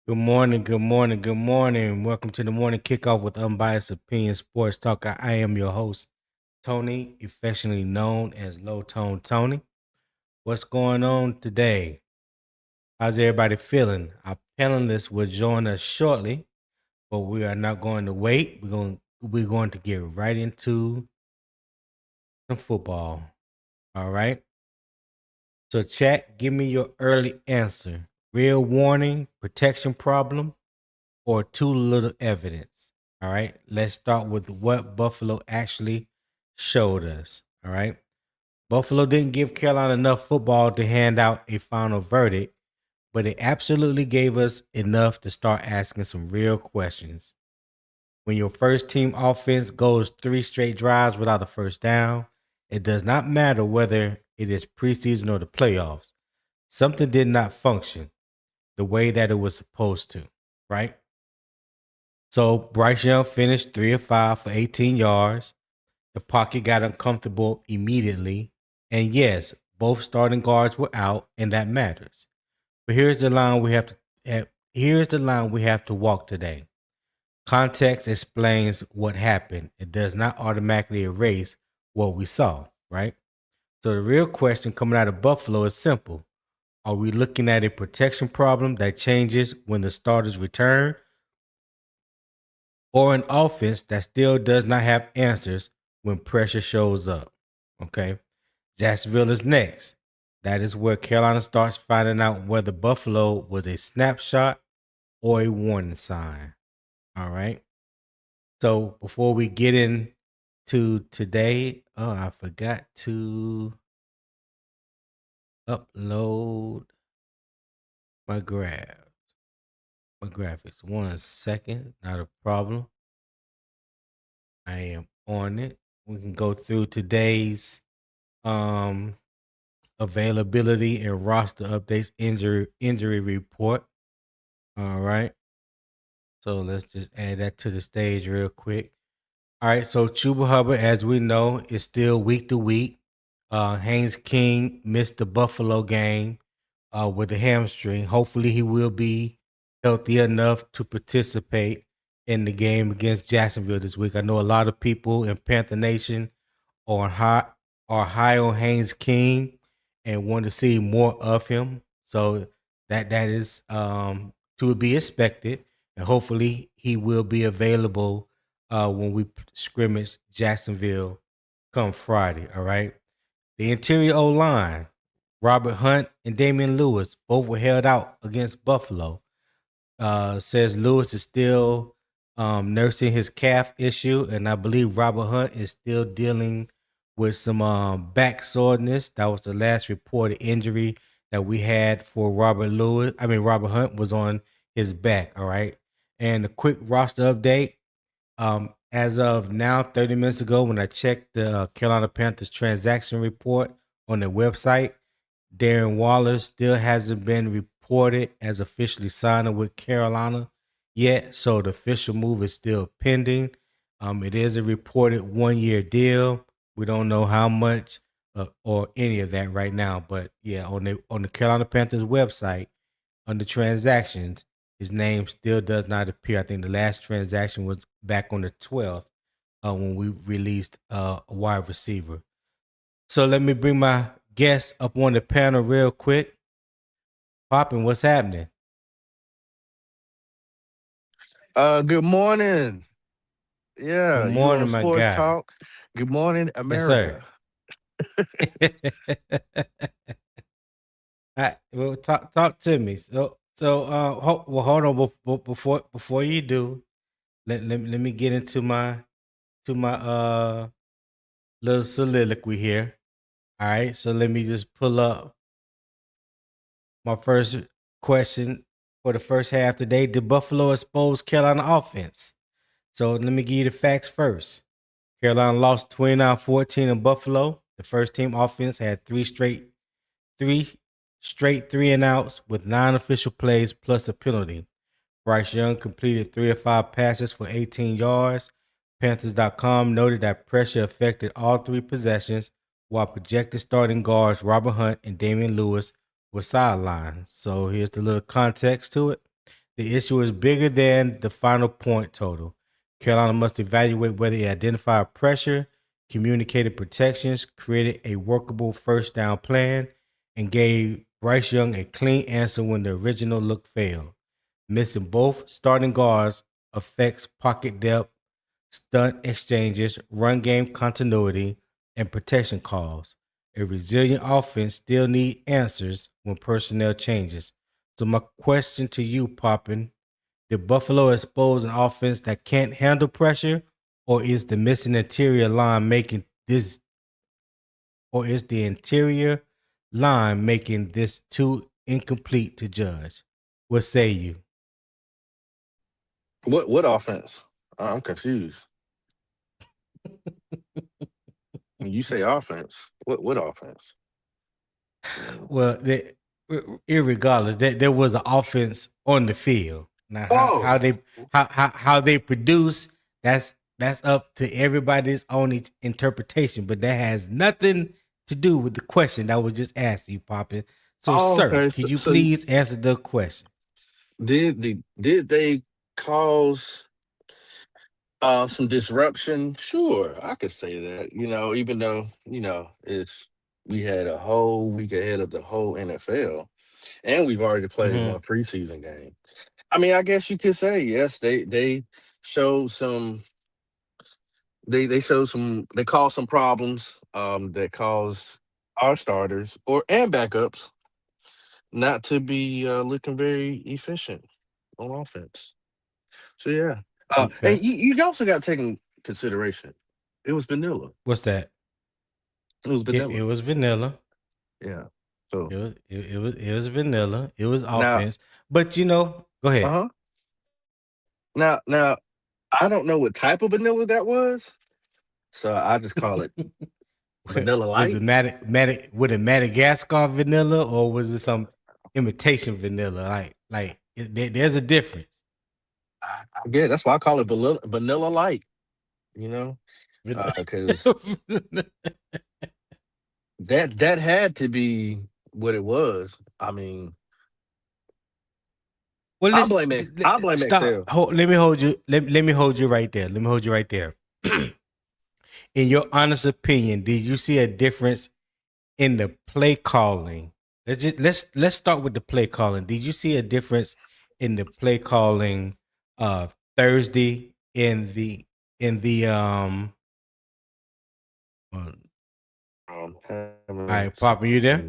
Good morning, good morning, good morning. Welcome to the Morning Kickoff with Unbiased Opinion Sports Talk. I am your host, Tony, affectionately known as Low Tone Tony. What's going on today? How's everybody feeling? Our panelists will join us shortly, but we are not going to wait. We're going to get right into some football. All right. So chat, give me your early answer. Real warning, protection problem, or too little evidence. All right. Let's start with what Buffalo actually showed us. All right. Buffalo didn't give Carolina enough football to hand out a final verdict, but it absolutely gave us enough to start asking some real questions. When your first team offense goes 3 straight drives without a first down, it does not matter whether it is preseason or the playoffs. Something did not function the way that it was supposed to, right? So Bryce Young finished 3 of 5 for 18 yards. The pocket got uncomfortable immediately. And yes, both starting guards were out, and that matters. But here's the line we have to walk today. Context explains what happened. It does not automatically erase what we saw, right? So the real question coming out of Buffalo is simple. Are we looking at a protection problem that changes when the starters return, or an offense that still does not have answers when pressure shows up? Okay. Jacksonville is next. That is where Carolina starts finding out whether Buffalo was a snapshot or a warning sign. All right. So before we get into today, I forgot to upload my graphics. 1 second, not a problem. I am on it. We can go through today's availability and roster updates, injury report. All right. So let's just add that to the stage real quick. All right. So Chuba Hubbard, as we know, is still week to week. Haynes King missed the Buffalo game with a hamstring. Hopefully, he will be healthy enough to participate in the game against Jacksonville this week. I know a lot of people in Panther Nation are high on Haynes King and want to see more of him. So that is to be expected, and hopefully he will be available when we scrimmage Jacksonville come Friday. All right. The interior O line, Robert Hunt and Damien Lewis, both were held out against Buffalo. Says Lewis is still nursing his calf issue, and I believe Robert Hunt is still dealing with some back soreness. That was the last reported injury that we had for Robert Hunt was on his back. All right. And a quick roster update. As of now, 30 minutes ago, when I checked the Carolina Panthers transaction report on their website, Darren Waller still hasn't been reported as officially signing with Carolina yet, so the official move is still pending. It is a reported 1-year deal. We don't know how much or any of that right now, but yeah, on the Carolina Panthers website, under transactions, his name still does not appear. I think the last transaction was back on the 12th when we released a wide receiver. So let me bring my guests up on the panel real quick. Poppin', what's happening? Good morning. Good Yeah, you on morning, my Sports guy. Talk. Good morning, Yes, sir. America. Well, talk to me. Hold on before you do. Let me get into my little soliloquy here. All right, so let me just pull up my first question for the first half today. Did Buffalo expose Carolina offense? So let me give you the facts first. Carolina lost 29-14 in Buffalo. The first team offense had three straight 3-and-outs with 9 official plays plus a penalty. Bryce Young completed 3 of 5 passes for 18 yards. Panthers.com noted that pressure affected all 3 possessions, while projected starting guards Robert Hunt and Damian Lewis were sidelined. So here's the little context to it. The issue is bigger than the final point total. Carolina must evaluate whether it identified pressure, communicated protections, created a workable first down plan, and gave Bryce Young a clean answer when the original look failed. Missing both starting guards affects pocket depth, stunt exchanges, run game continuity, and protection calls. A resilient offense still need answers when personnel changes. So my question to you, Poppin, did Buffalo expose an offense that can't handle pressure, or is the missing interior line making this, or is the interior line making this too incomplete to judge? What say you? What offense? I'm confused. When you say offense, what offense? Well, irregardless, there was an offense on the field. Now, Oh, how they produce, that's up to everybody's own interpretation. But that has nothing to do with the question that was just asked you, Poppin. So, sir, okay. can So, you so please answer the question? did they cause some disruption? Sure, I could say that. Even though it's we had a whole week ahead of the whole NFL, and we've already played Mm-hmm. one preseason game. I mean, I guess you could say yes. They showed some. They showed some. They caused some problems. That caused our starters and backups not to be looking very efficient on offense. So yeah, Okay. and you also got to take in consideration. It was vanilla. What's that? It was It vanilla. was vanilla. Yeah. So It was vanilla. It was now, offense. But go uh ahead. huh. Now, I don't know what type of vanilla that was, so I just call it vanilla Was light. it with a Madagascar vanilla, or was it some imitation vanilla? There's a difference. I get that's why I call it vanilla light. You know, Van- because that had to be what it was. I mean, well, I blame it. I blame stop. Excel. Let me hold you. Let me hold you right there. Let me hold you right there. In your honest opinion, did you see a difference in the play calling? Let's start with the play calling. Did you see a difference in the play calling Thursday in the all Having right, Papa, you there?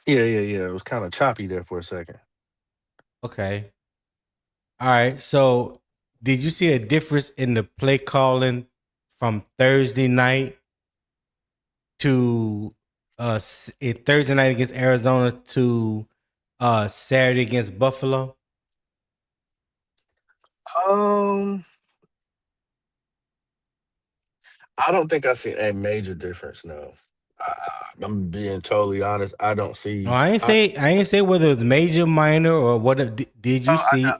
yeah. It was kind of choppy there for a second. Okay. All right. So did you see a difference in the play calling from Thursday night to Thursday night against Arizona to Saturday against Buffalo? Um, I don't think I see a major difference. No, I'm being totally honest. I don't No, see. I ain't say whether it was major, minor, or what. Did No, you see I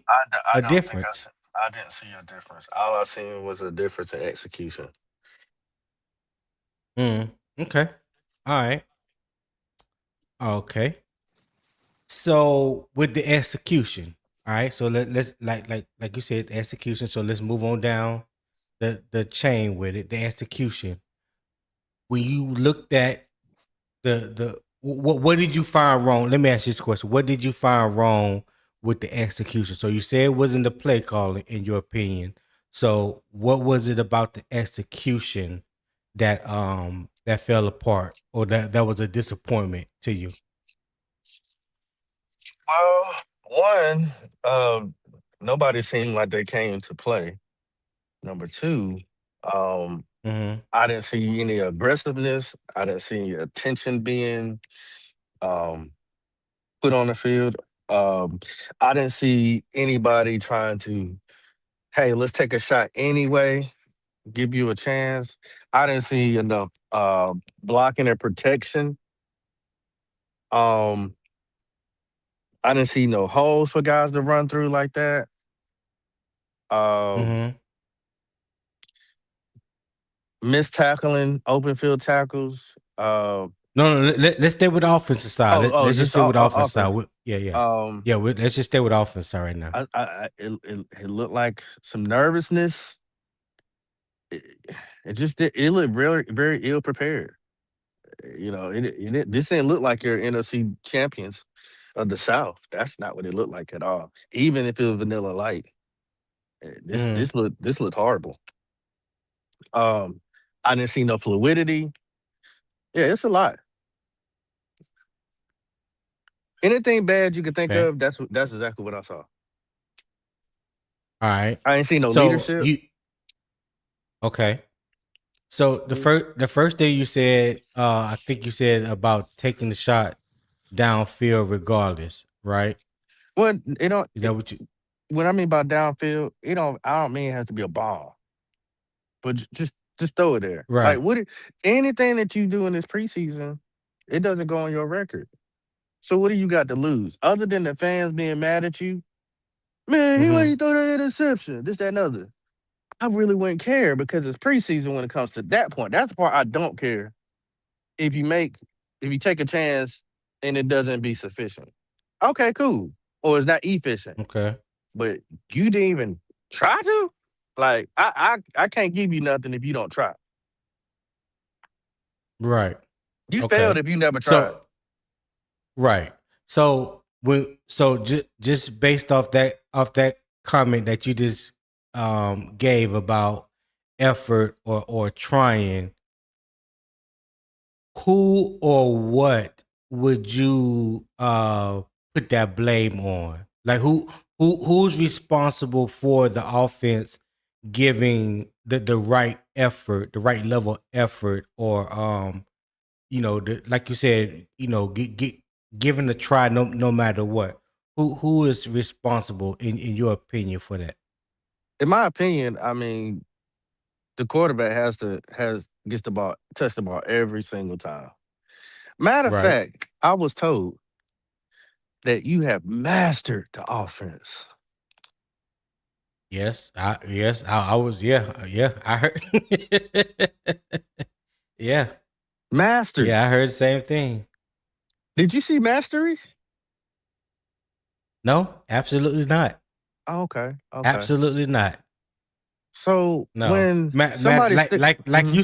a don't think difference? I didn't see a difference. All I seen was a difference in execution. Okay. All right. Okay. So with the execution, all right. So let's like you said, the execution. So let's move on down the chain with it. The execution. When you looked at what did you find wrong? Let me ask you this question: what did you find wrong with the execution? So you said it wasn't the play calling, in your opinion. So what was it about the execution that fell apart, or that was a disappointment to you? Well, one, nobody seemed like they came to play. Number two, um, Mm-hmm. I didn't see any aggressiveness. I didn't see any attention being um, put on the field. Um, I didn't see anybody trying to, hey, let's take a shot anyway, give you a chance. I didn't see enough blocking and protection. Um, I didn't see no holes for guys to run through like that. Um, Mm-hmm. Missed tackling, open field tackles. No, let's stay with the offensive side. Let's just Just stay with the offensive side. offense. Yeah. Um, Yeah, let's just stay with offense right now. it looked like some nervousness. It, it looked very very ill prepared. This didn't look like your NFC champions of the South. That's not what it looked like at all. Even if it was vanilla light, Mhm. this looked horrible. Um, I didn't see no fluidity. Yeah, it's a lot. Anything bad you could think Okay. of, that's exactly what I saw. All right. I ain't seen no So leadership. you okay. So the first thing you said, I think you said about taking the shot downfield regardless, right? Well, it don't. Is that what you What I mean by downfield, it don't. I don't mean it has to be a ball, but just throw it there. Like right? anything that you do in this preseason, it doesn't go on your record. So what do you got to lose other than the fans being mad at you? Man, he why Mm-hmm. you throw that interception? This, that, and other. I really wouldn't care because it's preseason when it comes to that point. That's the part I don't care. If you make, if you take a chance and it doesn't be sufficient, okay, cool. Or it's not efficient, Okay. but you didn't even try to. Like I can't give you nothing if you don't try. Right. You failed Okay. if you never tried. So right. So just based off that comment that you just gave about effort or trying, who or what would you put that blame on? Like who's responsible for the offense giving the right effort, the right level of effort, or like you said, giving a try no matter what. Who is responsible in your opinion for that? In my opinion, I mean, the quarterback gets the ball, touch the ball every single time. Matter of Right. fact, I was told that you have mastered the offense. Yes, I was, yeah, I heard. Yeah, Mastered. yeah, I heard the same thing. Did you see mastery? No, absolutely not. Oh, okay. Okay. Absolutely not. So No. when somebody Like stick, like like mhm. you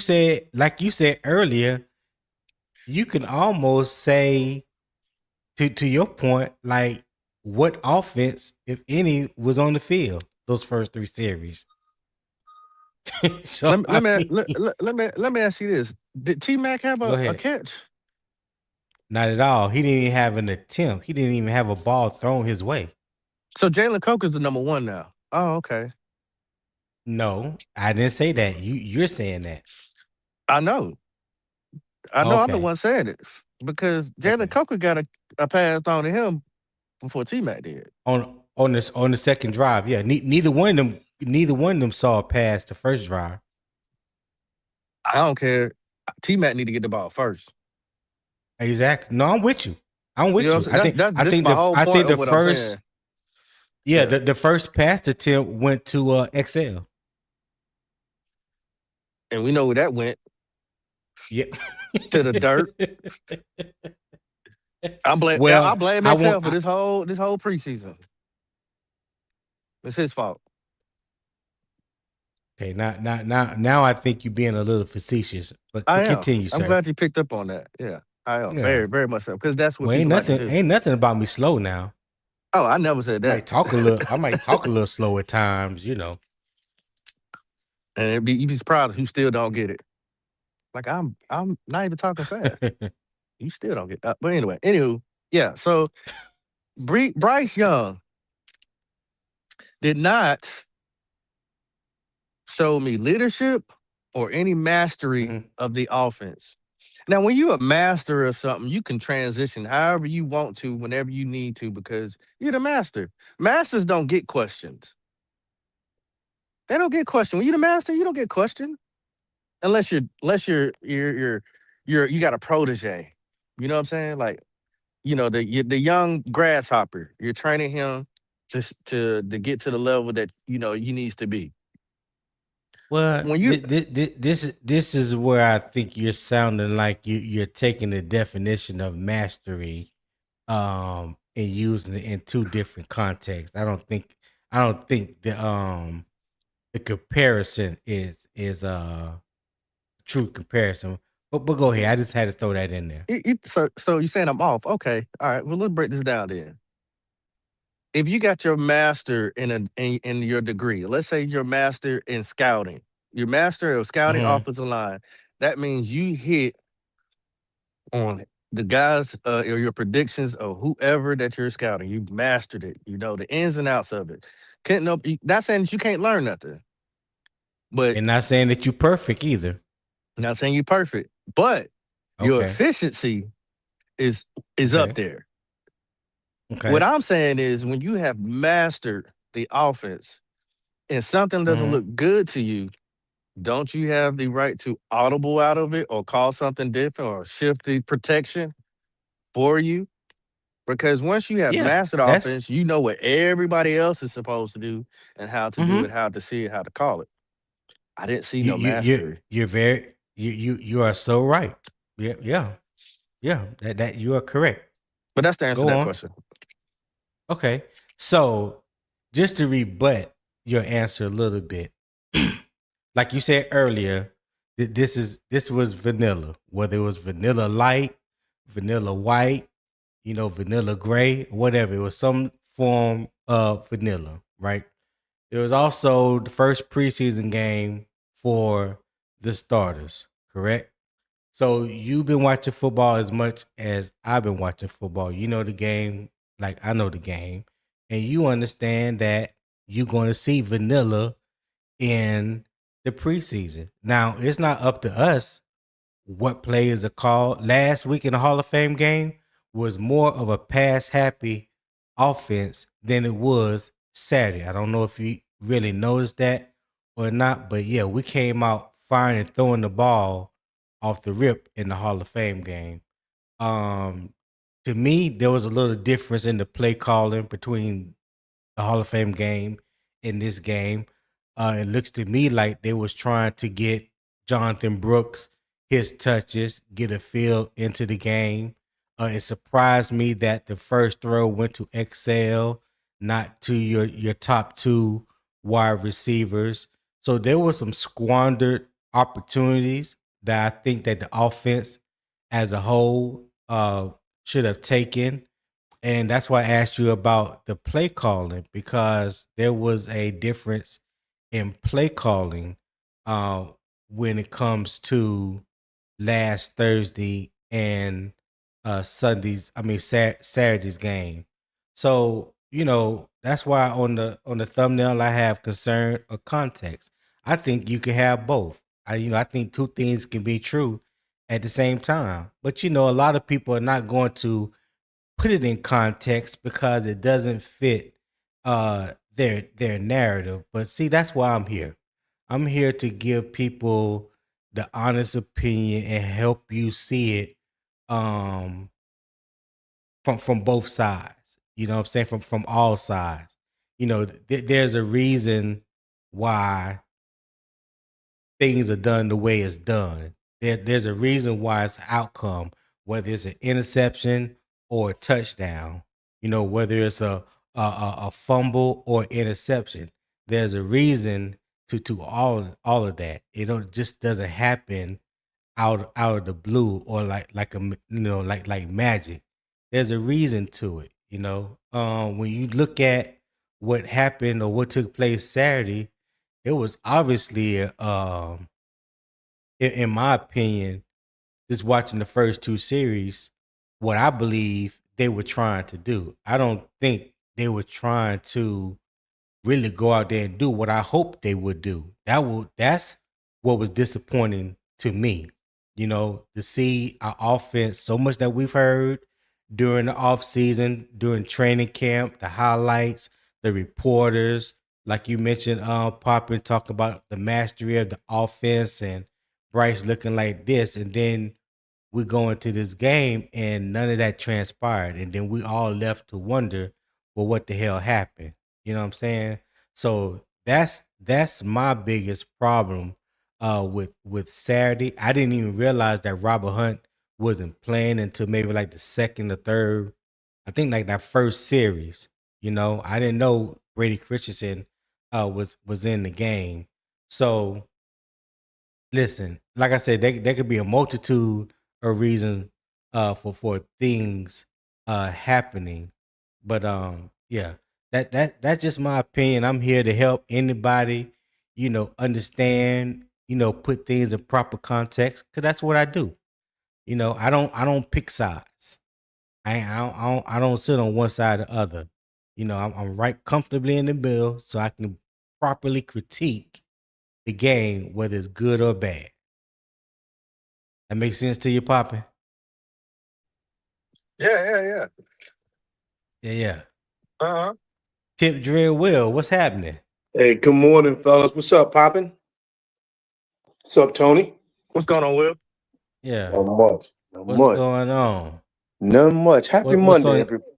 said earlier, you can almost say to your point, like what offense, if any, was on the field those first three series. So Let I me mean, let me ask you this: did T Mac have go a ahead. catch? Not at all. He didn't even have an attempt. He didn't even have a ball thrown his way. So Jalen Coker's the number one now. Oh, okay. No, I didn't say that. You're saying that. I know. I know. I'm the Okay. one saying it because Jalen Okay. Coker got a pass thrown to him before T Mac did. On the second drive, yeah. Neither one of them saw a pass the first drive. I don't care. T Mac need to get the ball first. Exactly. No, I'm with you. I'm You know with what you. I'm saying? That's I this is think my the whole I point think of the what I'm saying. first yeah, Yeah. the first pass attempt went to XL. And we know where that went Yeah. to the dirt. I Well, blame I XL want for this whole preseason. It's his fault. okay, now I think you're being a little facetious, but I am. continue, I'm sir. glad you picked up on that. Yeah, I am Yeah. very very much so because that's what Well, people like to do. ain't nothing about me slow now. Oh, I never said that. I might talk a little slow at times. And you'd be surprised who still don't get it. Like I'm not even talking fast. You still don't get that. But anyway, anywho, yeah. So Bryce Young did not show me leadership or any mastery Mhm. of the offense. Now, when you're a master of something, you can transition however you want to, whenever you need to, because you're the master. Masters don't get questions. They don't get questioned. When you're the master, you don't get questioned unless you got a protege. You know what I'm saying? Like the young grasshopper. You're training him to get to the level that he needs to be. Well, When you this is where I think you're sounding like you're taking the definition of mastery and using it in two different contexts. I don't think the comparison is true comparison. But go ahead. I just had to throw that in there. So you're saying I'm off? Okay, all right. Well, let's break this down then. If you got your master in your degree, let's say your master in scouting, your master of scouting Hmm. offensive line, that means you hit on the guys or your predictions of whoever that you're scouting. You mastered it. You know the ins and outs of it. Can't no. Not saying that you can't learn nothing, but And not saying that you perfect either. not saying you're perfect. But your Okay. efficiency is up Okay. there. What Okay. I'm saying is when you have mastered the offense and something doesn't Hmm. look good to you, don't you have the right to audible out of it or call something different or shift the protection for you? Because once you have Yeah. mastered That's offense, you know what everybody else is supposed to do and how to do it, hmm how to see it, how to call it. I didn't see you no you you mastery. you're very you are so right. Yeah. Yeah. Yeah. That you are correct. But that's the answer to Go that on. question. Okay. So just to rebut your answer a little bit, like you said earlier, this was vanilla. Whether it was vanilla light, vanilla white, vanilla gray, whatever. It was some form of vanilla, right? It was also the first preseason game for the starters, correct? So you've been watching football as much as I've been watching football. You know the game like I know the game. And you understand that you're going to see vanilla in the preseason. Now, it's not up to us what players are called. Last week in the Hall of Fame game was more of a pass happy offense than it was Saturday. I don't know if you really noticed that or not, but yeah, we came out firing and throwing the ball off the rip in the Hall of Fame game. Um, to me, there was a little difference in the play calling between the Hall of Fame game in this game. It looks to me like they was trying to get Jonathan Brooks his touches, get a feel into the game. It surprised me that the first throw went to Excel, not to your top two wide receivers. So there were some squandered opportunities that I think that the offense as a whole should have taken, and that's why I asked you about the play calling because there was a difference in play calling uh, when it comes to last Thursday and Saturday's game. So that's why on the thumbnail I have concern or context. I think you can have both. I think two things can be true at the same time. But a lot of people are not going to put it in context because it doesn't fit their narrative. But see, that's why I'm here. I'm here to give people the honest opinion and help you see it um from both sides. You know what I'm saying? From all sides. There's a reason why things are done the way it's done. There's a reason why it's outcome, whether it's an interception or a touchdown. Whether it's a fumble or interception. There's a reason to all of that. It don't just doesn't happen out of the blue or like magic. There's a reason to it. When you look at what happened or what took place Saturday, it was obviously in my opinion, just watching the first two series, what I believe they were trying to do. I don't think they were trying to really go out there and do what I hoped they would do. That's what was disappointing to me. To see our offense, so much that we've heard during the off season, during training camp, the highlights, the reporters, like you mentioned, Poppin talk about the mastery of the offense and Bryce looking like this, and then we go into this game and none of that transpired, and then we all left to wonder, well, what the hell happened? You know what I'm saying? So that's my biggest problem with Saturday. I didn't even realize that Robert Hunt wasn't playing until maybe like the second or third I think like that first series. I didn't know Brady Christensen was in the game. So listen, like I said, there could be a multitude of reasons for things happening. But yeah, that's just my opinion. I'm here to help anybody, understand, put things in proper context, because that's what I do. I don't pick sides. I don't sit on one side or the other. I'm right comfortably in the middle, so I can properly critique the game, whether it's good or bad. That makes sense to you, Poppy? Yeah. Yeah, yeah. Uh-huh. Tip Drill Will, what's happening? Hey, good morning, fellas. What's up, Poppin'? What's up, Tony? What's going on, Will? Yeah. Not much. Not What's much. going on? None much. Happy What's Monday, on? everybody.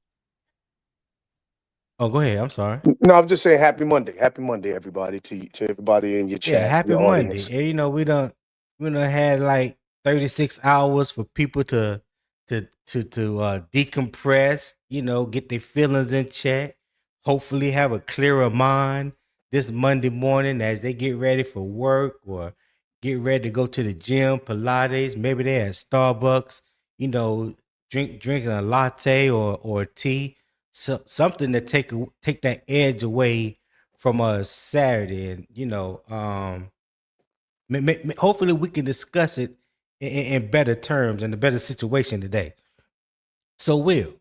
Oh, go ahead. I'm sorry. No, I'm just saying happy Monday. Happy Monday, everybody, to everybody in your Yeah, chat, happy your Monday. audience. And we done had like 36 hours for people to decompress, get their feelings in check, hopefully have a clearer mind this Monday morning as they get ready for work or get ready to go to the gym, Pilates, maybe they're at Starbucks, drinking a latte or tea, something to take that edge away from a Saturday, and hopefully we can discuss it in better terms and a better situation today. So, Will,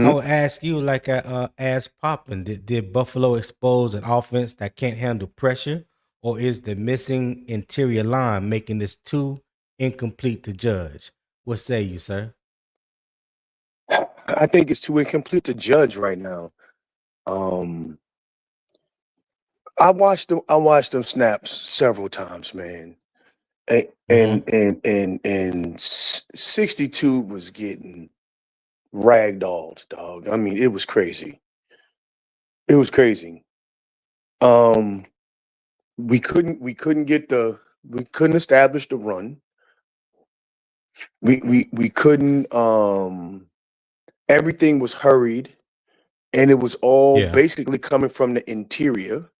I Mm-hmm. will ask you, like I asked Poppin, did Buffalo expose an offense that can't handle pressure, or is the missing interior line making this too incomplete to judge? What say you, sir? I think it's too incomplete to judge right now. Um, I watched them. I watched them snaps several times, man. And Mm-hmm. and 62 was getting ragdolled, dog. I mean, it was crazy. It was crazy. Um, we couldn't establish the run. We couldn't everything was hurried, and it was all Yeah. basically coming from the interior.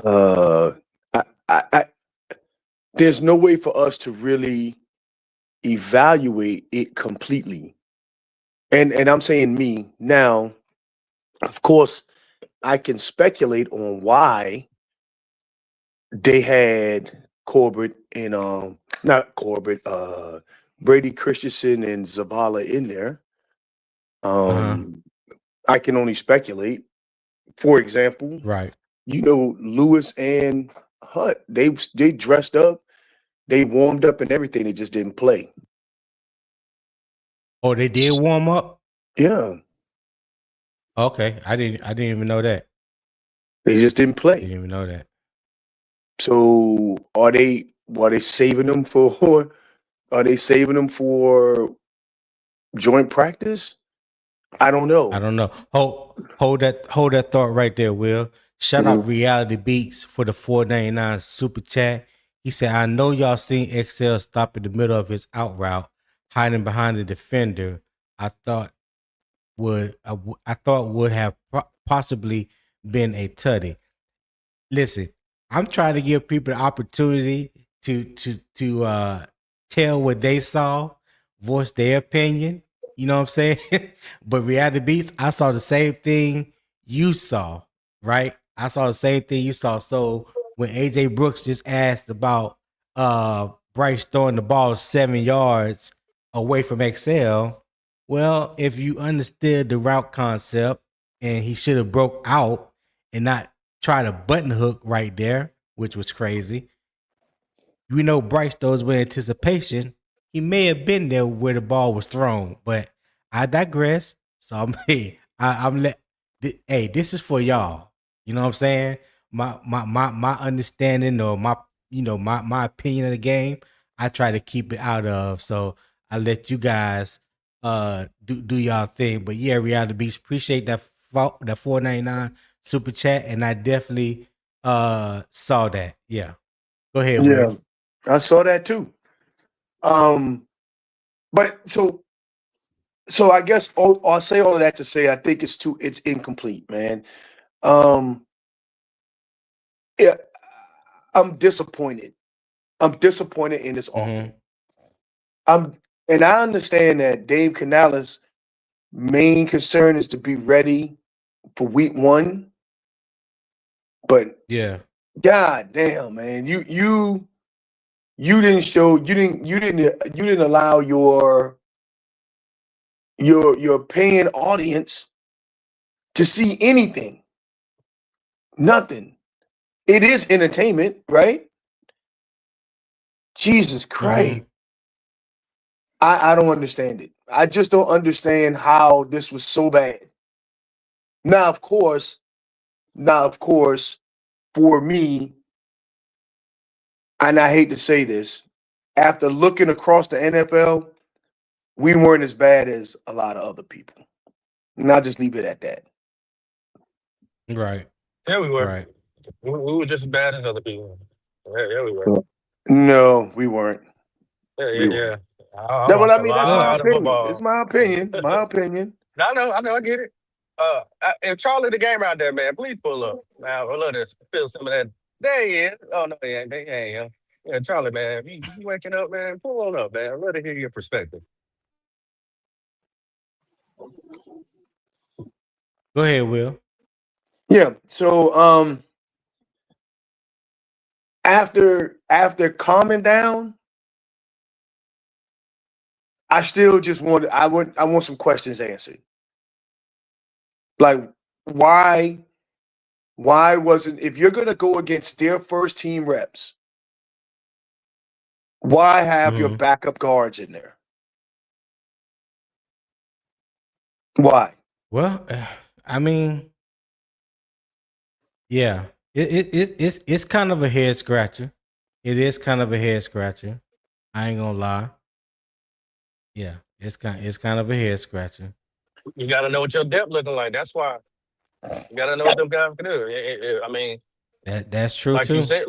Uh I there's no way for us to really evaluate it completely. And I'm saying me now, of course, I can speculate on why they had Corbett and not Corbett, Brady Christensen and Zavala in there. Uh huh. Um, I can only speculate. For example, Right. Lewis and Hunt, they dressed up, they warmed up and everything. They just didn't play. Oh, they did warm up. Yeah, Okay, I didn't even know that. they just didn't Didn't play. even know that. So are they saving them for are they saving them for joint practice? I don't I know. don't know. Hold that thought right there, Will. Shout out Mhm. Reality Beats for the 4.99 super chat. He said, I know y'all seen XL stop in the middle of his out route, hiding behind the defender. I thought would have possibly been a tutty. Listen, I'm trying to give people the opportunity to tell what they saw, voice their opinion. You know what I'm saying? But reality beats, I saw the same thing you saw, right? I saw the same thing you saw. So when AJ Brooks just asked about Bryce throwing the ball 7 yards away from XL, well, if you understood the route concept and he should have broke out and not tried a button hook right there, which was crazy. We know Bryce throws with anticipation. He may have been there where the ball was thrown, but I digress. So I'm hey, hey, this is for y'all. You know what I'm saying? My understanding or my opinion of the game, I try to keep it out of. So I let you guys do y'all thing. But yeah, reality beats, appreciate that 4.99 super chat, and I definitely saw that. Yeah. Go ahead, Will. Yeah, I saw that too. Um, but so So I guess I'll say all of that to say I think it's incomplete, man. Yeah, I'm disappointed. I'm disappointed in this offense. And I understand that Dave Canales' main concern is to be ready for week 1. But Yeah. God damn, man, you didn't allow your paying audience to see anything. Nothing. It is entertainment, right? Jesus Christ. I don't understand it. I just don't understand how this was so bad. Now, of course, for me, and I hate to say this, after looking across the NFL, we weren't as bad as a lot of other people. And I'll just leave it at that. Right. Yeah, we were. Right. We were just as bad as other people. Yeah, we were. No, we weren't. Yeah. I No, but I watched a mean, that's my lot of opinion. It's football. my opinion. My opinion. I know, I get it. And Charlie, the game out there, man, please pull up. Now, I love to feel some of that. There he is. Oh, no, he ain't. There he ain't. Yeah, Charlie, man, you waking up, man, pull on up, man. I'd love to hear your perspective. Go ahead, Will. Yeah. So after calming down, I still just I want some questions answered. Like why wasn't, if you're gonna go against their first team reps, why have your backup guards in there? Why? Well, I mean, yeah, it's kind of a head scratcher. It is kind of a head scratcher. I ain't gonna lie. Yeah, it's kind of a head scratcher. You got to know what your depth looking like. That's why. You got to know what them guys can do. I mean, That's true like too. you said,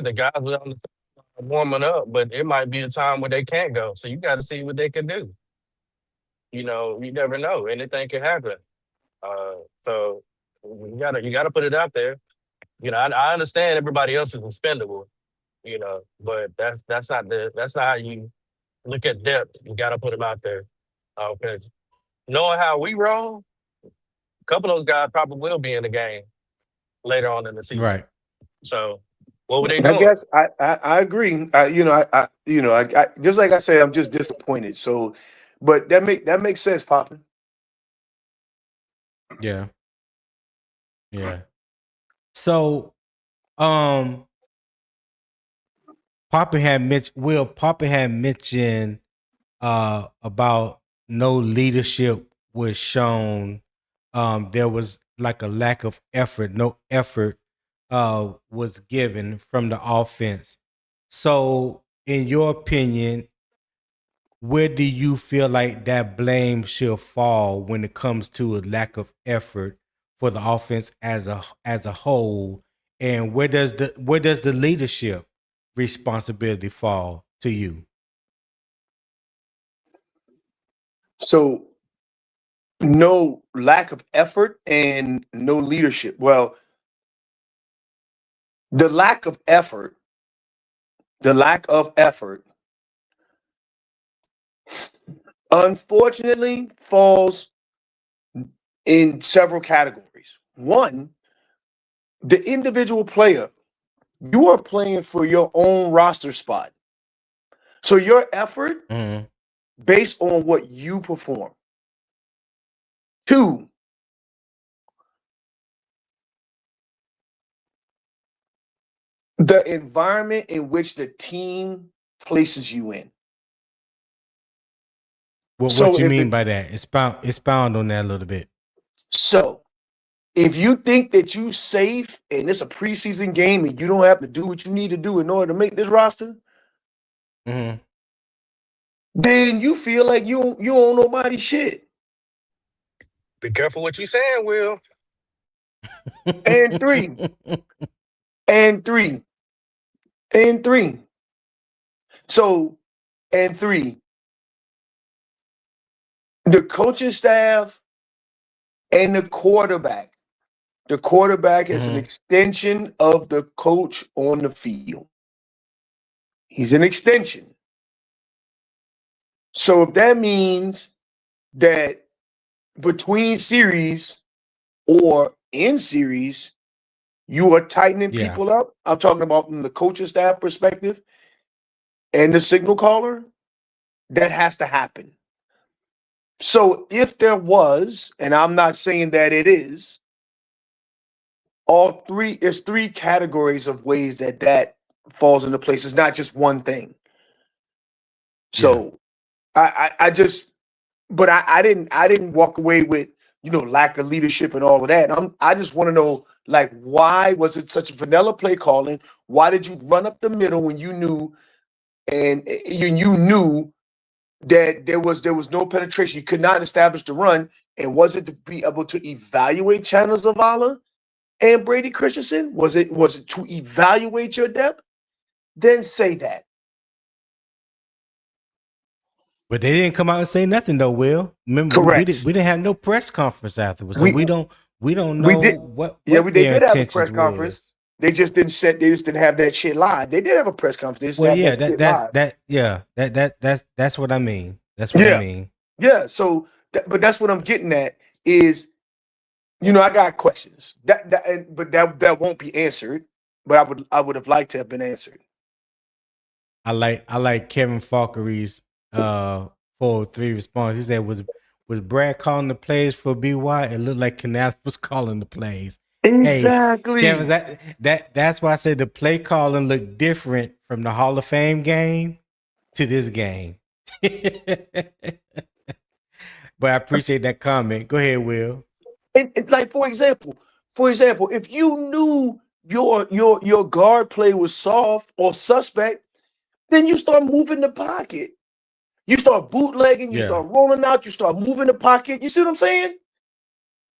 the guys were on the warming up, but it might be a time where they can't go. So you got to see what they can do. You never know. Anything can happen. So you gotta put it out there. I understand everybody else is expendable. But that's not how you look at depth. You gotta put them out there. Because knowing how we roll, a couple of those guys probably will be in the game later on in the season. Right. So what were they I doing? guess I agree. I just like I said, I'm just disappointed. So, but that makes sense, Papa. Yeah. Yeah. So, Papa had mentioned about no leadership was shown. There was like a lack of effort. No effort was given from the offense. So, in your opinion, where do you feel like that blame should fall when it comes to a lack of effort for the offense as a whole, and where does the leadership responsibility fall to you? So, no lack of effort and no leadership. Well, the lack of effort, unfortunately, falls in several categories. One, the individual player. You are playing for your own roster spot. So your effort based on what you perform. Two, the environment in which the team places you in. What you mean by that? Expound on that a little bit. So if you think that you safe and it's a preseason game and you don't have to do what you need to do in order to make this roster, then you feel like you own nobody's shit. Be careful what you saying, Will. And three. So, and three, The coaching staff and the quarterback. The quarterback is an extension of the coach on the field. He's an extension. So if that means that between series or in series, you are tightening people up, I'm talking about from the coaching staff perspective and the signal caller, that has to happen. So if there was, and I'm not saying that it is, it's three categories of ways that falls into place. It's not just one thing. So I didn't walk away with, lack of leadership and all of that. I just want to know, like, why was it such a vanilla play calling? Why did you run up the middle when you knew that there was no penetration? You could not establish the run. And was it to be able to evaluate Chandler Zavala and Brady Christensen? Was it to evaluate your depth? Then say that. But they didn't come out and say nothing though, Will. Remember, Correct. We didn't have no press conference afterwards, so we don't know what they their did have a press intentions conference. was. They just didn't have that shit live. They did have a press conference. They just had that shit live. That's what I mean. That's what I mean. Yeah. So, but that's what I'm getting at is, I got questions but that won't be answered. But I would have liked to have been answered. I like Kevin Falkery's 403 response. He said, was Brad calling the plays for BY? It looked like Canales was calling the plays. Exactly. Hey, Kevin, that's why I said the play calling looked different from the Hall of Fame game to this game. But I appreciate that comment. Go ahead, Will. It's like, for example, if you knew your guard play was soft or suspect, then you start moving the pocket. You start bootlegging, you start rolling out, you start moving the pocket. You see what I'm saying?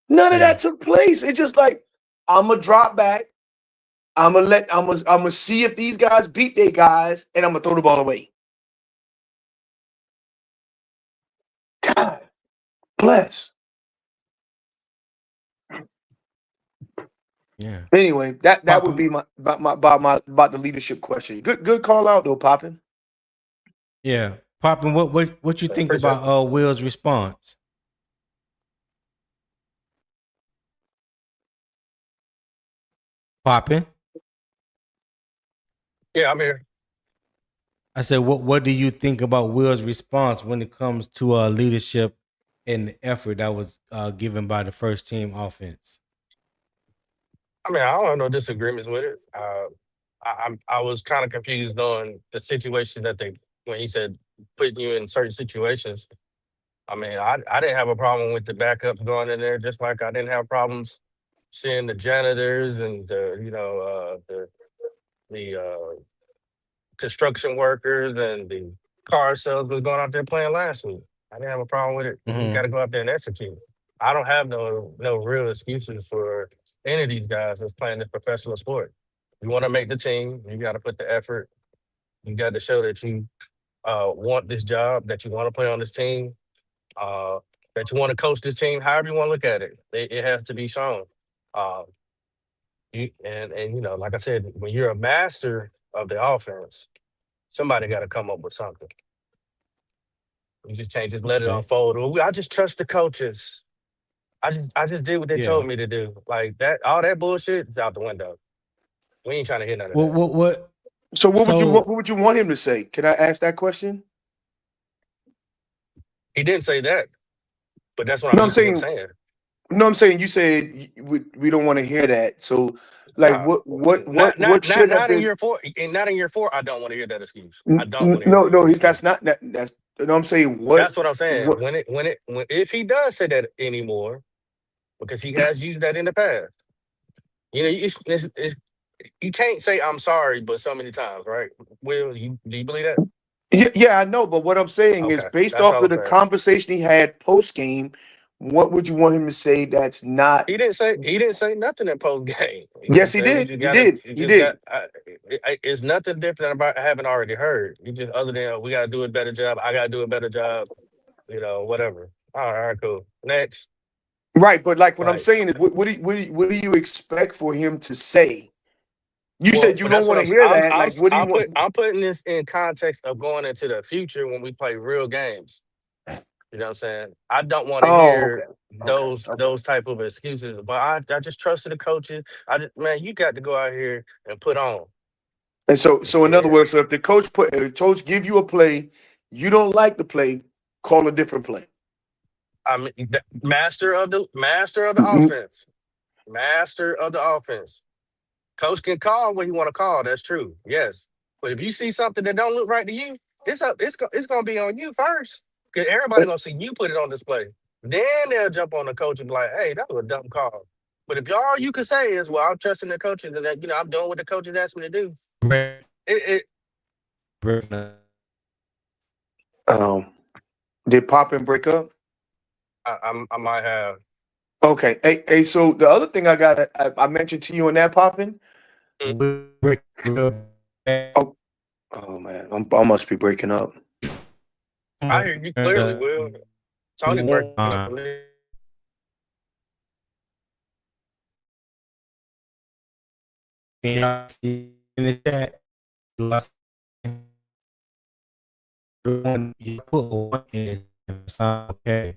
None of that took place. It's just like, I'm gonna drop back. I'm gonna see if these guys beat their guys, and I'm gonna throw the ball away. God bless. Yeah. Anyway, that would be my about the leadership question. Good call out though, Poppin. Yeah, Poppin. What you think about Will's response? Poppin. Yeah, I'm here. I said, what do you think about Will's response when it comes to leadership and the effort that was given by the first team offense? I mean, I don't have no disagreements with it. I was kind of confused on the situation when he said putting you in certain situations. I mean, I didn't have a problem with the backups going in there, just like I didn't have problems seeing the janitors and the construction workers and the car salesmen going out there playing last week. I didn't have a problem with it. You got to go out there and execute. I don't have no real excuses for any of these guys that's playing this professional sport. You want to make the team, you got to put the effort. You got to show that you want this job, that you want to play on this team, that you want to coach this team. However you want to look at it, it has to be shown. Like I said, when you're a master of the offense, somebody got to come up with something. You just can't just let it unfold. I just trust the coaches. I just did what they told me to do. Like that, all that bullshit is out the window. We ain't trying to hear none of that. So what would you want him to say? Can I ask that question? He didn't say that, but that's what I'm saying. No, I'm saying you said we don't want to hear that. So, like, what should not in year 4? And not in year 4. I don't want to hear that excuse. I don't want to. No, that's not. That's. No, I'm saying what. That's what I'm saying. If he does say that anymore, because he has used that in the past. You can't say I'm sorry, but so many times, right? Will, do you believe that? Yeah, I know, but what I'm saying is based off of the conversation he had post game, what would you want him to say that's not? He didn't say nothing in post game. Yes, he did. He did. It's nothing different about I haven't already heard. You just other than we gotta do a better job. I gotta do a better job. Whatever. All right, cool. Next. Right, but like what I'm Like, saying is, what do you expect for him to say? You well, said you don't that's what want to hear that. Like, what do you want? I'm putting this in context of going into the future when we play real games. You know what I'm saying? I don't want to Oh, hear okay, okay, okay. those type of excuses, but I just trusted the coaches. Man, you got to go out here and put on. And so in other Yeah. words, so if the coach give you a play, you don't like the play, call a different play. I mean, master of the Mhm. offense, master of the offense. Coach can call what he want to call. That's true. Yes, but if you see something that don't look right to you, it's gonna be on you first. Cause everybody gonna see you put it on display. Then they'll jump on the coach and be like, "Hey, that was a dumb call." But if all you can say is, "Well, I'm trusting the coaches and that I'm doing what the coaches asked me to do," it Um, did Poppin break up? I might have. Okay. Hey. So the other thing I mentioned to you on that Poppin. Oh, oh man, I must be breaking up. I hear you clearly, Will. Tony breaking up for me. In the chat, you put one in, okay.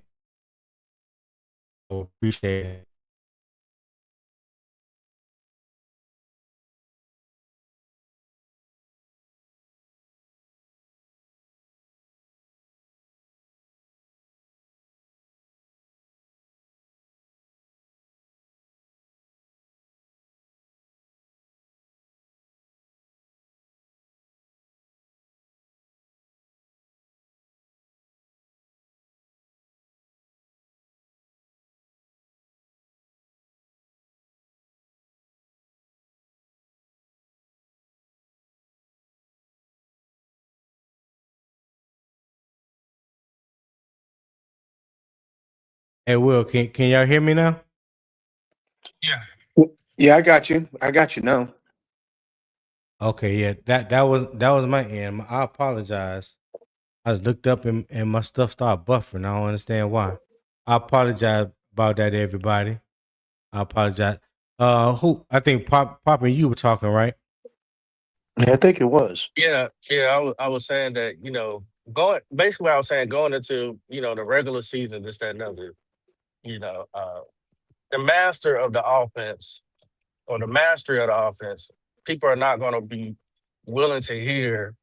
Appreciate it. Hey, Will, can y'all hear me now? Yeah. Yeah, I got you. I got you now. Okay, yeah, that was my end. I apologize. I was looked up and my stuff started buffering. I don't understand why. I apologize about that, everybody. I apologize. Who I think Pop and you were talking, right? Yeah, I think it was. Yeah. I was saying that I was saying going into the regular season, this that and other. You know, the master of the offense or the mastery of the offense, people are not going to be willing to hear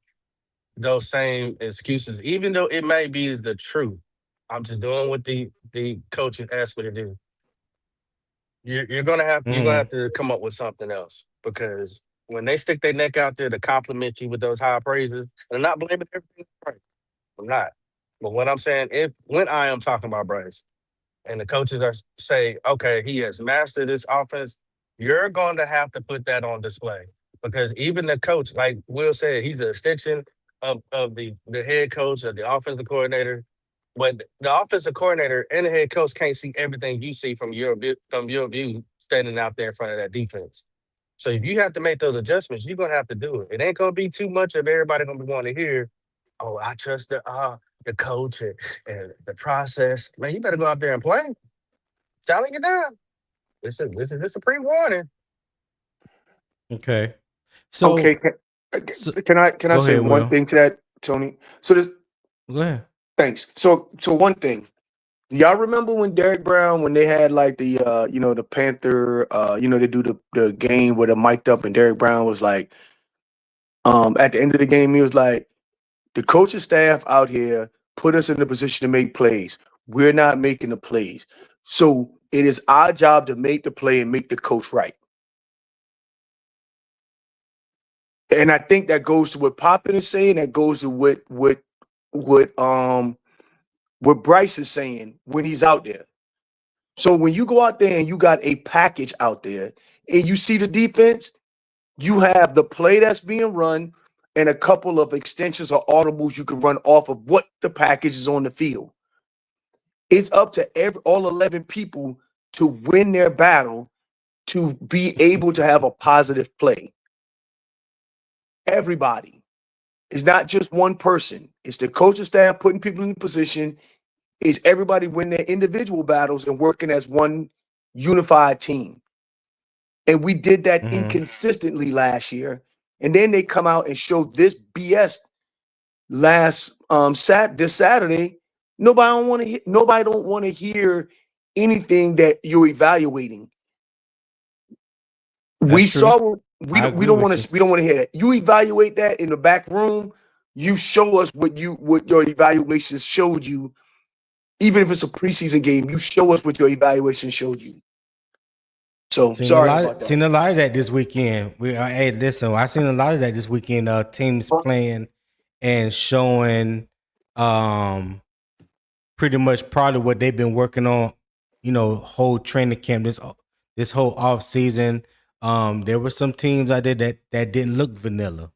those same excuses, even though it may be the truth. I'm just doing what the coaches asked me to do. You're gonna Mm. have to come up with something else because when they stick their neck out there to compliment you with those high praises, and I'm not blaming everything, right? I'm not. But what I'm saying, if when I am talking about Bryce, and the coaches are say, okay, he has mastered this offense, you're going to have to put that on display because even the coach, like Will said, he's an extension of the head coach or the offensive coordinator. But the offensive coordinator and the head coach can't see everything you see from your view standing out there in front of that defense. So if you have to make those adjustments, you're gonna have to do it. It ain't gonna be too much of everybody gonna be wanting to hear. Oh, I trust the coach and the process. Man, you better go out there and play. Telling you now. This is a pre-warning. Okay. Okay. So, so Can I go say ahead, one Will. thing to that, Tony? So this Go ahead. thanks. So one thing. Y'all remember when Derek Brown, when they had like the Panther, they do the game where the mic'd up and Derek Brown was like, at the end of the game, he was like, the coaching staff out here put us in the position to make plays. We're not making the plays. So it is our job to make the play and make the coach right. And I think that goes to what Poppin is saying. That goes to what Bryce is saying when he's out there. So when you go out there and you got a package out there and you see the defense, you have the play that's being run and a couple of extensions or audibles you can run off of what the package is on the field. It's up to all 11 people to win their battle to be able to have a positive play. Everybody. It's not just one person. It's the coaching staff putting people in the position. is everybody win their individual battles and working as one unified team. And we did that inconsistently last year. And then they come out and show this BS last this Saturday. Nobody don't want to hear anything that you're evaluating. We saw we don't want to hear that. You evaluate that in the back room. You show us what your evaluations showed you. Even if it's a preseason game, you show us what your evaluation showed you. So sorry about that. Seen a lot of that this weekend. Hey, listen, I seen a lot of that this weekend. Teams playing and showing, pretty much probably what they've been working on. Whole training camp this whole off season. There were some teams out there that didn't look vanilla.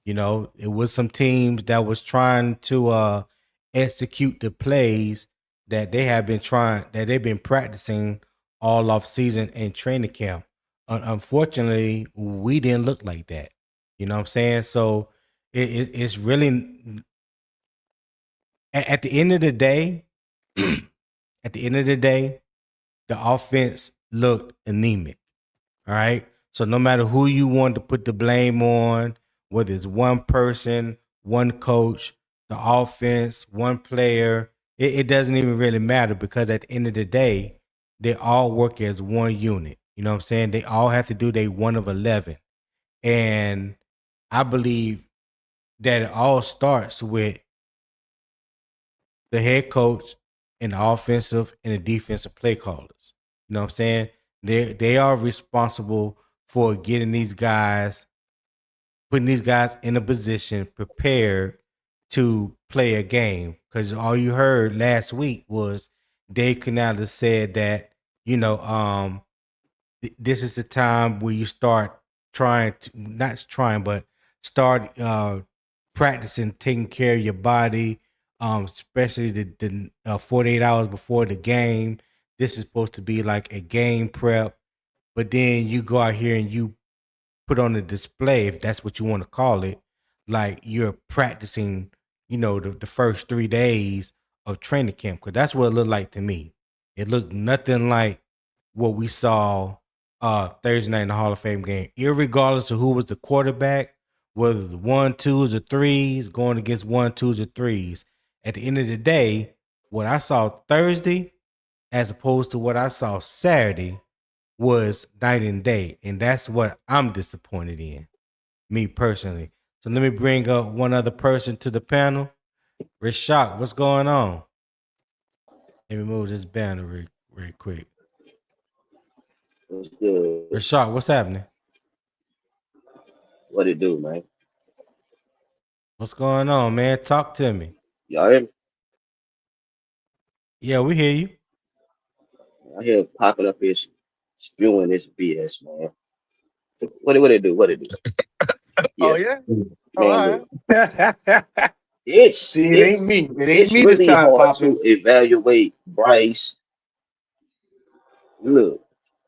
It was some teams that was trying to execute the plays that they've been practicing all off season and training camp. Unfortunately, we didn't look like that. You know what I'm saying? So it's really at the end of the day, the offense looked anemic. All right. So no matter who you want to put the blame on, whether it's one person, one coach, the offense, one player, it doesn't even really matter, because at the end of the day, they all work as one unit. You know what I'm saying? They all have to do their 1 of 11. And I believe that it all starts with the head coach and the offensive and the defensive play callers. You know what I'm saying? They are responsible for getting these guys, putting these guys in a position prepared to play a game. Because all you heard last week was Dave Canales said that, this is the time where you start start practicing taking care of your body, especially the 48 hours before the game. This is supposed to be like a game prep, but then you go out here and you put on a display, if that's what you want to call it, like you're practicing, the first 3 days of training camp. Because that's what it looked like to me. It looked nothing like what we saw Thursday night in the Hall of Fame game, irregardless of who was the quarterback, whether the 1, 2s, or 3s going against 1, 2s, or 3s. At the end of the day, what I saw Thursday as opposed to what I saw Saturday was night and day. And that's what I'm disappointed in, me personally. So let me bring up one other person to the panel. Rashad, what's going on? Let me move this banner real quick. What's good? Rashad, what's happening? What it do, man? What's going on, man? Talk to me. Y'all hear me? Yeah, we hear you. I hear popping up here spewing this BS, man. What it do? What it do? Oh yeah. Man, All look, it's See, it ain't me. It ain't it's me this really time, hard Poppin'. to evaluate Bryce. Look,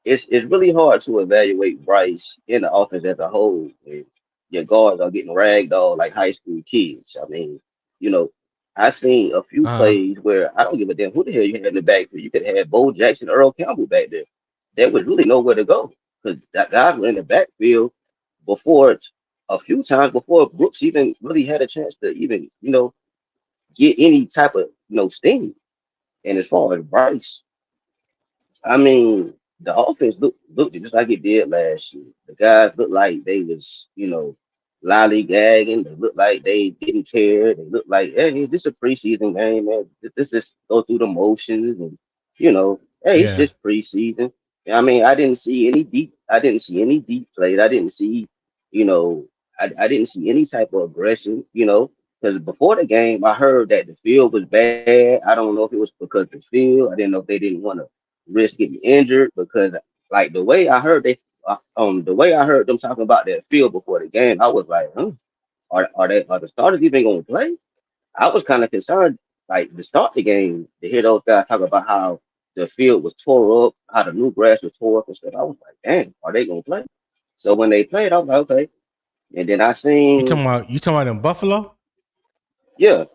it's really hard to evaluate Bryce in the offense as a whole. When your guards are getting ragged on like high school kids. I mean, you know, I seen a few plays where I don't give a damn who the hell you had in the backfield. You could have Bo Jackson, Earl Campbell back there. There was really nowhere to go because that guys were in the backfield before a few times before Brooks even really had a chance to even get any type of steam. And as far as Bryce. I mean, the offense looked just like it did last year. The guys looked like they was, lollygagging. They looked like they didn't care. They looked like, hey, this is a preseason game, man. This is go through the motions, and hey, it's just preseason. I mean, I didn't see any deep. I didn't see any deep plays. I didn't see, you know, I didn't see any type of aggression. Because before the game, I heard that the field was bad. I don't know if it was because the field. I didn't know if they didn't want to risk getting injured because like the way I heard them talking about that field before the game, I was like, are the starters even gonna play? I was kind of concerned, like to start the game, to hear those guys talk about how the field was tore up, how the new grass was tore up and stuff. I was like, damn, are they gonna play? So when they played, I was like, okay. And then I You seen, talking about in Buffalo? yeah,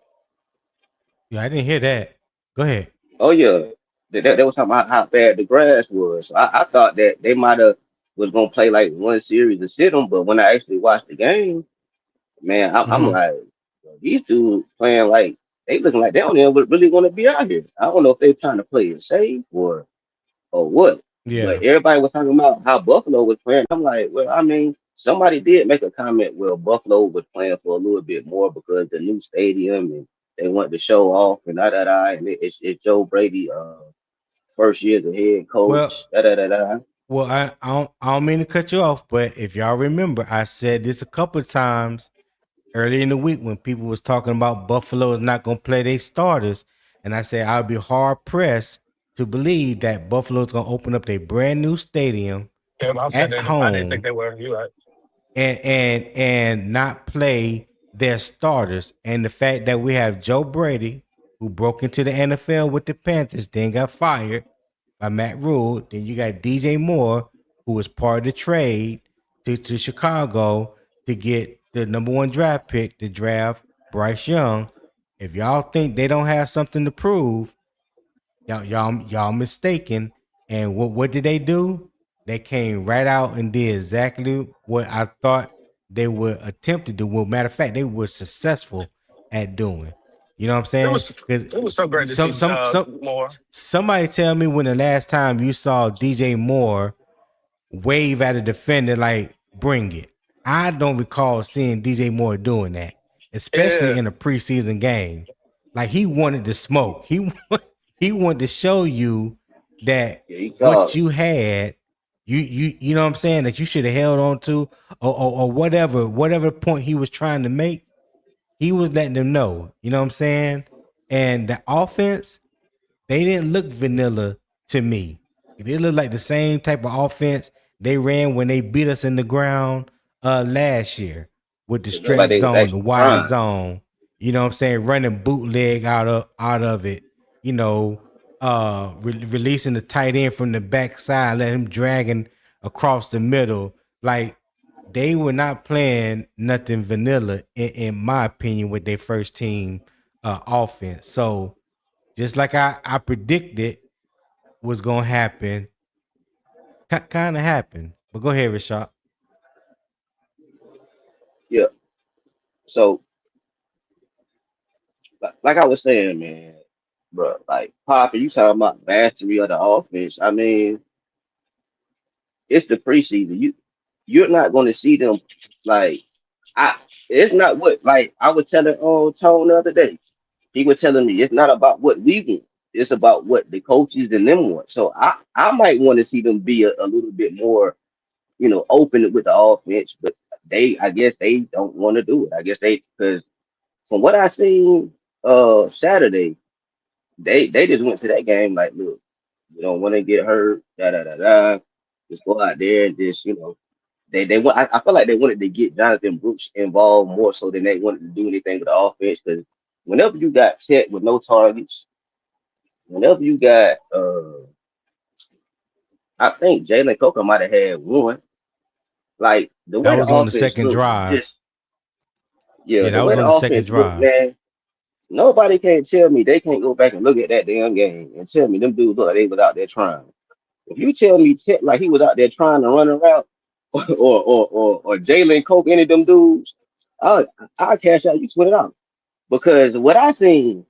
Yeah, I didn't hear that. Go ahead. Oh yeah, they was talking about how bad the grass was. So I thought that they might have was gonna play like one series to sit them, but when I actually watched the game, man, I'm Hmm. like, "Yo, these dudes playing like they looking like they don't even really want to be out here. I don't know if they trying to play it safe or what. Yeah. But everybody was talking about how Buffalo was playing. I'm like, well, I mean, somebody did make a comment where Buffalo was playing for a little bit more because the new stadium and they wanted to show off and da da da. And it's Joe Brady, first year as a head Well, coach. Da da da da. I don't mean to cut you off, but if y'all remember, I said this a couple of times early in the week when people was talking about Buffalo is not going to play their starters, and I said I'd be hard pressed to believe that Buffalo is going to open up their brand new stadium Yeah, I said at that I didn't think home they were. You right? and not play their starters. And the fact that we have Joe Brady, who broke into the NFL with the Panthers, then got fired by Matt Rule. Then you got DJ Moore, who was part of the trade to Chicago to get the number one draft pick to draft Bryce Young. If y'all think they don't have something to prove, y'all mistaken. And what did they do? They came right out and did exactly what I thought they would attempt to do. Well, matter of fact, they were successful at doing. You know what I'm It saying? was Because it was so great to some see some some more. somebody tell me when the last time you saw DJ Moore wave at a defender like bring it. I don't recall seeing DJ Moore doing that, especially Yeah, in a preseason game. Like he wanted to smoke. He wanted to show you that Yeah, he what called. you had, you know what I'm saying, that you should have held on to, or whatever point he was trying to make, he was letting them know. You know what I'm saying? And the offense, they didn't look vanilla to me. They looked like the same type of offense they ran when they beat us in the ground last year with the It looked stretch like they was zone, the actually wide trying. zone. You know what I'm saying? Running bootleg out of it. You know, releasing the tight end from the backside, let him dragging across the middle. Like they were not playing nothing vanilla, in my opinion, with their first team offense. So just like I predicted was gonna happen, kind of happened. But go ahead, Rashad. Yeah. So like I was saying, man, bro, like Papa, you talking about mastery of the offense. I mean, it's the preseason. You're not going to see them like I. It's not what like I was telling Tone the other day. He was telling me it's not about what we want. It's about what the coaches and them want. So I might want to see them be a little bit more, open with the offense, but I guess they don't want to do it. I guess they because from what I seen Saturday, they just went to that game like, look, we don't want to get hurt, da da da da. Just go out there and just, they want. I feel like they wanted to get Jonathan Brooks involved more so than they wanted to do anything with the offense. Because whenever you got Chet with no targets, whenever you got, I think Jalen Coker might have had one. Like the That way the was on the offense second looked, drive. just yeah, Yeah, the that was way the on the second offense looked, drive. man. Nobody can tell me they can't go back and look at that damn game and tell me them dudes look like they was out there trying. If you tell me Tech like he was out there trying to run around, or Jalen Coke, any of them dudes, I'll I'll cash out you $20 because what I seen,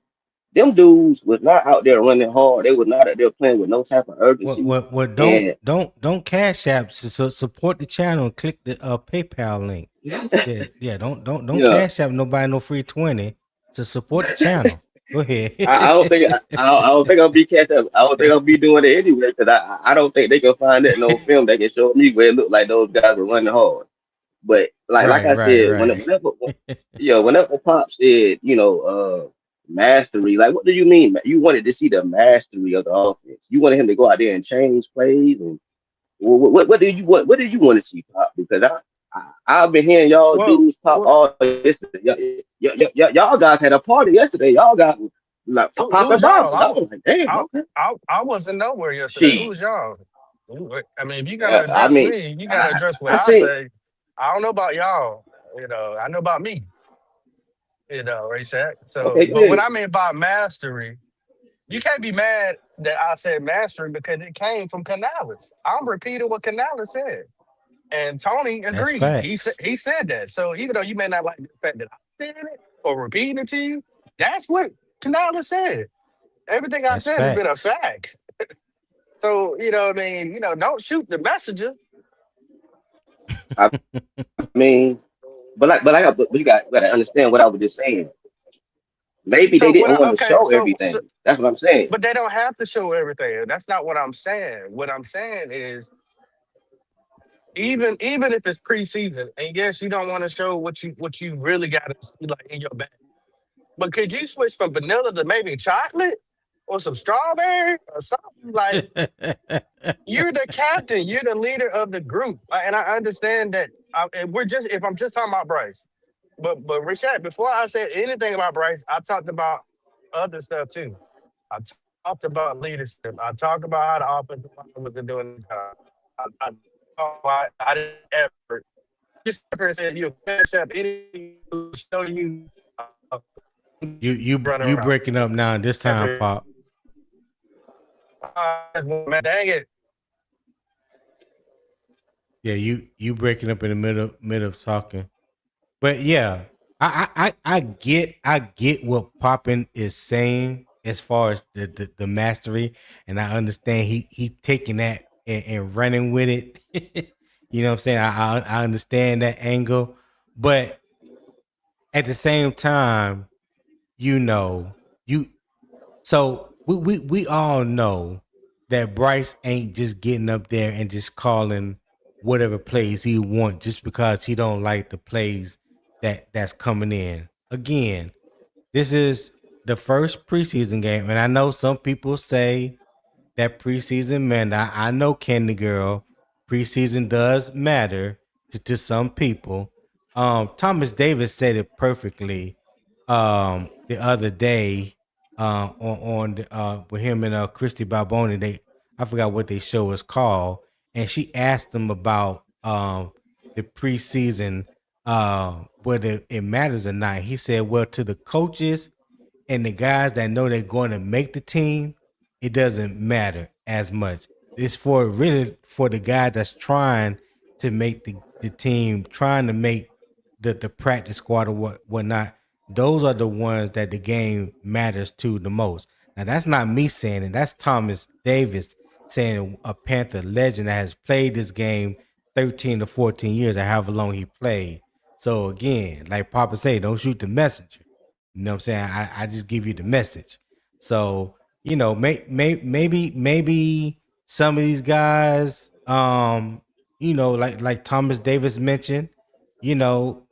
them dudes was not out there running hard. They was not out there playing with no type of What urgency. what what? Don't And don't don't cash app support the channel and click the PayPal link. Yeah. Don't yeah, cash app nobody no free 20 to support the channel. Go ahead. I don't think I don't think I'll be catching up. I don't think I'll be doing it anyway because I don't think they can find that no film that can show me where it looked like those guys were running hard. But like Right, I right, said, right. whenever Pop said, mastery, like what do you mean? You wanted to see the mastery of the offense. You wanted him to go out there and change plays, and what do you want? What do you want to see, Pop? Because I've been hearing y'all well, dudes pop well, all yesterday. Y'all guys had a party yesterday. Y'all got like who popping was y'all? bottles. I was like, damn, I, okay. I wasn't nowhere yesterday. Who She, was y'all? I mean, if you gotta I address mean, me, you gotta I, address what I I seen. say. I don't know about y'all. I know about me. Right, Shaq? So, Okay, go but what ahead. I mean by mastery, You can't be mad that I said mastery because it came from Canales. I'm repeating what Canales said. And Tony That's agreed. facts. He said that. So even though you may not like the fact that I said it or repeating it to you, that's what Canales said. Everything I That's said has been a facts. fact. So, you know what I mean? You know, don't shoot the messenger. I mean, but you gotta understand what I was just saying. Maybe they So what didn't I want to okay, show so everything. That's what I'm saying. but they don't have to show everything. That's not what I'm saying. What I'm saying is even if it's preseason, and yes, you don't want to show what you really got like in your bag. But could you switch from vanilla to maybe chocolate or some strawberry or something? Like you're the captain, you're the leader of the group, and I understand that. And we're just if I'm just talking about Bryce, but Rashad, before I said anything about Bryce, I talked about other stuff too. I talked about leadership. I talked about how the offensive line wasn't doing the job. I talked about I didn't ever just said you cash up anything to show you running you around. breaking up now this time, Pop. Man, dang it. Yeah, you breaking up in the middle of talking. But yeah, I get what Poppin is saying as far as the mastery, and I understand he taking that and running with it. You know what I'm saying? I understand that angle, but at the same time, you know, you so we all know that Bryce ain't just getting up there and just calling whatever plays he wants just because he don't like the plays that's coming in. Again, this is the first preseason game, and I know some people say that preseason man. I know Candy Girl, preseason does matter to some people. Thomas Davis said it perfectly the other day on with him and Christy Balboni. I forgot what they show is called, and she asked him about the preseason whether it matters or not. He said, well, to the coaches and the guys that know they're going to make the team, it doesn't matter as much. It's for really for the guy that's trying to make the team, trying to make the practice squad or whatnot. Those are the ones that the game matters to the most. Now that's not me saying it. That's Thomas Davis saying, a Panther legend that has played this game 13 to 14 years or however long he played. So again, like Papa say, don't shoot the messenger. You know what I'm saying? I just give you the message. So, you know, maybe some of these guys, you know, like Thomas Davis mentioned, you know,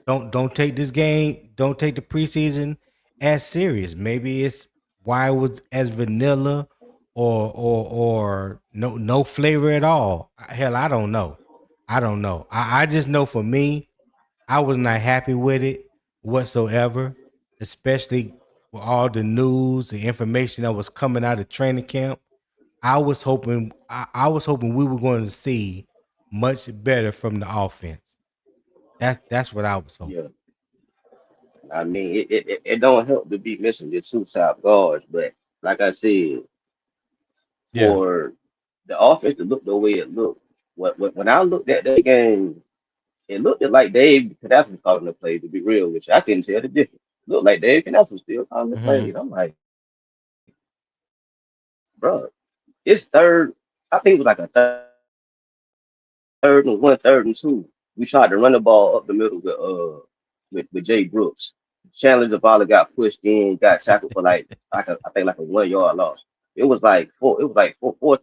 don't take this game, don't take the preseason as serious. Maybe it's why it was as vanilla or no flavor at all. Hell, I don't know. I don't know. I just know for me, I was not happy with it whatsoever, especially with all the news, the information that was coming out of training camp. I was hoping we were going to see much better from the offense. That's what I was hoping. Yeah. I mean, it don't help to be missing your two top guards, but like I said, Yeah. for the offense to look the way it looked, when I looked at that game, it looked like Dave Canales was calling the play. To be real, which I couldn't tell the difference. Looked like Dave Canales was still calling the play. Mm-hmm. And I'm like, bro, it's third. I think it was like a third and one, third and two. We tried to run the ball up the middle with Jay Brooks. Chandler Zavala got pushed in, got tackled for I think like a 1 yard loss. It was like fourth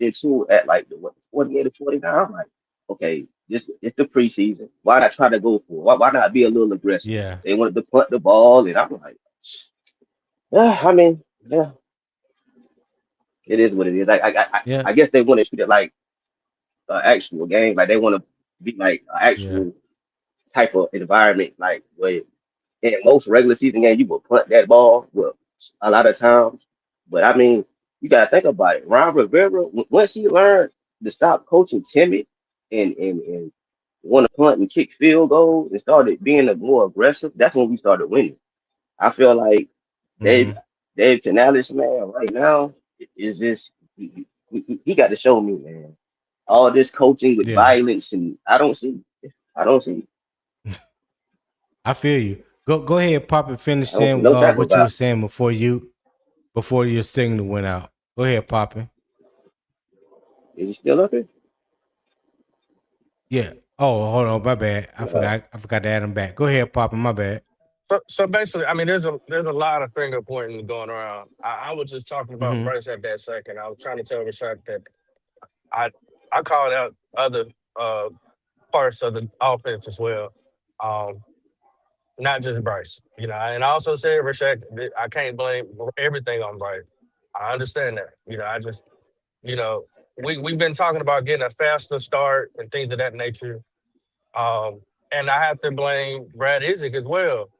and two at like the 48 or 49. I'm like, okay, this it's the preseason. Why not try to go for it? Why not be a little aggressive? Yeah. They wanted to punt the ball, and I'm like, yeah, I mean, yeah, it is what it is. Yeah. I guess they want to treat it like an actual game, like they want to be like an Yeah. actual type of environment, like where in most regular season games, you will punt that ball, well, a lot of times. But I mean, you gotta think about it. Ron Rivera, once he learned to stop coaching timid and want to punt and kick field goals and started being a more aggressive, that's when we started winning. I feel like Dave, Mm-hmm. Dave Canales, man, right now is just he got to show me, man. All this coaching with Yeah, violence, and I don't see. I don't see. I feel you. Go ahead, Pop, and finish I don't see saying no type of what you were violence. saying before your signal went out. Go ahead, Poppin. Is he still up here? Yeah. Oh, hold on, my bad. I No. forgot. I forgot to add him back. Go ahead, Poppin. My bad. So basically, I mean, there's a lot of finger pointing going around. I was just talking about Mm-hmm. Bryce at that second. I was trying to tell Rashad that I I called out other uh parts of the offense as well. Um, not just Bryce, and I also said Rashad, that I can't blame everything on Bryce. I understand that. I just you know, we've been talking about getting a faster start and things of that nature. Um, and I have to blame Brad Isaac as well.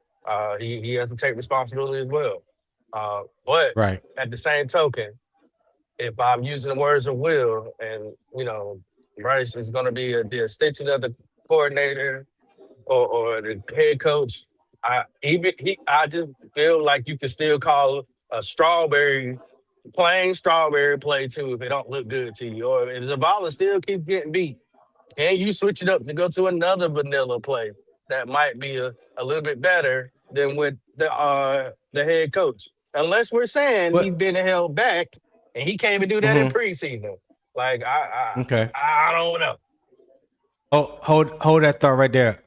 He has to take responsibility as well. But Right. at the same token, if I'm using the words of Will, and Bryce is going to be the extension of the coordinator or the head coach, I just feel like you can still call a plain strawberry play too if it don't look good to you, or if the ball still keeps getting beat. Can you switch it up to go to another vanilla play that might be a little bit better than with the head coach? Unless we're saying he's What? been held back and he can't even do that in Mm-hmm. preseason. Like Okay. I don't know. Oh, hold that thought right there.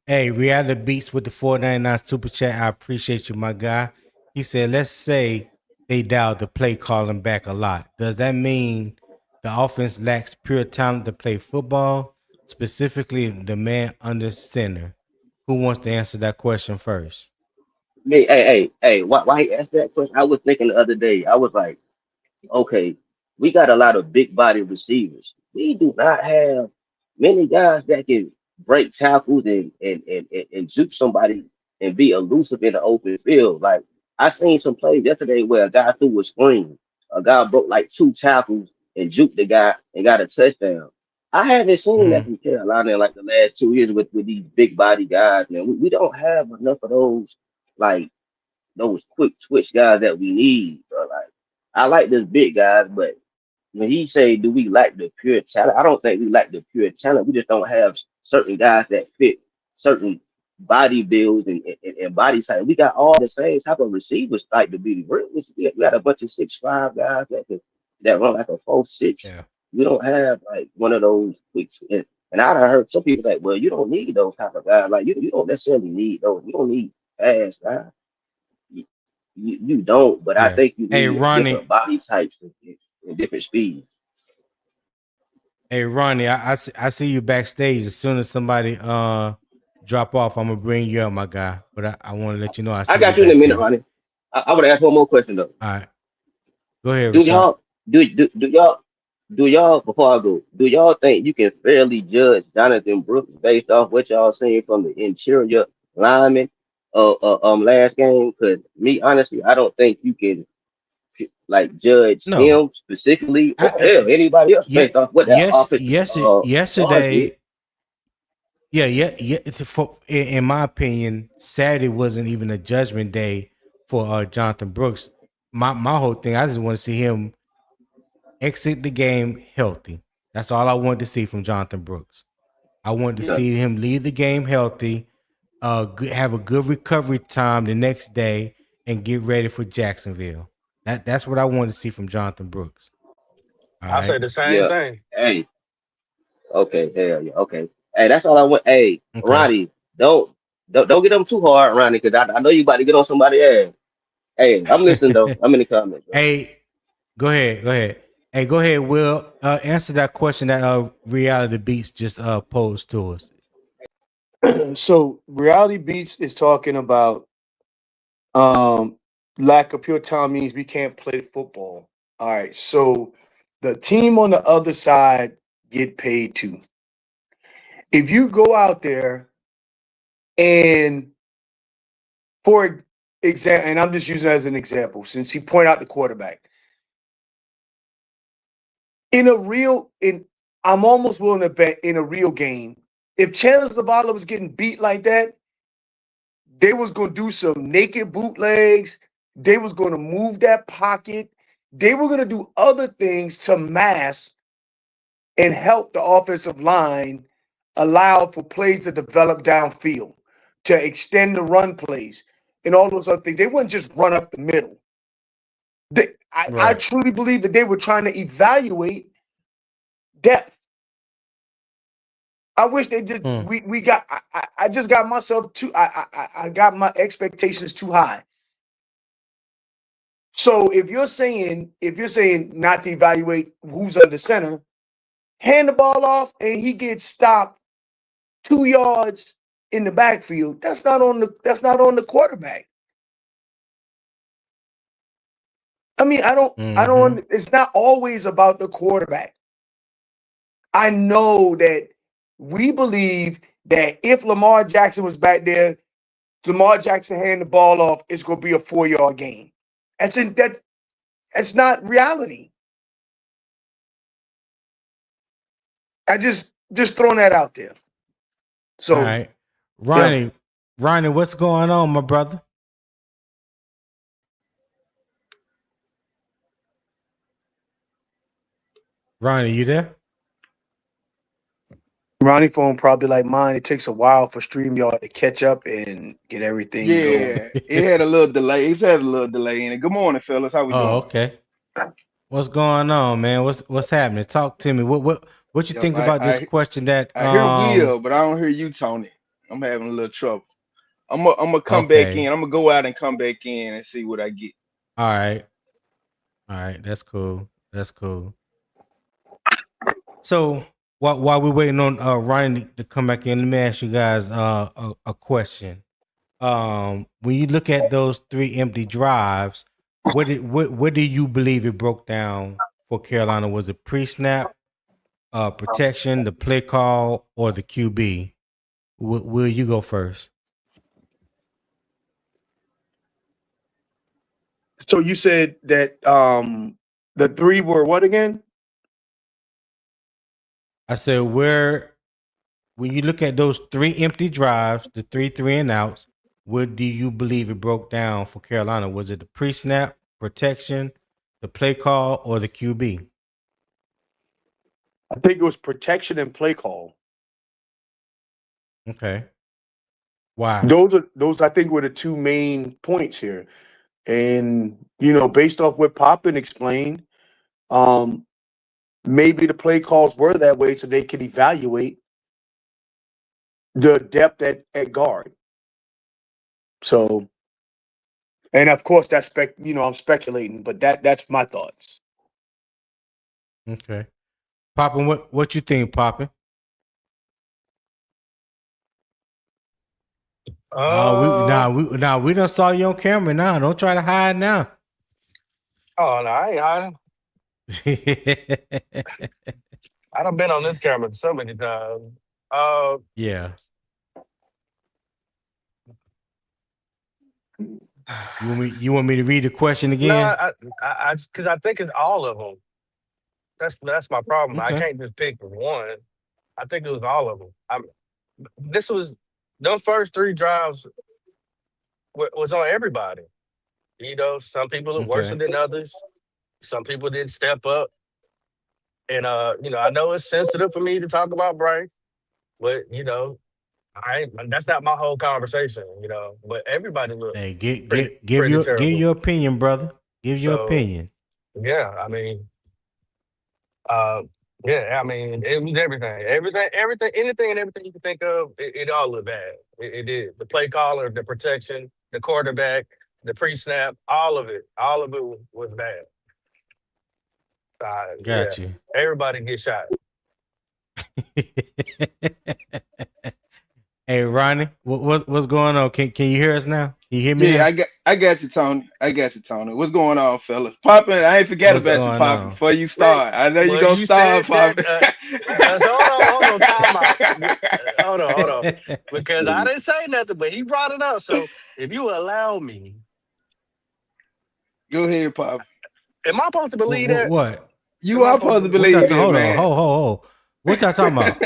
Hey, Reality Beats with the 499 super chat. I appreciate you, my guy. He said, let's say they dialed the play calling back a lot. Does that mean the offense lacks pure talent to play football, specifically the man under center? Who wants to answer that question first? Hey. Why he asked that question? I was thinking the other day. I was like, okay, we got a lot of big body receivers. We do not have many guys that can break tackles and juke somebody and be elusive in the open field. Like I seen some plays yesterday where a guy threw a screen. A guy broke like two tackles and juked the guy and got a touchdown. I haven't seen that Mm-hmm. from Carolina in like the last 2 years with these big body guys, man. We don't have enough of like those quick twitch guys that we need, bro. Like I like this big guys, but when he say, "Do we lack the pure talent?" I don't think we lack the pure talent. We just don't have certain guys that fit certain body builds and body type. We got all the same type of receivers like to be real. We got a bunch of 6'5" guys that run like a 4'6". Yeah. We don't have like one of those quick. And I done heard some people like, well, you don't need those type of guys. Like you don't necessarily need those. You don't need fast guys. You, you don't, but I Yeah. think you Hey, need different Ronnie. body types and different speeds. Hey, Ronnie, I see you backstage. As soon as somebody drop off, I'm gonna bring you up, my guy. But I want to let you know I I see you got you in a back minute, there. Ronnie. I would ask one more question though. All right. Go ahead, Do Rashad. y'all do y'all before I go? Do y'all think you can fairly judge Jonathan Brooks based off what y'all seen from the interior lineman last game? Because me honestly, I don't think you can like judge No. him specifically I, or hell anybody else yeah, based off what that yes, offensive yes, guard did. yesterday, yeah. In my opinion, Saturday wasn't even a judgment day for Jonathan Brooks. My whole thing, I just want to see him exit the game healthy. That's all I wanted to see from Jonathan Brooks. I wanted to Yeah. see him leave the game healthy, have a good recovery time the next day, and get ready for Jacksonville. That's what I wanted to see from Jonathan Brooks. All I say right. the same Yeah. thing. Hey. Okay, hell yeah. Okay. Hey, that's all I want. Hey, Okay. Ronnie, don't get them too hard, Ronnie, because I know you about to get on somebody ass. Hey, I'm listening though. I'm in the comments, bro. Hey, go ahead. Go ahead. Hey, go ahead, Will. Answer that question that Reality Beats just posed to us. So Reality Beats is talking about um lack of pure talent means we can't play football. All right. So the team on the other side get paid too. If you go out there and for example, and I'm just using it as an example, since he pointed out the quarterback. I'm almost willing to bet in a real game, if Chandler Zavala was getting beat like that, they was gonna do some naked bootlegs. They was going to move that pocket. They were going to do other things to mask and help the offensive line allow for plays to develop downfield, to extend the run plays, and all those other things. They wouldn't just run up the middle. I Right. truly believe that they were trying to evaluate depth. I wish they just we got. I just got myself too. I got my expectations too high. So if you're saying not to evaluate who's under center, hand the ball off and he gets stopped 2 yards in the backfield. That's not on the quarterback. I mean, I don't. It's not always about the quarterback. I know that we believe that if Lamar Jackson was back there, Lamar Jackson hand the ball off, it's going to be a 4-yard gain. That's not reality. I just throwing that out there. So, all right, Ronnie, what's going on, my brother? Ronnie, you there? Ronnie phone probably like mine. It takes a while for StreamYard to catch up and get everything going. Yeah, it had a little delay. It's had a little delay in it. Good morning, fellas. How we doing? Okay. What's going on, man? What's happening? Talk to me. What you Yo, think about this question that I hear Will, but I don't hear you, Tony. I'm having a little trouble. I'm gonna come back in. I'm gonna go out and come back in and see what I get. All right. That's cool. So while we're waiting on Ryan to come back in, let me ask you guys a question. When you look at those 3 empty drives, what do you believe it broke down for Carolina? Was it pre-snap, protection, the play call, or the QB? Will you go first? So you said that the 3 were what again? I said when you look at those 3 empty drives, the 3 and outs, what do you believe it broke down for Carolina? Was it the pre-snap, protection, the play call, or the QB? I think it was protection and play call. Okay. Why? Those I think were the 2 main points here. And based off what Poppin explained, maybe the play calls were that way so they could evaluate the depth at guard. So, and of course that's I'm speculating, but that's my thoughts. Okay. Poppin, what you think, Poppin? We done saw you on camera now. Don't try to hide now. Oh no, I ain't hiding. I done been on this camera so many times. Yeah. You want me to read the question again? No, I because I think it's all of them. That's my problem. Okay. I can't just pick one. I think it was all of them. Those first 3 drives was on everybody. Some people are worse than others. Some people didn't step up. And I know it's sensitive for me to talk about Bryce, but that's not my whole conversation, But everybody looked. Hey, give your opinion, brother. Give your opinion. Yeah, I mean, it was everything, anything and everything you can think of. It all looked bad. It did. The play caller, the protection, the quarterback, the pre-snap, all of it was bad. Got you. Everybody get shot. Hey, Ronnie, what's going on? Can you hear us now? Can you hear me? Yeah, I got you, Tony. What's going on, fellas? Poppin', I ain't forget about you, Poppin'. Before you start, I know you're gonna start, Poppin'. Hold on, time out. Hold on, because I didn't say nothing, but he brought it up. So if you allow me, go ahead, Poppin'. Am I supposed to believe that? What? You are supposed to believe it, hold man. on. What y'all talking about?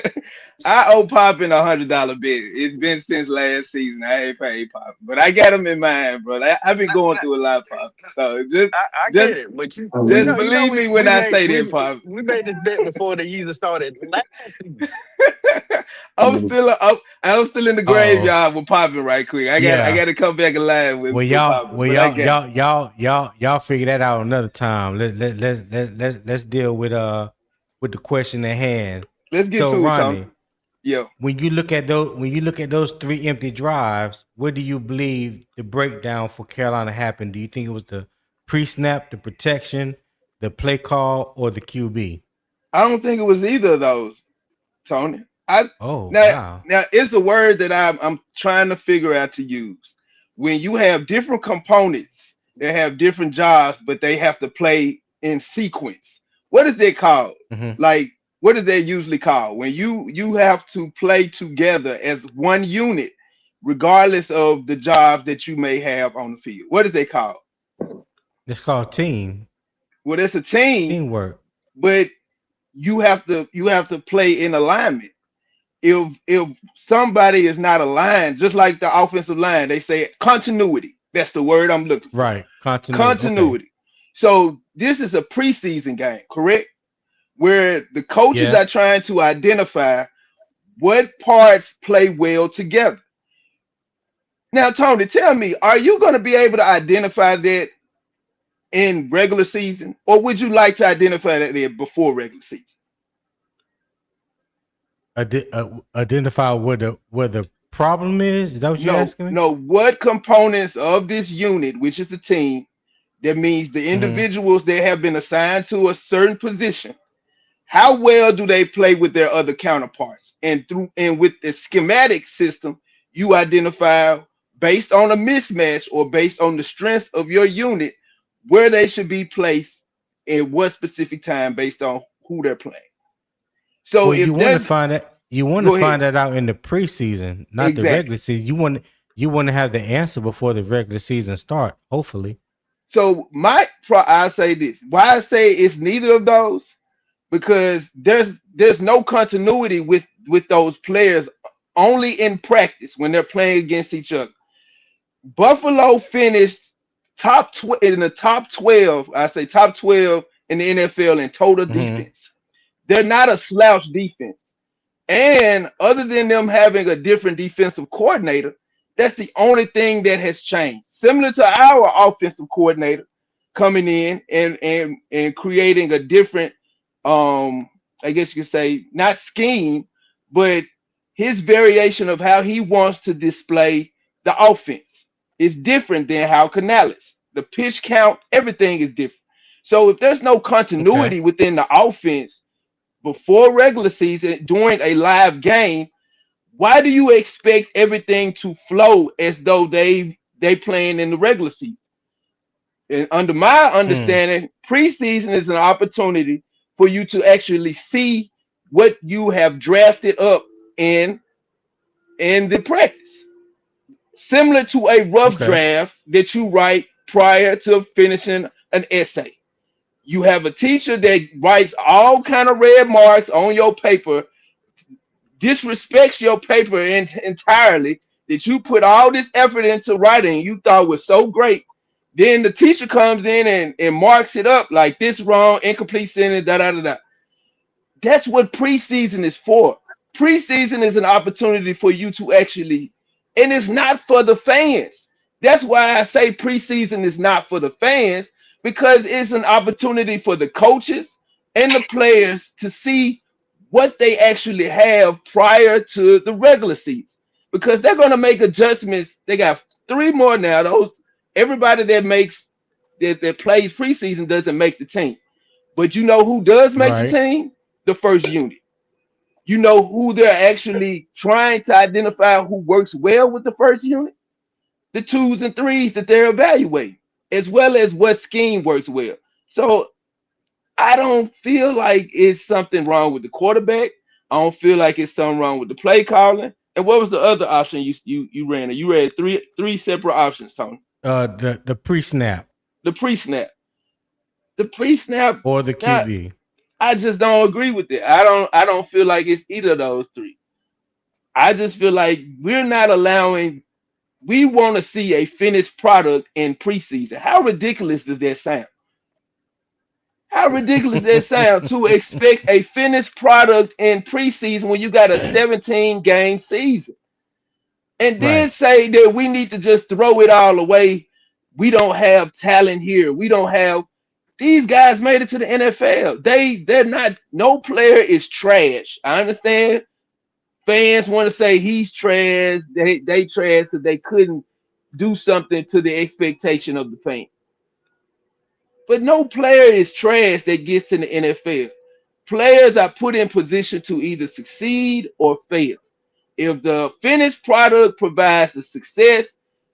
I owe Poppin $100 bet. It's been since last season. I ain't paid Poppin, but I got him in mind, bro. I've been going through a lot, Poppin. So I just, get it, but just believe me when I say that, Poppin. we made this bet before the season started last season. I was still in the graveyard with Poppin right quick. I got to come back alive with Poppin. Y'all figure that out another time. Let's deal with the question at hand. Let's get so to Ronnie, it, Tom. Yeah. When you look at those 3 empty drives, where do you believe the breakdown for Carolina happened? Do you think it was the pre-snap, the protection, the play call, or the QB? I don't think it was either of those, Tony. Wow. Now it's a word that I'm trying to figure out to use. When you have different components that have different jobs, but they have to play in sequence. What is that called? Like, what is that usually called? When you have to play together as one unit, regardless of the jobs that you may have on the field. What is that called? It's called team. Well, it's a teamwork. But you have to play in alignment. If somebody is not aligned, just like the offensive line, they say continuity. That's the word I'm looking for. Right. Continuity. Okay. So this is a preseason game, correct? Where the coaches are trying to identify what parts play well together. Now, Tony, tell me, are you going to be able to identify that in regular season, or would you like to identify that before regular season? Identify where the problem is? Is that what you're asking me? No, what components of this unit, which is the team, that means the individuals that have been assigned to a certain position, how well do they play with their other counterparts? And with the schematic system, you identify based on a mismatch or based on the strength of your unit where they should be placed in what specific time based on who they're playing. So you want to find that find that out in the preseason, not the regular season. You want to have the answer before the regular season start, hopefully. So I say this. Why I say it's neither of those, because there's no continuity with those players, only in practice when they're playing against each other. Buffalo finished in the top 12. I say top 12 in the NFL in total defense. They're not a slouch defense. And other than them having a different defensive coordinator, that's the only thing that has changed. Similar to our offensive coordinator coming in and creating a different, I guess you could say, not scheme, but his variation of how he wants to display the offense is different than how Canales. The pitch count, everything is different. So if there's no continuity within the offense before regular season during a live game, why do you expect everything to flow as though they playing in the regular season? And under my understanding, preseason is an opportunity for you to actually see what you have drafted up in the practice. Similar to a rough draft that you write prior to finishing an essay. You have a teacher that writes all kind of red marks on your paper, disrespects your paper entirely, that you put all this effort into writing you thought was so great. Then the teacher comes in and marks it up like this wrong, incomplete sentence, da-da-da-da. That's what preseason is for. Preseason is an opportunity for you to actually, and it's not for the fans. That's why I say preseason is not for the fans, because it's an opportunity for the coaches and the players to see what they actually have prior to the regular season, because they're going to make adjustments. They got 3 more now. Everybody that plays preseason doesn't make the team, but you know who does make the team? The first unit. You know who they're actually trying to identify who works well with the first unit? The 2s and 3s that they're evaluating, as well as what scheme works well. So I don't feel like it's something wrong with the quarterback. I don't feel like it's something wrong with the play calling. And what was the other option you ran? You ran three separate options, Tony. The pre-snap. The pre-snap. The pre-snap or the QB. I just don't agree with it. I don't feel like it's either of those 3. I just feel like we're not allowing. We want to see a finished product in preseason. How ridiculous does that sound? How ridiculous does that sound to expect a finished product in preseason when you got a 17 game season? And then Right. say that we need to just throw it all away. We don't have talent here. We don't have these guys made it to the NFL. They're not, no player is trash. I understand fans want to say he's trash, they trash because they couldn't do something to the expectation of the fan. But no player is trash that gets to the NFL. Players are put in position to either succeed or fail. If the finished product provides the success,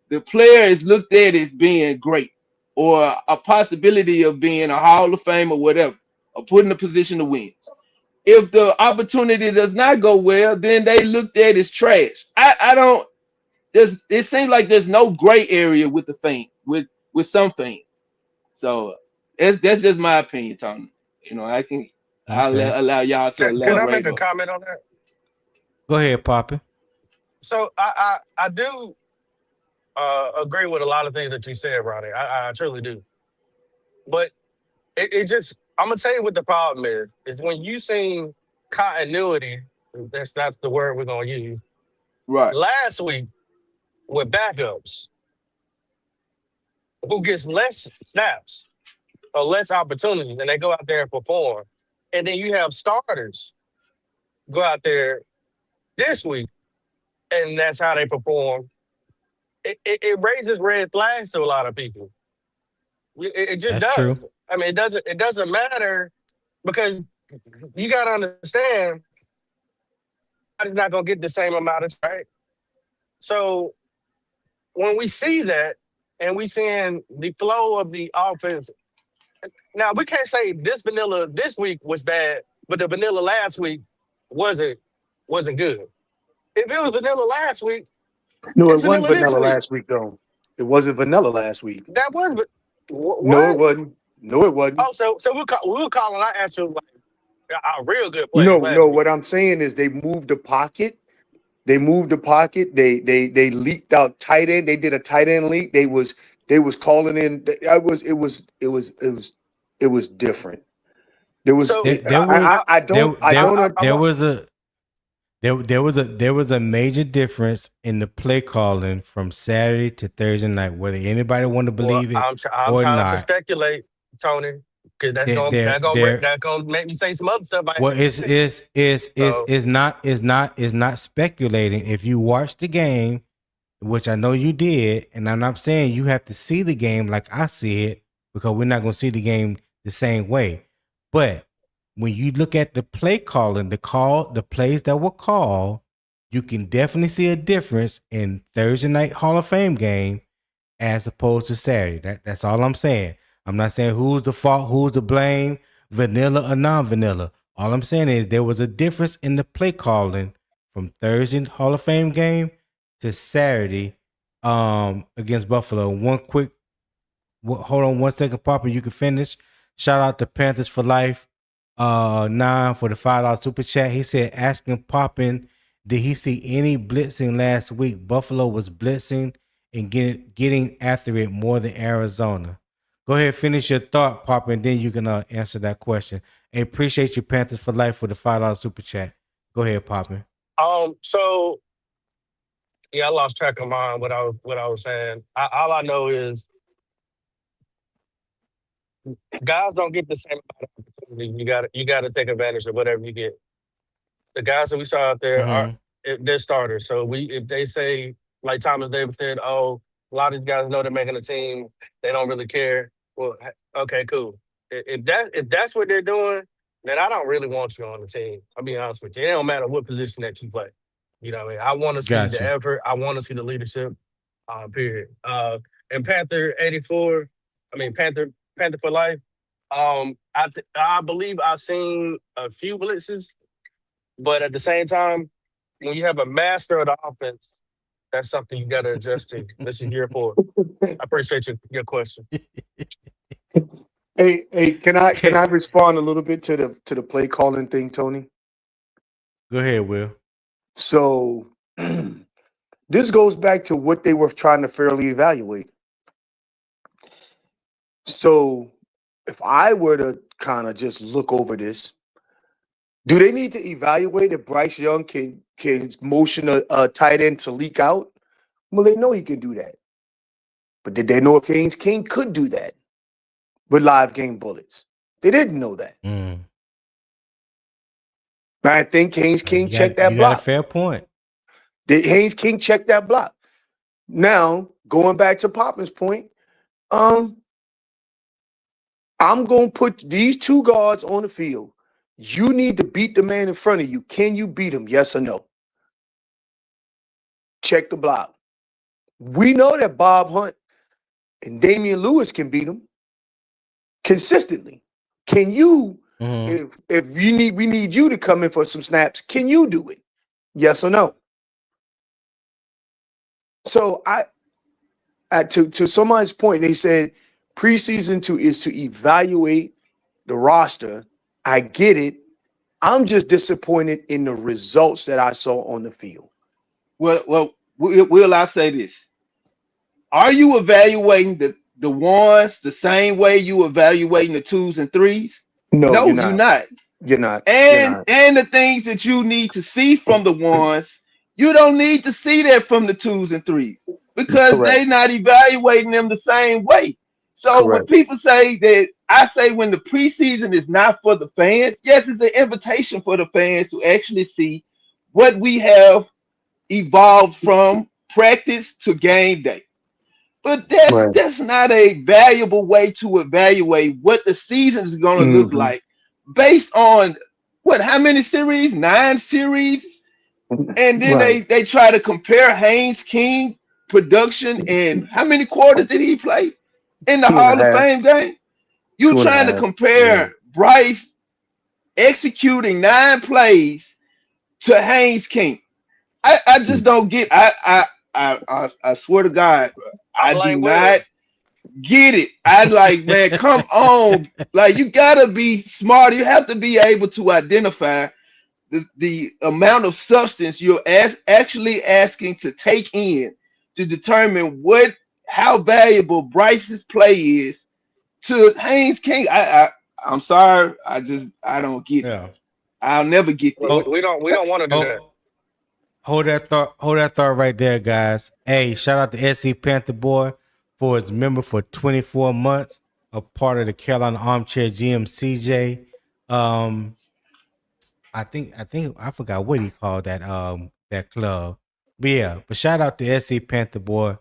the player is looked at as being great or a possibility of being a Hall of Fame or whatever, or put in a position to win. If the opportunity does not go well, then they looked at as trash. I don't. It seems like there's no gray area with the fan with some fans. So that's just my opinion, Tony. I'll Okay. allow y'all to Can I Well, make elaborate a on. comment on that? go ahead, Poppy. So I do agree with a lot of things that you said, Ronnie. I truly do. But it just, I'm gonna tell you what the problem is when you seen continuity. That's the word we're gonna use. Right. Last week with backups, who gets less snaps or less opportunities, and they go out there and perform, and then you have starters go out there this week, and that's how they perform. It raises red flags to a lot of people. It just That's true. does. I mean, it doesn't matter because you got to understand, everybody's not gonna get the same amount of time. So when we see that, and we seeing the flow of the offense, now we can't say this vanilla this week was bad, but the vanilla last week wasn't wasn't good. If it was vanilla last week, No, it it's wasn't vanilla this vanilla week. last week, though. It wasn't vanilla last week. That was No, it what? wasn't. No, it wasn't. Oh, so we were calling our actual like our real good players No, last no. week. What I'm saying is they moved the pocket. They moved the pocket. They leaked out tight end. They did a tight end leak. They was calling in. I was it was different. There was So There was I there don't there I'm there was a there was a major difference in the play calling from Saturday to Thursday night, whether anybody want to well, believe it I'm or trying not to not. speculate, Tony, because that's There gonna there that gonna there that gonna make me say some other stuff I ain't Well, gonna say. So is not speculating. If you watch the game, which I know you did, and I'm not saying you have to see the game like I see it, because we're not going to see the game the same way. But when you look at the play calling, the plays that were called, you can definitely see a difference in Thursday night Hall of Fame game as opposed to Saturday. That's all I'm saying. I'm not saying who's the fault, who's to blame, vanilla or non-vanilla. All I'm saying is there was a difference in the play calling from Thursday Hall of Fame game to Saturday against Buffalo. Hold on 1 second, Papa. You can finish. Shout out to Panthers for Life. 9 for the $5 super chat. He said, asking Poppin, did he see any blitzing last week? Buffalo was blitzing and getting after it more than Arizona. Go ahead, finish your thought, Papa, and then you can answer that question. I appreciate you, Panthers for Life, for the $5 super chat. Go ahead, Papa. so yeah, I lost track of mine. What I was saying. All I know is guys don't get the same amount of opportunity. You gotta take advantage of whatever you get. The guys that we saw out there are Mm-hmm. they're starters. So if they say, like Thomas Davis said, oh, a lot of these guys know they're making a team, they don't really care. Well, okay, cool. If that's what they're doing, then I don't really want you on the team. I'll be honest with you. It don't matter what position that you play. You know what I mean? I want to see the Gotcha. effort. I want to see the leadership. Period. And Panther 84. I mean Panther for life. I believe I've seen a few blitzes, but at the same time, when you have a master of the offense, that's something you got to adjust to. This is year 4. I appreciate your question. Hey, can I respond a little bit to the play calling thing, Tony? Go ahead, Will. So this goes back to what they were trying to fairly evaluate. So if I were to kind of just look over this, do they need to evaluate if Bryce Young can motion a tight end to leak out? Well, they know he can do that. But did they know if Haynes King could do that with live game bullets? They didn't know that. I think Haynes King checked that You got a block. fair point. Did Haynes King check that block? Now, going back to Poppin's point, I'm going to put these two guards on the field. You need to beat the man in front of you. Can you beat him? Yes or no? Check the block. We know that Bob Hunt and Damien Lewis can beat him consistently. Can you, if we need you to come in for some snaps, can you do it? Yes or no? So to somebody's point, they said preseason is to evaluate the roster. I get it. I'm just disappointed in the results that I saw on the field. Well, will I say this? Are you evaluating the ones the same way you evaluating the twos and threes? No, you're you're not. not. You're not. And the things that you need to see from the ones, you don't need to see that from the twos and threes because they're not evaluating them the same way. So when people say that, I say when the preseason is not for the fans, yes, it's an invitation for the fans to actually see what we have evolved from practice to game day. But that's not a valuable way to evaluate what the season is going to look like based on how many series? 9 series. And then they try to compare Haynes King production and how many quarters did he play in the Hall of Fame game? You trying to compare Bryce executing 9 plays to Haynes King. I just don't get. I swear to God, I do not get it. I like, man, come on. Like, you gotta be smart. You have to be able to identify the amount of substance you're actually asking to take in to determine how valuable Bryce's play is to Haynes King. I'm sorry. I don't get it. I'll never get that. We don't want to do that. Hold that thought right there, guys. Hey, shout out to SC Panther Boy for his member for 24 months, a part of the Carolina Armchair GM CJ. I forgot what he called that club. But shout out to SC Panther Boy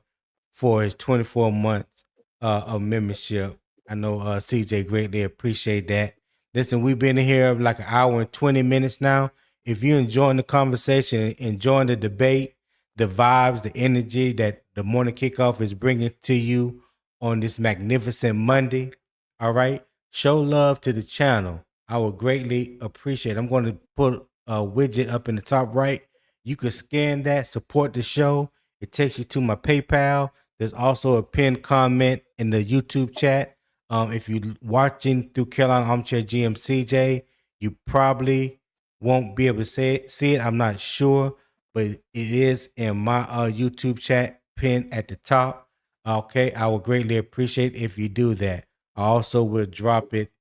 for his 24 months of membership. I know CJ greatly appreciate that. Listen, we've been in here like an hour and 20 minutes now. If you're enjoying the conversation, enjoying the debate, the vibes, the energy that the morning kickoff is bringing to you on this magnificent Monday, all right, show love to the channel. I would greatly appreciate it. I'm going to put a widget up in the top right. You can scan that, support the show. It takes you to my PayPal. There's also a pinned comment in the YouTube chat. If you're watching through Carolina Armchair GM CJ, you probably won't be able to see it. I'm not sure, but it is in my YouTube chat pinned at the top. Okay, I would greatly appreciate if you do that. I also will drop it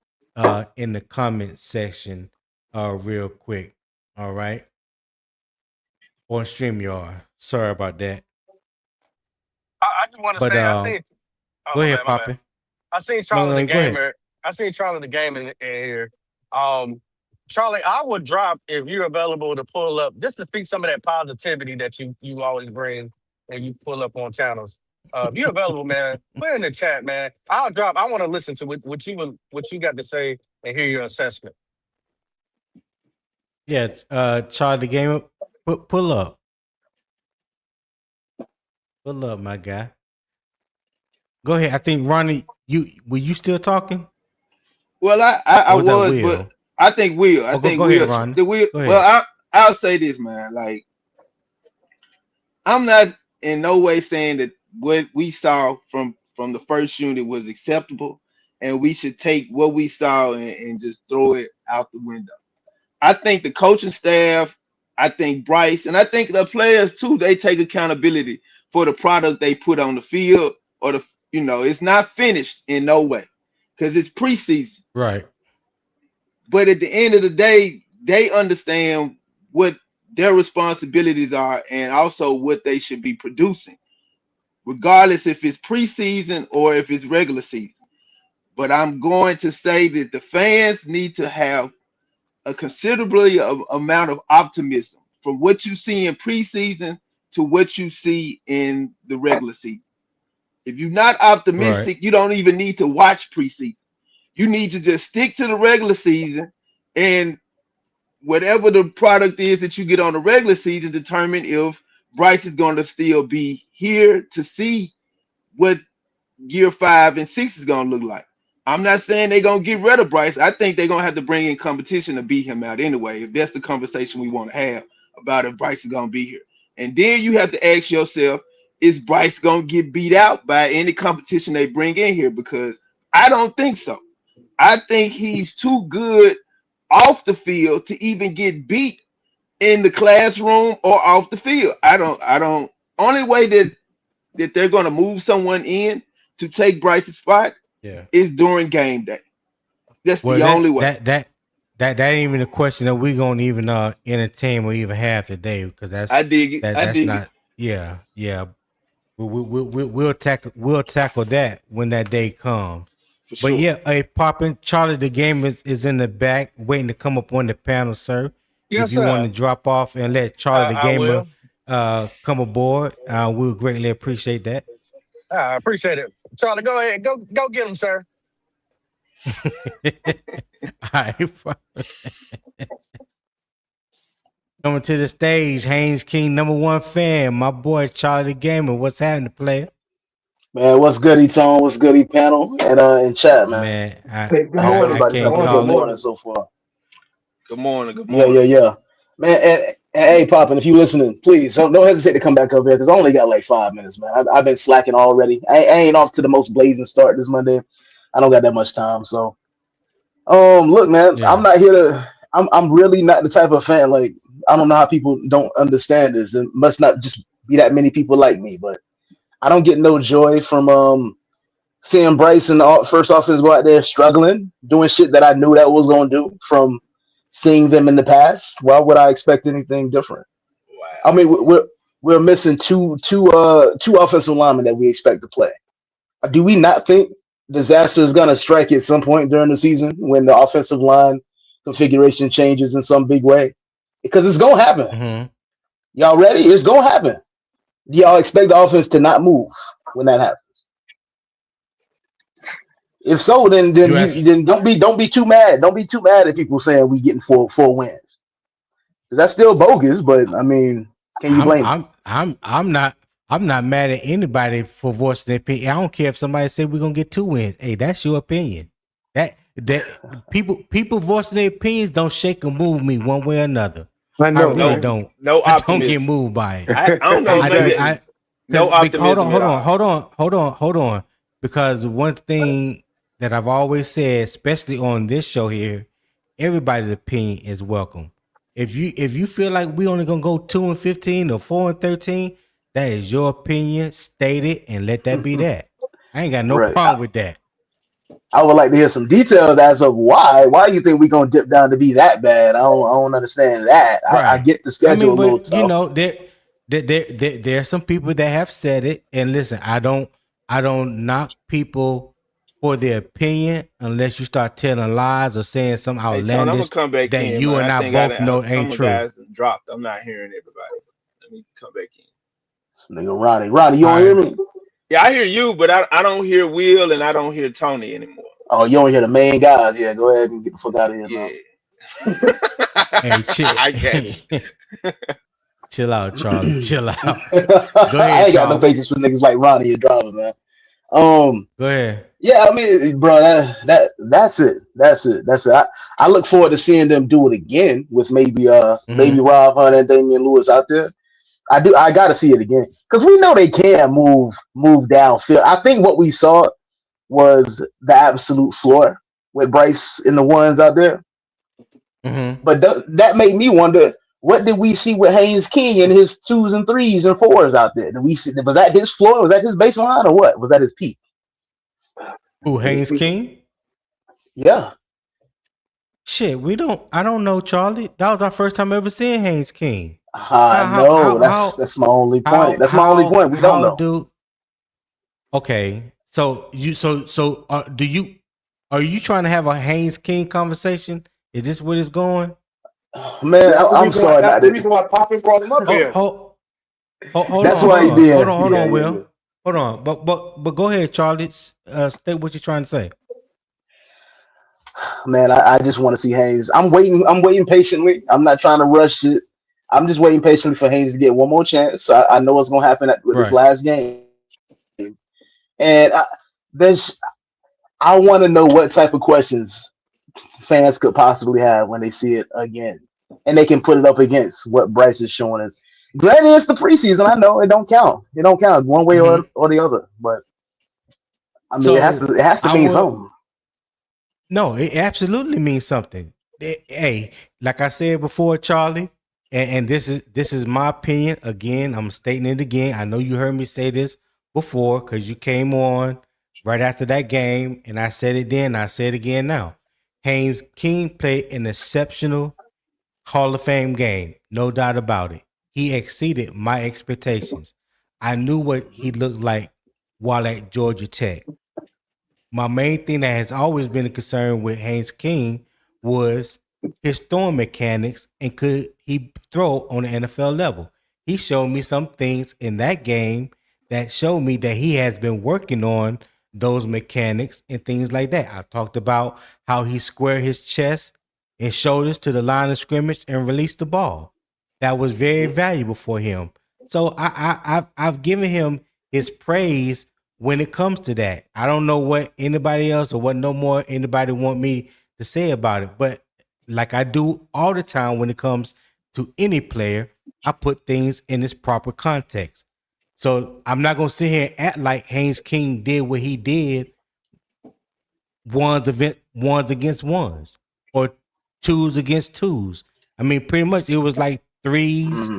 in the comment section real quick. All right. On StreamYard. Sorry about that. I just want to say, I seen. Go ahead, Poppy. I seen Charlie the Gamer. I seen Charlie the Gamer in here. Charlie, I would drop if you're available to pull up just to speak some of that positivity that you always bring and you pull up on channels. If you're available, man, put in the chat, man. I'll drop. I want to listen to what you got to say and hear your assessment. Yeah, Charlie the Gamer, pull up. Pull up, my guy. Go ahead. I think Ronnie, were you still talking? Well, I was, but I think Will. I think go Will. Ahead, Ronnie. Well, I'll say this, man. Like, I'm not in no way saying that what we saw from the first unit was acceptable, and we should take what we saw and just throw it out the window. I think the coaching staff I think Bryce and I think the players too, they take accountability for the product they put on the field or it's not finished in no way because it's preseason. Right. But at the end of the day, they understand what their responsibilities are and also what they should be producing, regardless if it's preseason or if it's regular season. But I'm going to say that the fans need to have a considerably amount of optimism from what you see in preseason to what you see in the regular season. If you're not Right. optimistic, you don't even need to watch preseason. You need to just stick to the regular season and whatever the product is that you get on the regular season, determine if Bryce is going to still be here to see what year 5 and 6 is going to look like. I'm not saying they're going to get rid of Bryce. I think they're going to have to bring in competition to beat him out anyway, if that's the conversation we want to have about if Bryce is going to be here. And then you have to ask yourself, is Bryce going to get beat out by any competition they bring in here? Because I don't think so. I think he's too good off the field to even get beat in the classroom or off the field. I don't only way that they're going to move someone in to take Bryce's spot Yeah. is during game day. That's Well, the only way. that ain't even a question that we're gonna even entertain or even have today because I dig it. that's not. Yeah. We'll tackle that when that day comes. For But sure. yeah, popping Charlie, the game is in the back waiting to come up on the panel, sir. Yes, If you want sir. to drop off and let Charlie the I gamer will. come aboard, we'll greatly appreciate that. I appreciate it. Charlie, go ahead. Go get him, sir. All right. Coming to the stage, Haynes King, #1 fan, my boy Charlie the Gamer. What's happening, player? Man, what's good, E-Tone? What's good, E-Panel? And in chat, man. Man, Hey, good I morning, everybody. can't Having a call good it. morning so far. Good morning. Good Yeah, morning. Man, and hey, Poppin', if you listening, please don't hesitate to come back over here because I only got like 5 minutes, man. I've been slacking already. I ain't off to the most blazing start this Monday. I don't got that much time, so look, man, Yeah. I'm not here to. I'm really not the type of fan. Like, I don't know how people don't understand this. It must not just be that many people like me, but I don't get no joy from seeing Bryce and the first offense go out there struggling, doing shit that I knew that was going to do from seeing them in the past. Why would I expect anything different? Wow. I mean, we're missing two offensive linemen that we expect to play. Do we not think disaster is going to strike at some point during the season when the offensive line configuration changes in some big way? Because it's going to happen. Mm-hmm. Y'all ready? It's going to happen. Do y'all expect the offense to not move when that happens? If so, then don't be too mad. Don't be too mad at people saying we getting four wins. That's still bogus, but I mean, can you blame them? I'm not mad at anybody for voicing their opinion. I don't care if somebody said we're gonna get 2 wins. Hey, that's your opinion. That people voicing their opinions don't shake or move me one way or another. I know. I really don't. No I don't optimism. get moved by it. I don't know. No optimism. Hold on. Because one thing that I've always said, especially on this show here, everybody's opinion is welcome. If you feel like we only gonna go 2-15 or 4-13, that is your opinion. State it and let that be that. I ain't got no Right. problem with that. I would like to hear some details as of why you think we gonna dip down to be that bad. I don't understand that. Right. I get the schedule a little tough. You know, there are some people that have said it, and listen, I don't knock people for their opinion unless you start telling lies or saying some Hey, Tone, I'm outlandish gonna come back that in. you man. and I think both know some ain't true. guys dropped. I'm not hearing everybody. Let me come back in. Nigga, Ronnie, you don't hear me? Yeah, I hear you, but I don't hear Will and I don't hear Tony anymore. Oh, you don't hear the main guys? Yeah, go ahead and get the fuck out of here, man. Yeah. Hey, chill. I get you. Chill out, Charlie. Chill out. I ain't ahead, got no Charlie. patience for niggas like Ronnie and drivers, man. Go ahead. Yeah, I mean, bro, that's it. I look forward to seeing them do it again with maybe Rob Hunt and Damien Lewis out there. I got to see it again because we know they can move downfield. I think what we saw was the absolute floor with Bryce in the ones out there. Mm-hmm. But that made me wonder, What did we see with Haynes King and his 2s and 3s and 4s out there? Did we see, was that his floor? Was that his baseline or what? Was that his peak? Who, Haynes King? Yeah. Shit, I don't know, Charlie. That was our first time ever seeing Haynes King. No, that's my only point. That's my only point. We don't know. Okay, so are you trying to have a Haynes King conversation? Is this where it's going? Man, I'm sorry. That's the reason why Poppin brought him up here. Hold that's on, why he did. Hold on, Will. Hold on, but go ahead, Charlie. State what you're trying to say. Man, I just want to see Haynes. I'm waiting patiently. I'm not trying to rush it. I'm just waiting patiently for Haynes to get one more chance. I know what's gonna happen with this last game, and I want to know what type of questions fans could possibly have when they see it again, and they can put it up against what Bryce is showing us. Granted, it's the preseason. I know it don't count. It don't count one way or the other. But I mean, it has to mean something. No, it absolutely means something. Hey, like I said before, Charlie, and this is my opinion. Again, I'm stating it again. I know you heard me say this before because you came on right after that game, and I said it then. I say it again now. Haynes King played an exceptional Hall of Fame game, no doubt about it. He exceeded my expectations. I knew what he looked like while at Georgia Tech. My main thing that has always been a concern with Haynes King was his throwing mechanics and could he throw on the NFL level. He showed me some things in that game that showed me that he has been working on those mechanics and things like that. I talked about how he squared his chest and shoulders to the line of scrimmage and released the ball. That was very valuable for him. So I've given him his praise when it comes to that. I don't know what anybody else or what no more anybody want me to say about it, but like I do all the time when it comes to any player, I put things in its proper context. So I'm not gonna sit here and act like Haynes King did what he did ones against ones or twos against twos. I mean, pretty much it was like threes,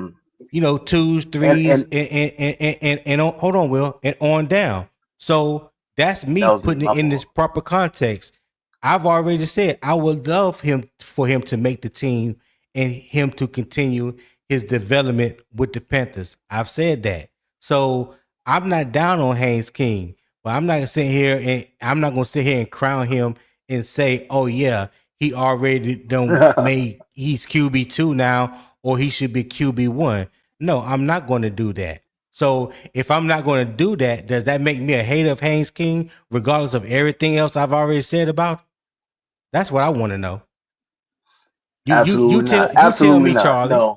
twos, threes, and hold on, Will, and on down. So that's me putting it in this proper context. I've already said I would love for him to make the team and him to continue his development with the Panthers. I've said that. So I'm not down on Haynes King, but I'm not gonna sit here and crown him and say, oh yeah, he already he's QB2 now, or he should be QB1. No, I'm not going to do that. So if I'm not going to do that, does that make me a hater of Haynes King, regardless of everything else I've already said about? That's what I want to know. You tell me, not. Charlie.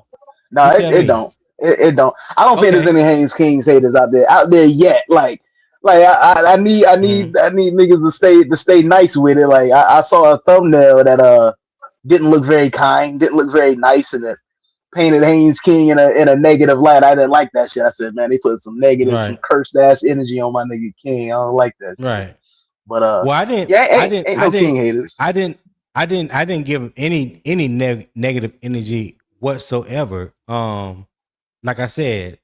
No, it don't. It don't. I don't think there's any Haynes Kings haters out there yet. Like I need niggas to stay nice with it. Like I saw a thumbnail that didn't look very kind, didn't look very nice, and it painted Haynes King in a negative light. I didn't like that shit. I said, man, they put some negative, some cursed ass energy on my nigga King. I don't like that shit. Right. But well, I didn't. Ain't no King haters. I didn't give him any negative energy whatsoever. Like I said,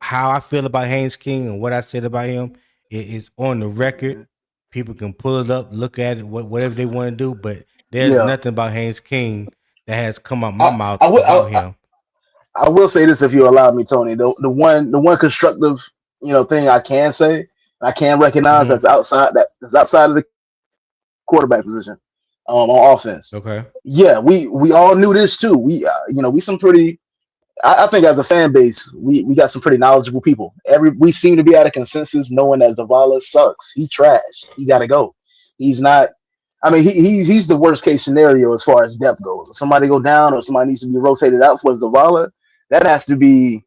how I feel about Haynes King and what I said about him is on the record. People can pull it up, look at it, whatever they want to do. But there's nothing about Haynes King that has come out my mouth about him. I will say this, if you allow me, Tony. The one constructive thing I can say, I can recognize that's outside of the quarterback position on offense. Okay. Yeah, we all knew this too. We some pretty. I think as a fan base, we got some pretty knowledgeable people. We seem to be at a consensus knowing that Zavala sucks. He trash. He got to go. He's not. I mean, he's the worst case scenario as far as depth goes. If somebody go down or somebody needs to be rotated out for Zavala, that has to be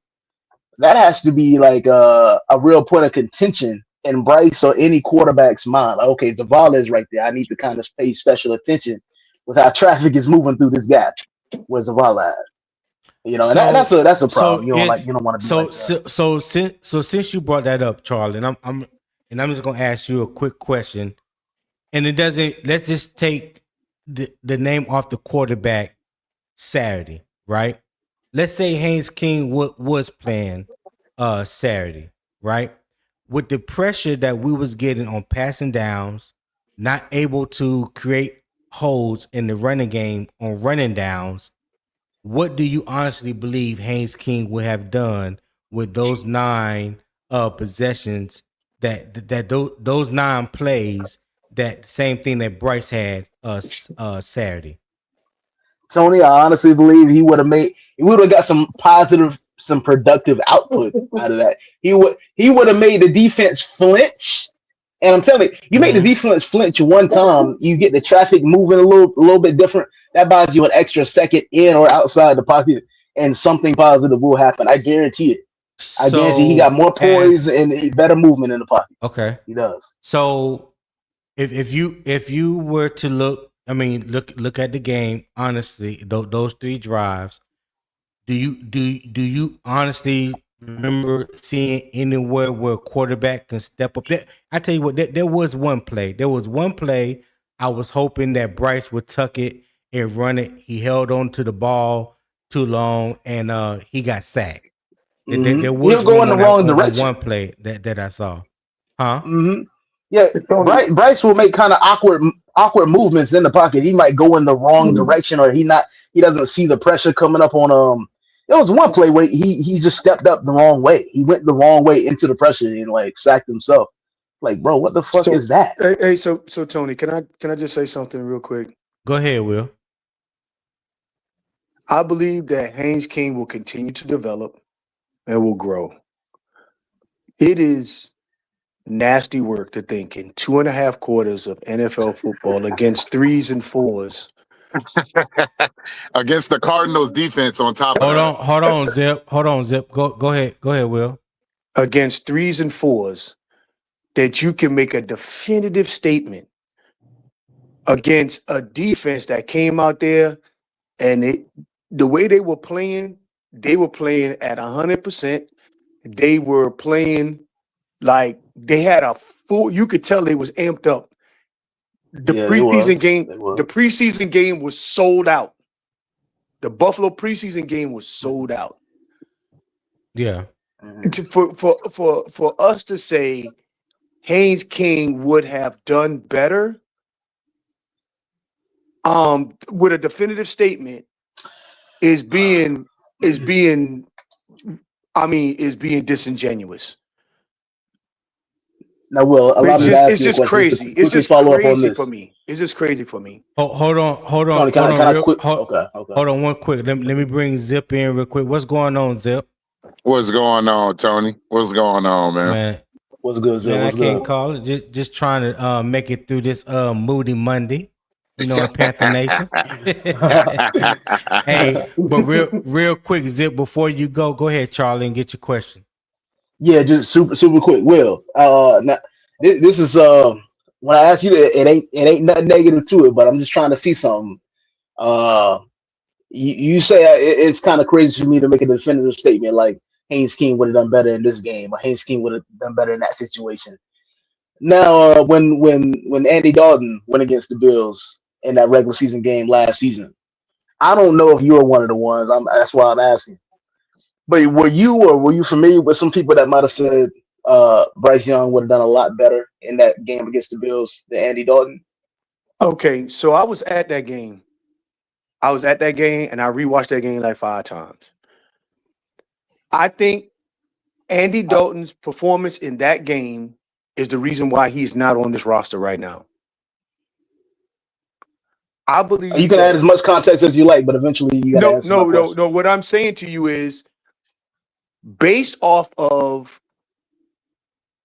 like a real point of contention in Bryce or any quarterback's mind. Like, okay, Zavala is right there. I need to kind of pay special attention with how traffic is moving through this gap where Zavala at. And that's a problem. You don't want to be like that. So since you brought that up, Charlie, and I'm just gonna ask you a quick question, and let's just take the name off the quarterback Saturday, right? Let's say Haynes King was playing Saturday, right? With the pressure that we was getting on passing downs, not able to create holes in the running game on running downs, what do you honestly believe Haynes King would have done with those 9 possessions those 9 plays, that same thing that Bryce had Saturday? Tony, I honestly believe he would have got some positive, some productive output out of that. He would have made the defense flinch. And I'm telling you, make the defense flinch one time, you get the traffic moving a little bit different. That buys you an extra second in or outside the pocket, and something positive will happen. I guarantee it. I guarantee he got more poise and better movement in the pocket. Okay, he does. So if you were to look at the game honestly, those 3 drives, do you honestly remember seeing anywhere where a quarterback can step up? I tell you what, there was one play. I was hoping that Bryce would tuck it and run it. He held on to the ball too long, and he got sacked. There was He'll go in the wrong direction. One play that I saw, huh? Yeah, Bryce will make kind of awkward movements in the pocket. He might go in the wrong direction, or he doesn't see the pressure coming up on There was one play where he just stepped up the wrong way. He went the wrong way into the pressure and like sacked himself. Like, bro, what the fuck is that? Hey, so Tony, can I just say something real quick? Go ahead, Will. I believe that Haynes King will continue to develop and will grow. It is nasty work to think in 2.5 quarters of NFL football against 3s and 4s. Against the Cardinals defense on top of Hold on, Zip. Go ahead, Will. Against 3s and 4s, that you can make a definitive statement against a defense that came out there and the way they were playing at 100%. They were playing like they had a full, you could tell they was amped up. The preseason game was sold out. The Buffalo preseason game was sold out. Yeah. For us to say Haynes King would have done better with a definitive statement is being disingenuous. Now, Will, it's just crazy. It's just crazy for me. It's just crazy for me. Hold on. Sorry, hold on one quick. Let me bring Zip in real quick. What's going on, Zip? What's going on, Tony? What's going on, man? What's good, Zip? Man, I can't call it. Just trying to make it through this moody Monday. In Panther Nation. Hey, but real quick, Zip, before you go ahead, Charlie, and get your question. Yeah, just super quick. Will, now this is when I ask you, it ain't nothing negative to it, but I'm just trying to see something. You say it's kind of crazy for me to make a definitive statement like Haynes King would have done better in this game, or Haynes King would have done better in that situation. Now, when Andy Dalton went against the Bills in that regular season game last season, I don't know if you were one of the ones. That's why I'm asking. But were you familiar with some people that might have said Bryce Young would have done a lot better in that game against the Bills than Andy Dalton? Okay, so I was at that game. And I rewatched that game like 5 times. I think Andy Dalton's performance in that game is the reason why he's not on this roster right now. I believe you can add as much context as you like, but eventually you got to No. What I'm saying to you is, based off of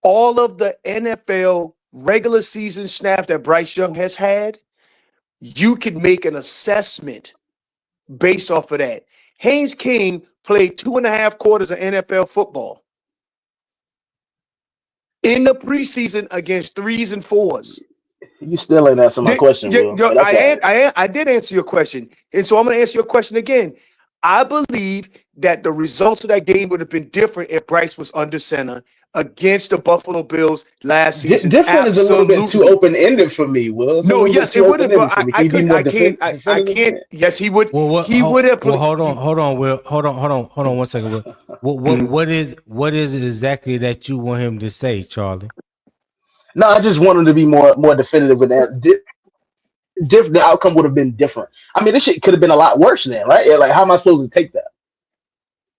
all of the NFL regular season snaps that Bryce Young has had, you could make an assessment based off of that. Haynes King played 2.5 quarters of NFL football in the preseason against 3s and 4s. You still ain't answering my question, Will. I did answer your question. And so I'm going to answer your question again. I believe that the results of that game would have been different if Bryce was under center. against the Buffalo Bills last season. Different is a little bit too open-ended for me, Will. It's no, yes, it would have, but I couldn't. I can't. I definitive? can't. Yes, he would. Well, He would have. Well, hold on, Will. Hold on 1 second, Will. What is it exactly that you want him to say, Charlie? No, I just want him to be more definitive with that. The outcome would have been different. I mean, this shit could have been a lot worse then, right? Like, how am I supposed to take that?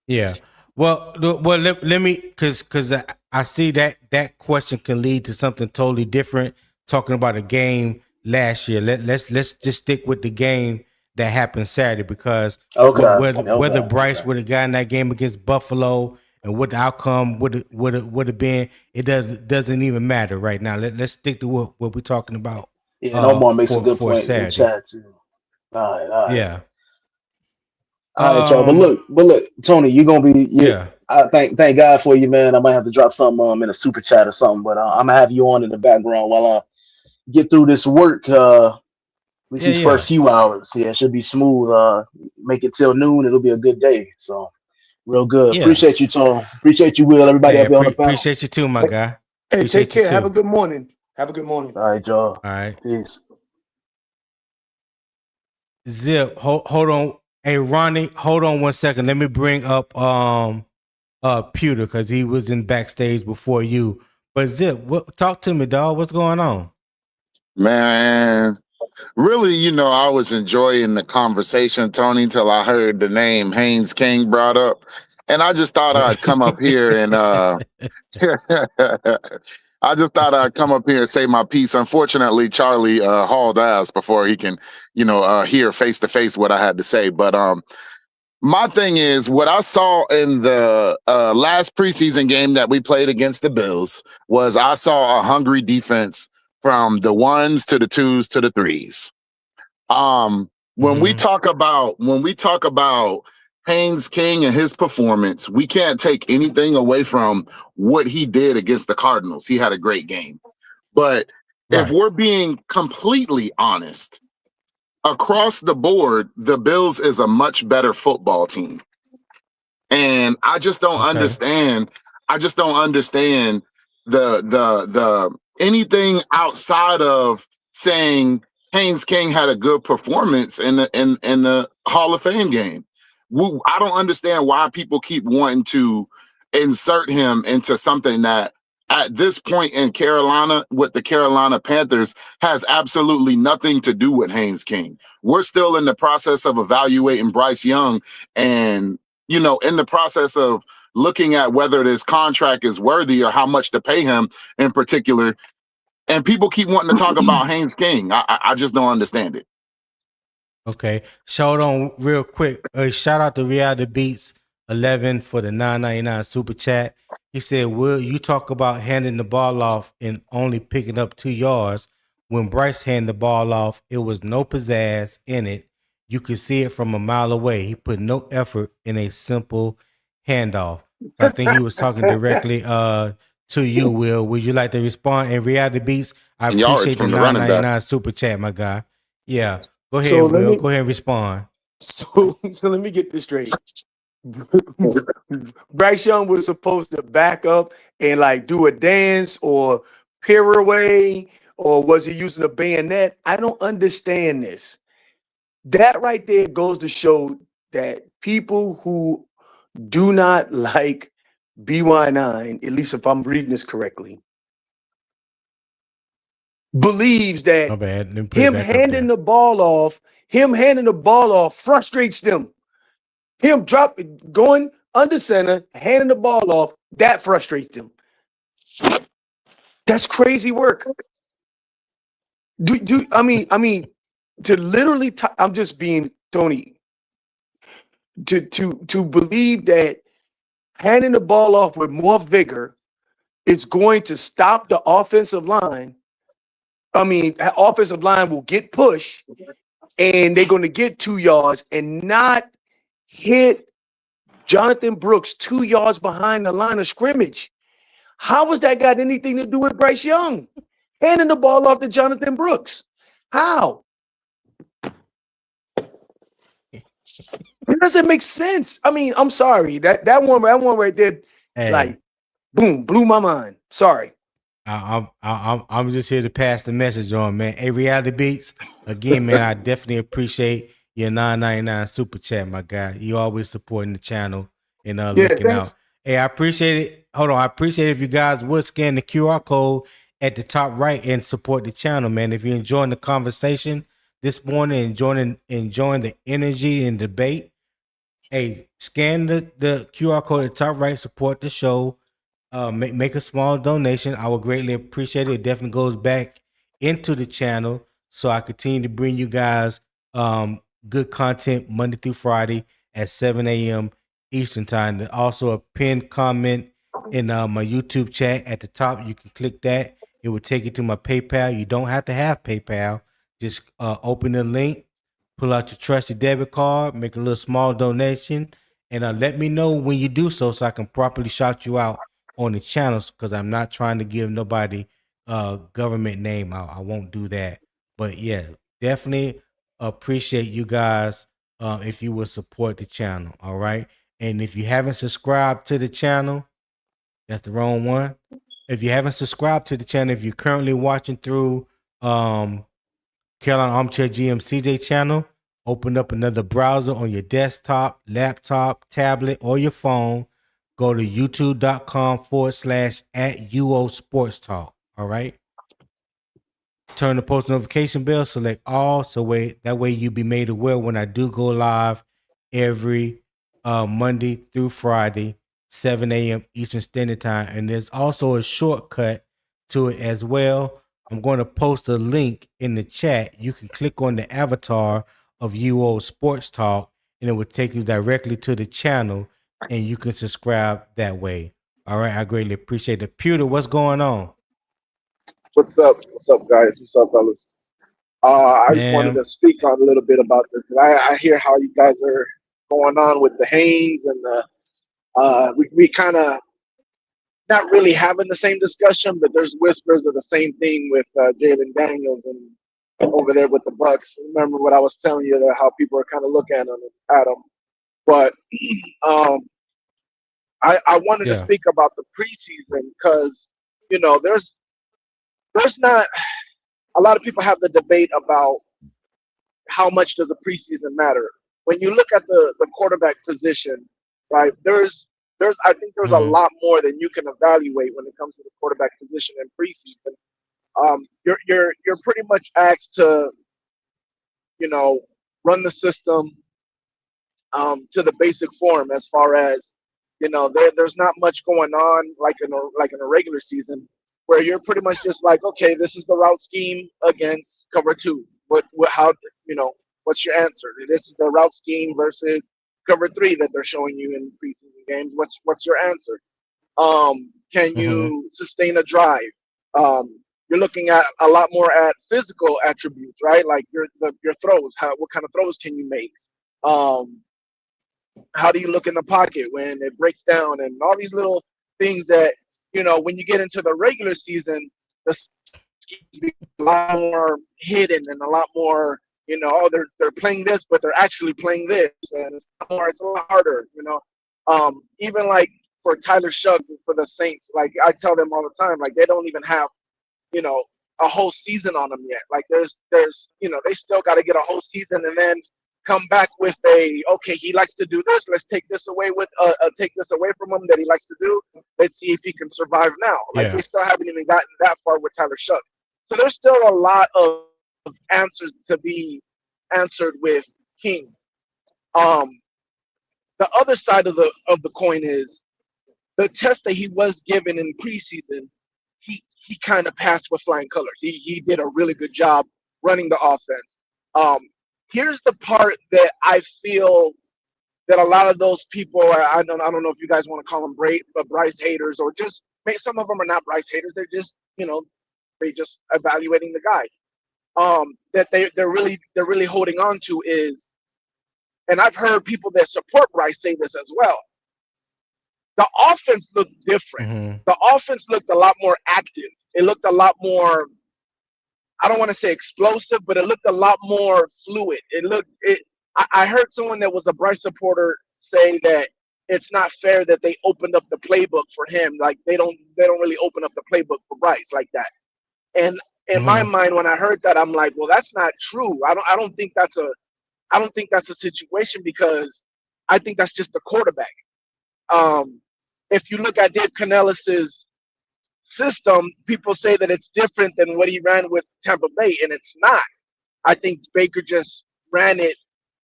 Yeah. Well, let me because I see that question can lead to something totally different. Talking about a game last year. Let's just stick with the game that happened Saturday, because whether Bryce would have gotten that game against Buffalo and what the outcome would have been, it doesn't even matter right now. Let's stick to what we're talking about. Yeah, Omar makes a good point Saturday. in chat too. All right. Yeah. All right, y'all. But look, Tony, you're gonna be. Yeah. Thank God for you, man. I might have to drop something in a super chat or something, but I'm gonna have you on in the background while I get through this work. At least these first few hours. Yeah, it should be smooth. Make it till noon. It'll be a good day. So, real good. Yeah. Appreciate you, Tom. Appreciate you, Will. Everybody up here on the panel. Appreciate you too, my guy. Hey, appreciate take care. Have a good morning. Have a good morning. All right, y'all. All right. Peace. Zip, hold on. Hey, Ronnie, hold on 1 second. Let me bring up Pewter, because he was in backstage before you. But Zip, talk to me, dog. What's going on? Man, really, I was enjoying the conversation, Tony, until I heard the name Haynes King brought up. And I just thought I'd come up here and I just thought I'd come up here and say my piece. Unfortunately, Charlie hauled ass before he can, hear face to face what I had to say. But my thing is, what I saw in the last preseason game that we played against the Bills was I saw a hungry defense from the 1s to the 2s to the 3s. When we talk about Haynes King and his performance, we can't take anything away from what he did against the Cardinals. He had a great game. But if we're being completely honest, across the board, the Bills is a much better football team. And I just don't understand. I just don't understand the anything outside of saying Haynes King had a good performance in the Hall of Fame game. I don't understand why people keep wanting to insert him into something that at this point in Carolina with the Carolina Panthers has absolutely nothing to do with Haynes King. We're still in the process of evaluating Bryce Young and, in the process of looking at whether this contract is worthy or how much to pay him in particular. And people keep wanting to talk about Haynes King. I just don't understand it. Okay. Hold on real quick. Shout out to Reality Beats 11 for the $9.99 super chat. He said, Will, you talk about handing the ball off and only picking up 2 yards. When Bryce handed the ball off, it was no pizzazz in it. You could see it from a mile away. He put no effort in a simple handoff. I think he was talking directly to you, Will. Would you like to respond? And Reality Beats, I appreciate the $9.99 super chat, my guy. Yeah. Go ahead, Will. Go ahead and respond. So let me get this straight. Bryce Young was supposed to back up and do a dance or peer away, or was he using a bayonet? I don't understand this. That right there goes to show that people who do not like BY9, at least if I'm reading this correctly, believes that him handing the ball off frustrates them. Him going under center, handing the ball off, that frustrates them. That's crazy work. I mean, to literally, I'm just being Tony. To believe that handing the ball off with more vigor is going to stop the offensive line. I mean, offensive line will get pushed, and they're going to get 2 yards and not hit Jonathan Brooks 2 yards behind the line of scrimmage. How has that got anything to do with Bryce Young handing the ball off to Jonathan Brooks? How? It doesn't make sense. I mean, I'm sorry. That one right there, Boom, blew my mind. Sorry. I'm just here to pass the message on, man. Hey, Reality Beats, again, man, I definitely appreciate your 9.99 super chat, my guy. You always supporting the channel and Yeah, looking thanks. out. Hey, I appreciate it. Hold on, I appreciate it if you guys would scan the QR code at the top right and support the channel, man. If you're enjoying the conversation this morning, enjoying the energy and debate, hey, scan the QR code at the top right, support the show. Make a small donation. I would greatly appreciate it. It definitely goes back into the channel, so I continue to bring you guys good content Monday through Friday at 7 a.m. Eastern time. There's also a pinned comment in my YouTube chat at the top. You can click that. It will take you to my PayPal. You don't have to have PayPal. Just open the link, pull out your trusted debit card, make a little small donation, and let me know when you do so I can properly shout you out on the channels, because I'm not trying to give nobody government name out. I won't do that. But yeah, definitely appreciate you guys if you would support the channel. All right. And if you haven't subscribed to the channel, that's the wrong one. If you haven't subscribed to the channel, if you're currently watching through Carolina Armchair GM CJ channel, open up another browser on your desktop, laptop, tablet, or your phone. Go to youtube.com/@UO Sports Talk. All right. Turn the post notification bell, select all, that way you'll be made aware when I do go live every Monday through Friday, 7 a.m. Eastern Standard Time. And there's also a shortcut to it as well. I'm going to post a link in the chat. You can click on the avatar of UO Sports Talk, and it will take you directly to the channel, and you can subscribe that way. All right, I greatly appreciate it. Pewter, what's going on? What's up? What's up, guys? What's up, fellas? I just wanted Man, to speak on a little bit about this because I hear how you guys are going on with the Haynes and the we kind of not really having the same discussion, but there's whispers of the same thing with Jaelan Daniels and over there with the Bucks. Remember what I was telling you that how people are kind of looking at him. But um, I wanted to yeah. speak about the preseason because there's not a lot of people have the debate about how much does a preseason matter. When you look at the quarterback position, right? I think there's a Mm-hmm. lot more than you can evaluate when it comes to the quarterback position in preseason. You're pretty much asked to, you know, run the system to the basic form as far as there's not much going on like in a regular season where you're pretty much just like, okay, this is the route scheme against cover two. What's your answer? This is the route scheme versus cover three that they're showing you in preseason games. What's your answer? Can Mm-hmm. you sustain a drive? You're looking at a lot more at physical attributes, right? Like your throws. What kind of throws can you make? How do you look in the pocket when it breaks down, and all these little things that when you get into the regular season, the schemes be a lot more hidden and a lot more. Oh, they're playing this, but they're actually playing this, and it's a lot harder. Even like for Tyler Shug for the Saints, like I tell them all the time, like they don't even have a whole season on them yet. Like there's they still got to get a whole season and then come back with okay, he likes to do this, let's take this away from him that he likes to do, let's see if he can survive now. Like Yeah. they still haven't even gotten that far with Tyler Shug. So there's still a lot of answers to be answered with King. The other side of the coin is the test that he was given in preseason. He kind of passed with flying colors. He did a really good job running the offense. Here's the part that I feel that a lot of those people, I don't know if you guys want to call them Bryce haters, or just some of them are not Bryce haters. They're just they just evaluating the guy. That they're really holding on to is, and I've heard people that support Bryce say this as well. The offense looked different. Mm-hmm. The offense looked a lot more active. It looked a lot more, I don't want to say explosive, but it looked a lot more fluid. I heard someone that was a Bryce supporter say that it's not fair that they opened up the playbook for him. Like they don't really open up the playbook for Bryce like that. And in my mind, when I heard that, I'm like, well, that's not true. I don't think that's a situation, because I think that's just the quarterback. If you look at Dave Canellis's system, people say that it's different than what he ran with Tampa Bay, and it's not. I think Baker just ran it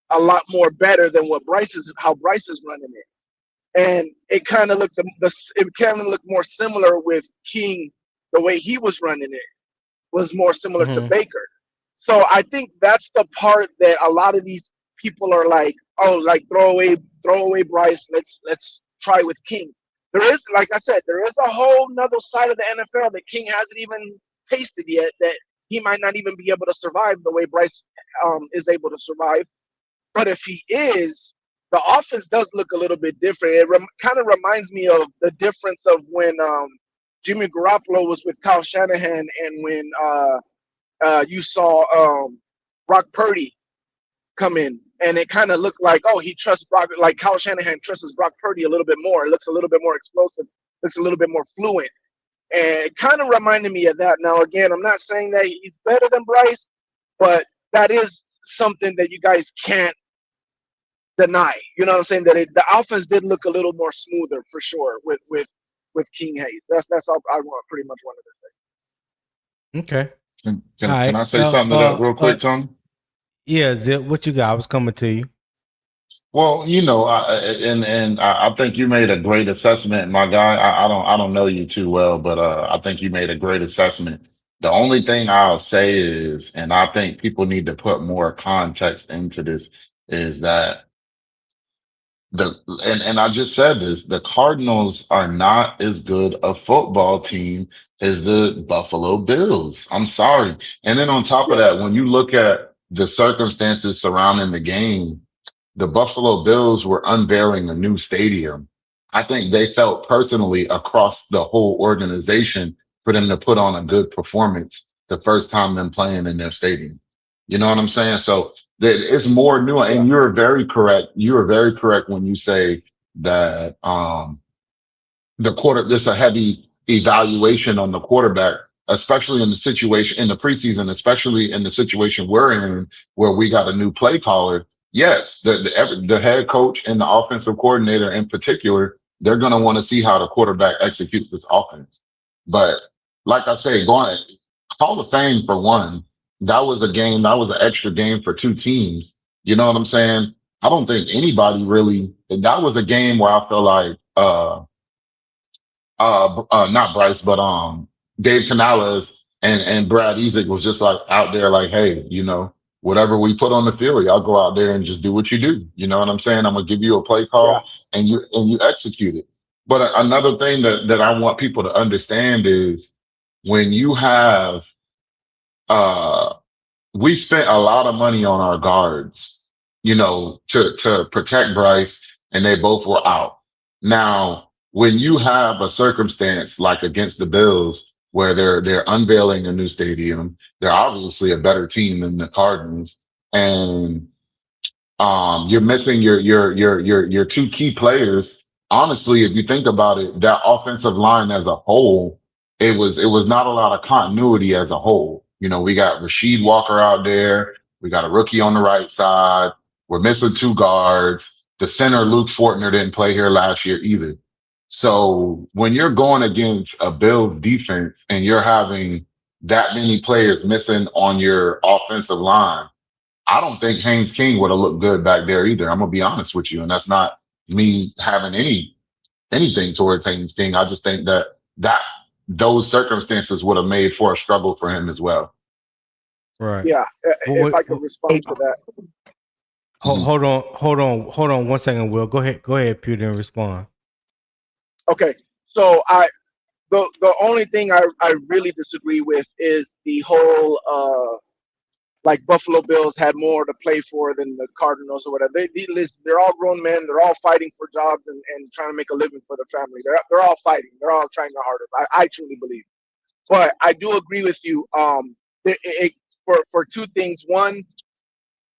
a lot more better than how Bryce is running it, and it kind of looked more similar with King. The way he was running it was more similar to Baker. So I think that's the part that a lot of these people are like, oh, like throw away Bryce. Let's try with King. There is, like I said, there is a whole nother side of the NFL that King hasn't even tasted yet, that he might not even be able to survive the way Bryce is able to survive. But if he is, the offense does look a little bit different. It kind of reminds me of the difference of when Jimmy Garoppolo was with Kyle Shanahan, and when you saw Brock Purdy come in, and it kind of looked like, oh, he trusts Brock, like Kyle Shanahan trusts Brock Purdy a little bit more. It looks a little bit more explosive, looks a little bit more fluent. And it kind of reminded me of that. Now, again, I'm not saying that he's better than Bryce, but that is something that you guys can't deny. You know what I'm saying? That the offense did look a little more smoother for sure with King Hayes. That's all I pretty much wanted to say. Okay. Can I say something to that real quick, Tony? Yeah, Zip, what you got? I was coming to you. Well, I think you made a great assessment, my guy. I don't know you too well, but I think you made a great assessment. The only thing I'll say is, and I think people need to put more context into this, is that and I just said this, the Cardinals are not as good a football team as the Buffalo Bills. I'm sorry. And then on top of that, when you look at the circumstances surrounding the game, the Buffalo Bills were unveiling a new stadium. I think they felt personally across the whole organization for them to put on a good performance the first time them playing in their stadium. You know what I'm saying? So it's more new, and you're very correct. You are very correct when you say that there's a heavy evaluation on the quarterback, especially in the situation in the preseason, especially in the situation we're in where we got a new play caller. Yes, the head coach and the offensive coordinator in particular, they're going to want to see how the quarterback executes this offense. But like I say, going Hall of Fame for one, that was an extra game for two teams. You know what I'm saying? I don't think anybody really, that was a game where I feel like, not Bryce, but Dave Canales and Brad Ezick was just like out there, like, hey, whatever we put on the field, y'all go out there and just do what you do. You know what I'm saying? I'm gonna give you a play call and you execute it. But another thing that I want people to understand is when you have we spent a lot of money on our guards, to protect Bryce, and they both were out. Now, when you have a circumstance like against the Bills, where they're unveiling a new stadium, they're obviously a better team than the Cardinals, and you're missing your two key players. Honestly, if you think about it, that offensive line as a whole, it was not a lot of continuity as a whole. We got Rasheed Walker out there. We got a rookie on the right side. We're missing two guards. The center, Luke Fortner, didn't play here last year either. So when you're going against a Bills defense and you're having that many players missing on your offensive line, I don't think Haynes King would have looked good back there either. I'm gonna be honest with you, and that's not me having anything towards Haynes King. I just think that those circumstances would have made for a struggle for him as well. Right. Yeah, if I could respond to that. Hold on 1 second, Will. Go ahead, Peter, and respond. Okay, so the only thing I really disagree with is the whole like Buffalo Bills had more to play for than the Cardinals or whatever. They're all grown men. They're all fighting for jobs and trying to make a living for their family. They're all fighting. They're all trying their hardest. I truly believe. But I do agree with you. For two things. One,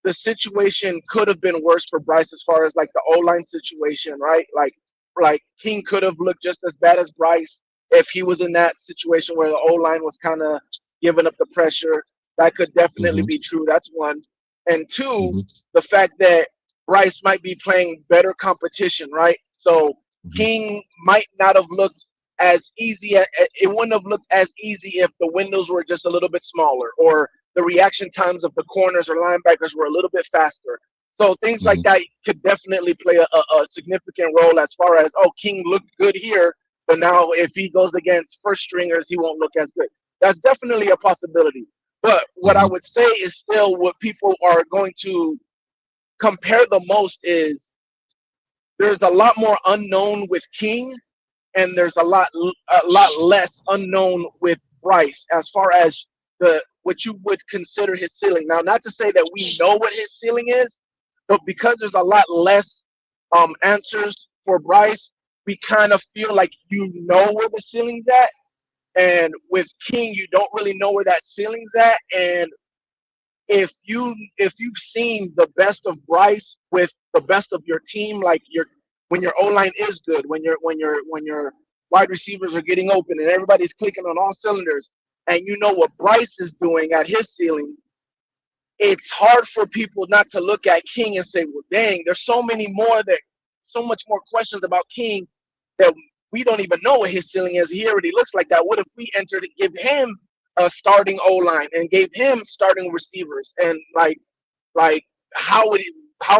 the situation could have been worse for Bryce as far as like the O-line situation, right? Like King could have looked just as bad as Bryce if he was in that situation where the O-line was kind of giving up the pressure. That could definitely be true. That's one. And two, the fact that Bryce might be playing better competition, right? So King might not have looked as easy. It wouldn't have looked as easy if the windows were just a little bit smaller, or the reaction times of the corners or linebackers were a little bit faster. So things like that could definitely play a significant role as far as, oh, King looked good here, but now if he goes against first stringers, he won't look as good. That's definitely a possibility. But what I would say is still what people are going to compare the most is there's a lot more unknown with King, and there's a lot less unknown with Bryce as far as what you would consider his ceiling. Now, not to say that we know what his ceiling is, but because there's a lot less answers for Bryce, we kind of feel like you know where the ceiling's at. And with King, you don't really know where that ceiling's at. And if you've seen the best of Bryce with the best of your team, like when your O-line is good, when your wide receivers are getting open and everybody's clicking on all cylinders, and you know what Bryce is doing at his ceiling, it's hard for people not to look at King and say, well, dang, there's so much more questions about King that we don't even know what his ceiling is. He already looks like that. What if we entered and give him a starting O-line and gave him starting receivers? And like how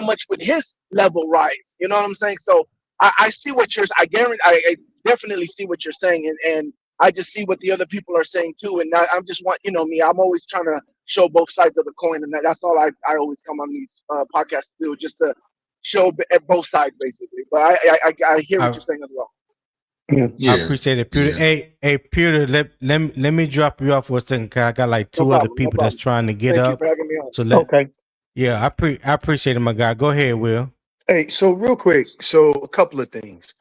much would his level rise? You know what I'm saying? So I see what I definitely see what you're saying, and I just see what the other people are saying too. And I'm just me, I'm always trying to show both sides of the coin, and that's all I always come on these podcasts to do, just to show at both sides basically. But I hear what you're saying as well. I appreciate it, Peter. Yeah. Hey, Peter, let me drop you off for a second, cause I got like two other people that's trying to get Thank up. you for having me on. So Okay. yeah, I appreciate it, my guy. Go ahead, Will. Hey, so real quick, so a couple of things.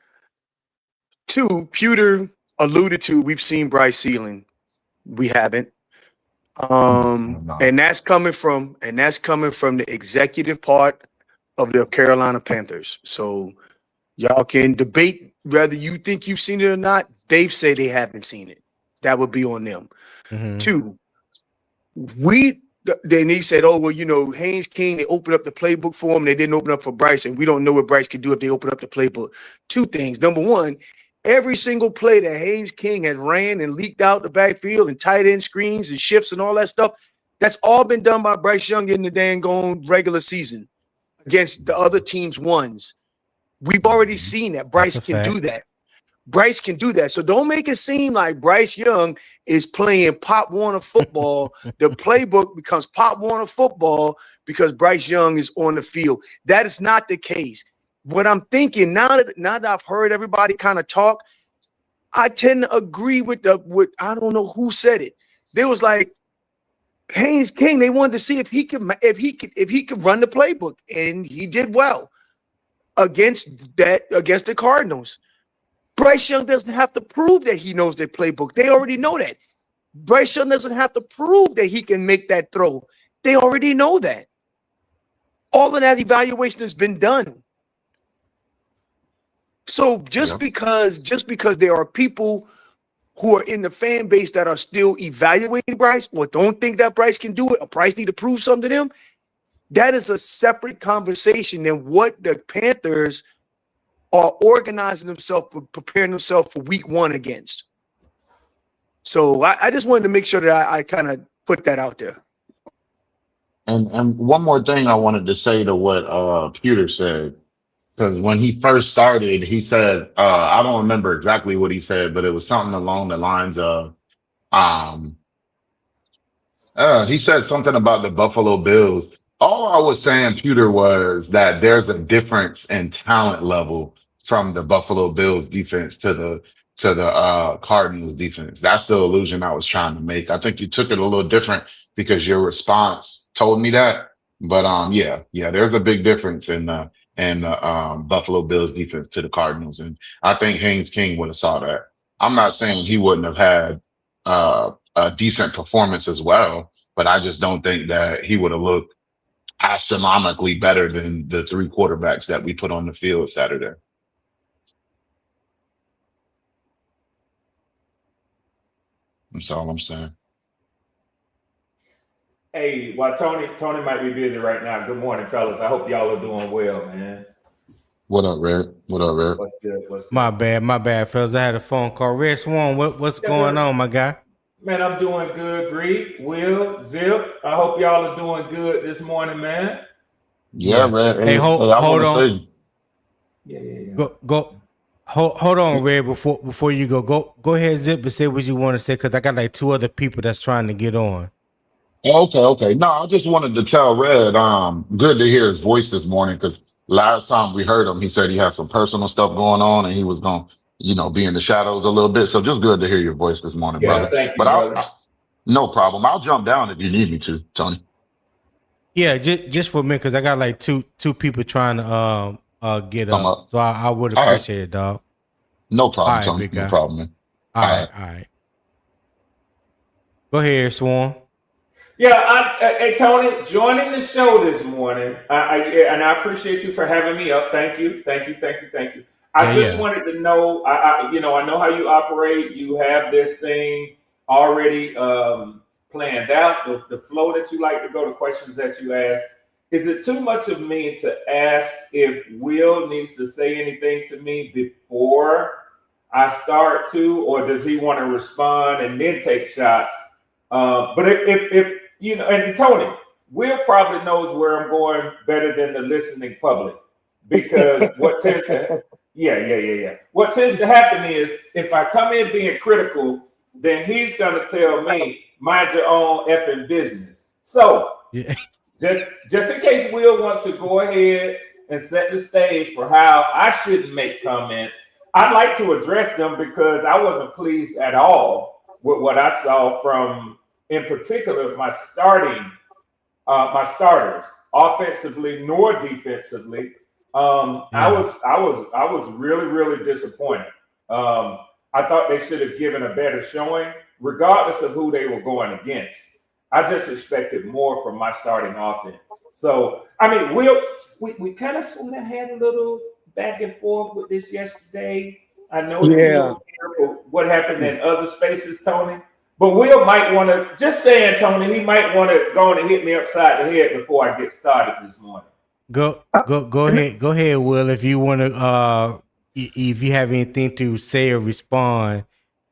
Two, Pewter alluded to, we've seen Bryce ceiling. We haven't. And that's coming from the executive part of the Carolina Panthers. So y'all can debate whether you think you've seen it or not. They've said they haven't seen it. That would be on them. Two, then he said, oh, well, Haynes King, they opened up the playbook for him. They didn't open up for Bryce, and we don't know what Bryce could do if they open up the playbook. Two things. Number one, every single play that Haynes King has ran and leaked out the backfield and tight end screens and shifts and all that stuff, that's all been done by Bryce Young in the dang gone regular season against the other team's ones. We've already seen that Bryce can do that. Bryce can do that. So don't make it seem like Bryce Young is playing Pop Warner football. The playbook becomes Pop Warner football because Bryce Young is on the field. That is not the case. What I'm thinking now that I've heard everybody kind of talk, I tend to agree with I don't know who said it. There was like Haynes King. They wanted to see if he could run the playbook, and he did well against the Cardinals. Bryce Young doesn't have to prove that he knows their playbook. They already know that. Bryce Young doesn't have to prove that he can make that throw. They already know that. All of that evaluation has been done. So just because there are people who are in the fan base that are still evaluating Bryce or don't think that Bryce can do it, or Bryce need to prove something to them, that is a separate conversation than what the Panthers are organizing themselves, preparing themselves for week one against. So I just wanted to make sure that I kind of put that out there. And one more thing I wanted to say to what Peter said, because when he first started, he said, I don't remember exactly what he said, but it was something along the lines of, he said something about the Buffalo Bills. All I was saying, Peter, was that there's a difference in talent level from the Buffalo Bills defense to the Cardinals defense. That's the illusion I was trying to make. I think you took it a little different because your response told me that. But yeah, there's a big difference in the Buffalo Bills defense to the Cardinals, and I think Haynes King would have saw that. I'm not saying he wouldn't have had a decent performance as well, but I just don't think that he would have looked astronomically better than the 3 quarterbacks that we put on the field Saturday. That's all I'm saying. Hey, well, Tony might be busy right now. Good morning, fellas. I hope y'all are doing well, man. What up, Red? What up, Red? What's good? What's good? My bad, fellas. I had a phone call. Red Swan, what's going on, my guy? Man, I'm doing good, Greek, Will, Zip. I hope y'all are doing good this morning, man. Yeah, Red. Hey, hold on. Say, Yeah. Hold on, Red. Before you go ahead, Zip, and say what you want to say, because I got like 2 other people that's trying to get on. Okay. No, I just wanted to tell Red, good to hear his voice this morning, because last time we heard him, he said he had some personal stuff going on and he was going to, be in the shadows a little bit. So just good to hear your voice this morning, brother. Thank you, brother. No problem. I'll jump down if you need me to, Tony. Yeah, just for a minute, because I got like two people trying to get up. So I would appreciate it, dog. No problem, right, Tony. No problem, man. All right. Go ahead, Swan. Yeah, hey Tony, joining the show this morning, and I appreciate you for having me up. Thank you. I just wanted to know, I know how you operate. You have this thing already planned out, the flow that you like to go, the questions that you ask. Is it too much of me to ask if Will needs to say anything to me before I start to, or does he want to respond and then take shots? But if and Tony, Will probably knows where I'm going better than the listening public, because what tends to What tends to happen is if I come in being critical, then he's gonna tell me, mind your own effing business. So just in case Will wants to go ahead and set the stage for how I shouldn't make comments, I'd like to address them because I wasn't pleased at all with what I saw from, in particular, my starters, offensively nor defensively. I was really, really disappointed. I thought they should have given a better showing, regardless of who they were going against. I just expected more from my starting offense. So, I mean, we kind of sort of had a little back and forth with this yesterday. I know that you don't care for what happened in other spaces, Tony. But Will might want to, just saying, Tony, he might want to go on and hit me upside the head before I get started this morning. Go ahead, Will. If you want to, if you have anything to say or respond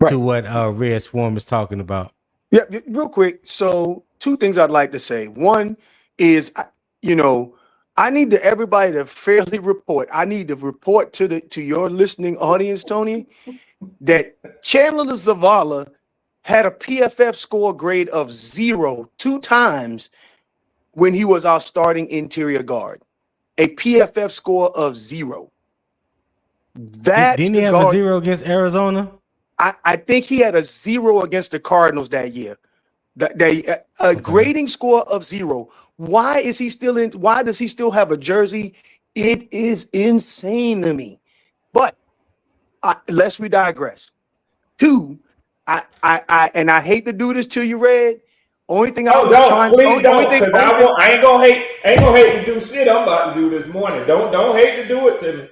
to what Red Swarm is talking about. Yeah, real quick. So 2 things I'd like to say. One is, I need everybody to fairly report. I need to report to your listening audience, Tony, that Chandler Zavala had a PFF score grade of 0 2 times when he was our starting interior guard. A PFF score of 0. Didn't he have a 0 against Arizona? I think he had a 0 against the Cardinals that year. A grading score of 0. Why is he still in? Why does he still have a jersey? It is insane to me. But lest we digress. 2, I hate to do this to you, Red. Only thing I ain't gonna hate to do shit I'm about to do this morning. Don't hate to do it to me.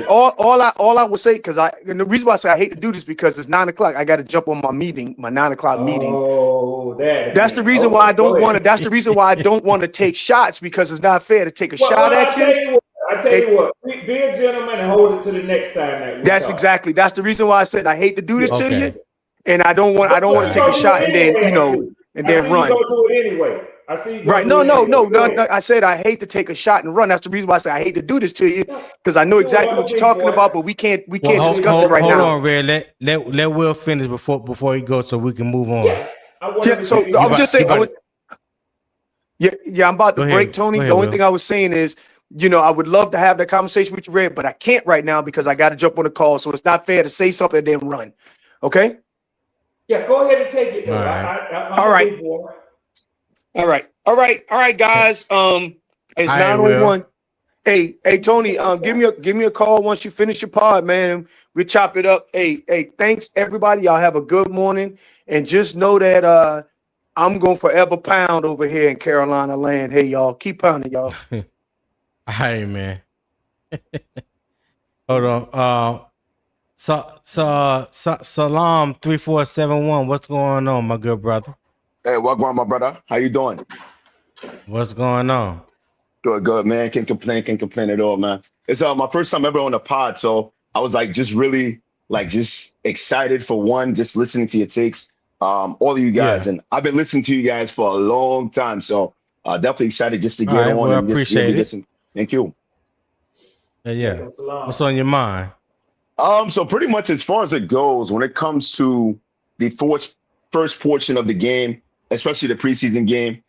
All I would say, and the reason why I say I hate to do this because it's 9:00. I got to jump on my 9:00 meeting. Oh, that's the reason why I don't want to. That's the reason why I don't want to take shots, because it's not fair to take a shot at you. I tell you what, be a gentleman and hold it to the next time. That's the reason why I said I hate to do this to you, and I don't want to take a shot and then and then run. You gonna do it anyway. I see. Right? No. I said I hate to take a shot and run. That's the reason why I say I hate to do this to you, because I know exactly what you're talking about, but we can't discuss it right now. Hold on, Red. Let Will finish before he goes, so we can move on. So I'm just saying. I'm about to break, Tony. The only thing I was saying is, I would love to have that conversation with you, Red, but I can't right now because I got to jump on the call. So it's not fair to say something and then run. Okay? Yeah, go ahead and take it. All right, guys. It's 9:01. Hey, Tony. Give me a call once you finish your pod, man. We chop it up. Hey, thanks everybody. Y'all have a good morning, and just know that I'm going to forever pound over here in Carolina land. Hey, y'all. Keep pounding, y'all. All right, man. Hold on. Salam 3471. What's going on, my good brother? Hey, welcome, my brother. How you doing? What's going on? Good, man. Can't complain at all, man. It's my first time ever on a pod, so I was like just really just excited for one, just listening to your takes, all of you guys, and I've been listening to you guys for a long time, so definitely excited just to get on well, and just appreciate really it. listen. Thank you. Yeah. What's on your mind? So pretty much as far as it goes, when it comes to the first portion of the game, especially the preseason game.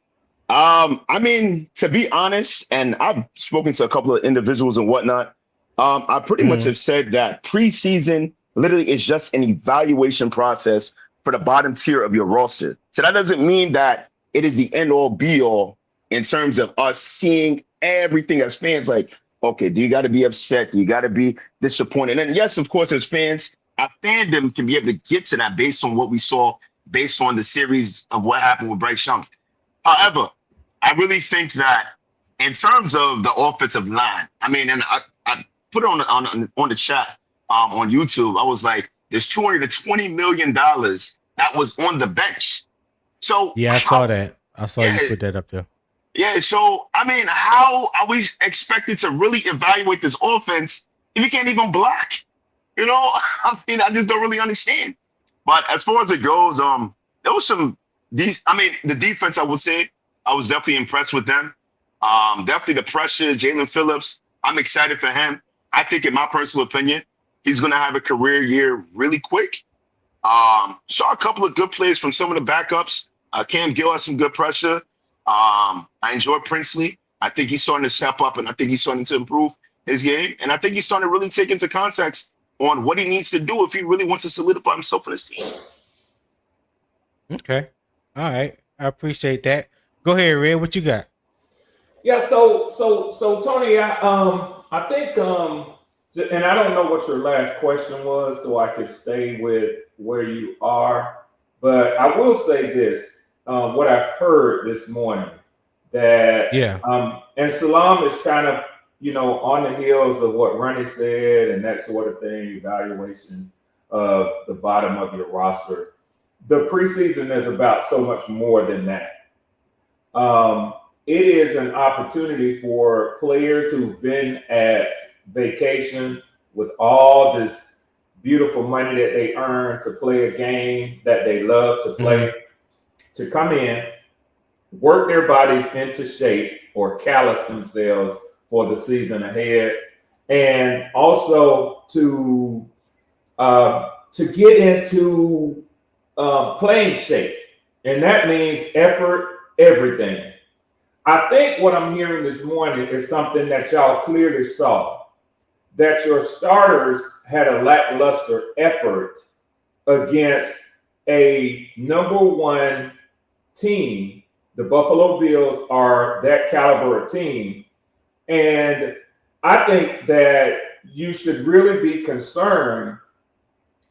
I mean, to be honest, and I've spoken to a couple of individuals and whatnot, I pretty much have said that preseason literally is just an evaluation process for the bottom tier of your roster. So that doesn't mean that it is the end all be all in terms of us seeing everything as fans. Like, okay, do you got to be upset? Do you got to be disappointed? And yes, of course, as fans, our fandom can be able to get to that based on what we saw, based on the series of what happened with Bryce Young. However, I really think that in terms of the offensive line, I mean, and I put it on the chat on YouTube. I was like, there's $220 million that was on the bench. So yeah, I saw that. I saw you put that up there. Yeah, so I mean, how are we expected to really evaluate this offense if you can't even block? You know, I mean, I just don't really understand. But as far as it goes, there was the defense, I would say, I was definitely impressed with them. Definitely the pressure, Jaelan Phillips. I'm excited for him. I think, in my personal opinion, he's going to have a career year really quick. Saw a couple of good plays from some of the backups. Cam Gill had some good pressure. I enjoyed Princely. I think he's starting to step up, and I think he's starting to improve his game. And I think he's starting to really take into context on what he needs to do if he really wants to solidify himself in his team. Okay. All right. I appreciate that. Go ahead, Red. What you got? Yeah, so Tony, I think and I don't know what your last question was, so I could stay with where you are. But I will say this, what I've heard this morning, that and Salam is kind of, on the heels of what Ronnie said and that sort of thing, evaluation of the bottom of your roster. The preseason is about so much more than that. It is an opportunity for players who've been at vacation with all this beautiful money that they earn to play a game that they love to play, to come in, work their bodies into shape or callous themselves for the season ahead, and also to get into playing shape. And that means effort, everything. I think what I'm hearing this morning is something that y'all clearly saw, that your starters had a lackluster effort against a number one team. The Buffalo Bills are that caliber of team. And I think that you should really be concerned,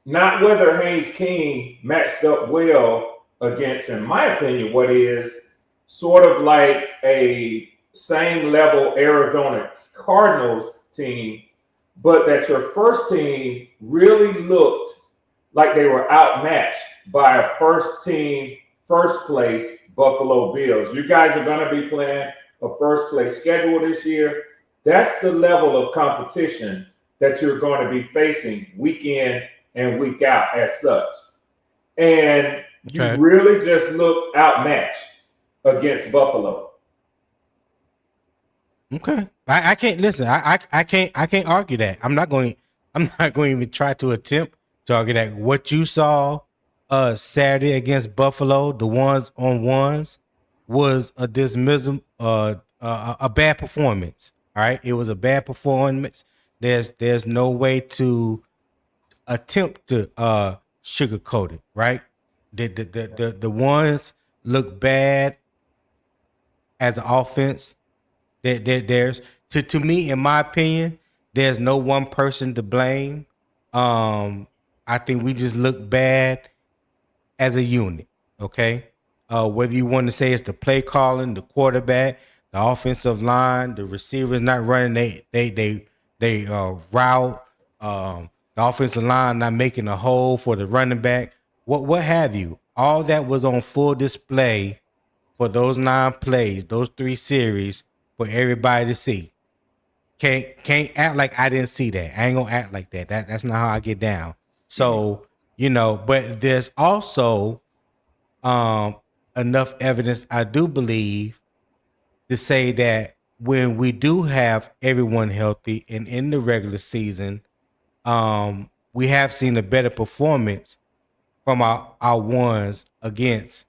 not whether Haynes King matched up well against, in my opinion, what is sort of like a same level Arizona Cardinals team, but that your first team really looked like they were outmatched by a first place Buffalo Bills. You guys are going to be playing a first place schedule this year. That's the level of competition that you're going to be facing week in and week out as such. And you really just look outmatched against Buffalo. Okay. I can't listen. I can't argue that. I'm not going to even try to attempt to argue that. What you saw Saturday against Buffalo, the ones on ones, was a dismissal, a bad performance. All right. It was a bad performance. There's no way to attempt to sugarcoat it, right? The ones look bad as an offense. There's to me, in my opinion, there's no one person to blame. I think we just look bad as a unit. Okay. Whether you want to say it's the play calling, the quarterback, the offensive line, the receivers not running they route, the offensive line not making a hole for the running back, what have you. All that was on full display for those 9 plays, those 3 series for everybody to see. Can't act like I didn't see that. I ain't gonna act like that. That's not how I get down. So, but there's also enough evidence, I do believe, to say that when we do have everyone healthy and in the regular season, we have seen a better performance from our ones against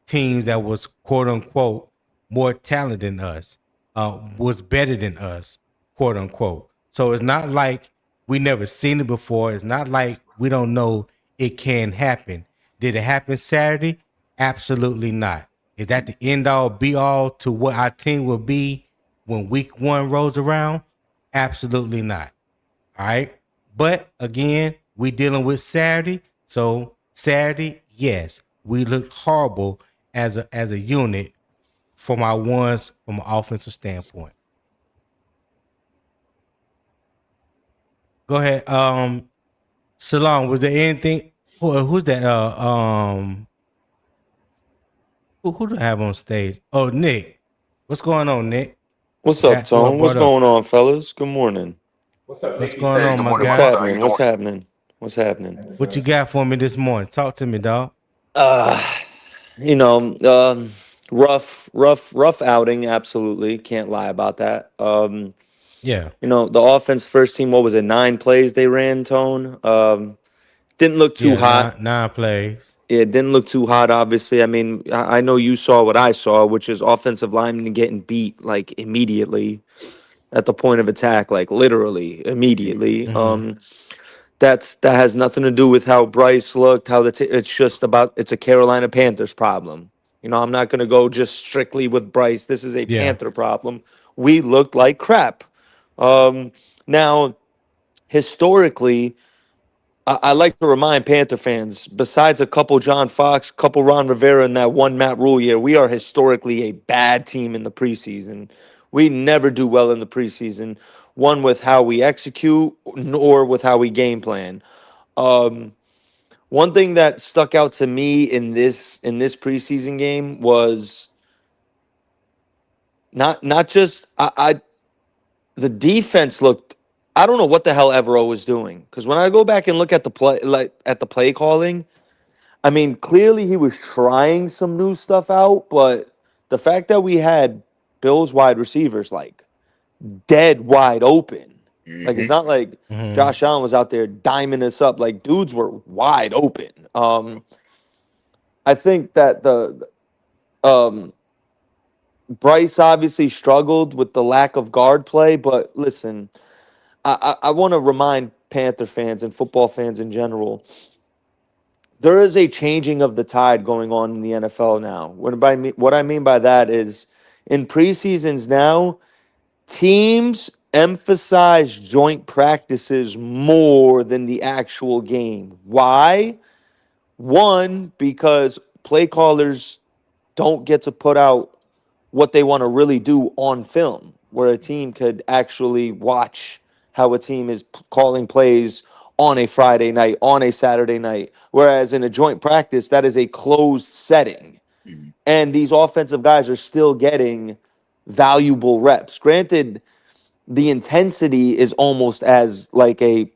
teams that was quote unquote more talented than us, was better than us, quote unquote. So it's not like we never seen it before. It's not like we don't know it can happen. Did it happen Saturday? Absolutely not. Is that the end all be all to what our team will be when week 1 rolls around? Absolutely not. All right. But again, we dealing with Saturday. So Saturday, yes, we looked horrible as a unit from our ones from an offensive standpoint. Go ahead. Salon, was there anything? Who's that? Who do I have on stage? Oh, Nick. What's going on, Nick? What's up, Tone? What's going on, fellas? Good morning. What's up, What's Nicky? going on, good my morning, guy? What's Martha. How happening? you What's doing? happening? What's happening? What you got for me this morning? Talk to me, dog. You know, rough outing. Absolutely, can't lie about that. Yeah. The offense first team. What was it? 9 plays they ran. Tone. Didn't look too Yeah, hot. 9 plays. Yeah, it didn't look too hot. Obviously, I mean, I know you saw what I saw, which is offensive linemen getting beat like immediately at the point of attack, like literally immediately. Mm-hmm. That has nothing to do with how Bryce looked. It's just about it's a Carolina Panthers problem. I'm not going to go just strictly with Bryce. This is a Yeah. Panther problem. We looked like crap. Now, historically, I like to remind Panther fans, besides a couple John Fox, couple Ron Rivera, and that one Matt Rule year, we are historically a bad team in the preseason. We never do well in the preseason, one with how we execute, nor with how we game plan. One thing that stuck out to me in this preseason game was not just the defense looked. I don't know what the hell Evero was doing, because when I go back and look at the play calling, I mean, clearly he was trying some new stuff out, but the fact that we had Bills wide receivers like dead wide open, like it's not like Mm-hmm. Josh Allen was out there diming us up. Like dudes were wide open. I think that the Bryce obviously struggled with the lack of guard play, but listen, I want to remind Panther fans and football fans in general, there is a changing of the tide going on in the NFL now. What I mean by that is in preseasons now, teams emphasize joint practices more than the actual game. Why? One, because play callers don't get to put out what they want to really do on film, where a team could actually watch how a team is calling plays on a Friday night, on a Saturday night. Whereas in a joint practice, that is a closed setting. And these offensive guys are still getting valuable reps. Granted, the intensity is almost as like a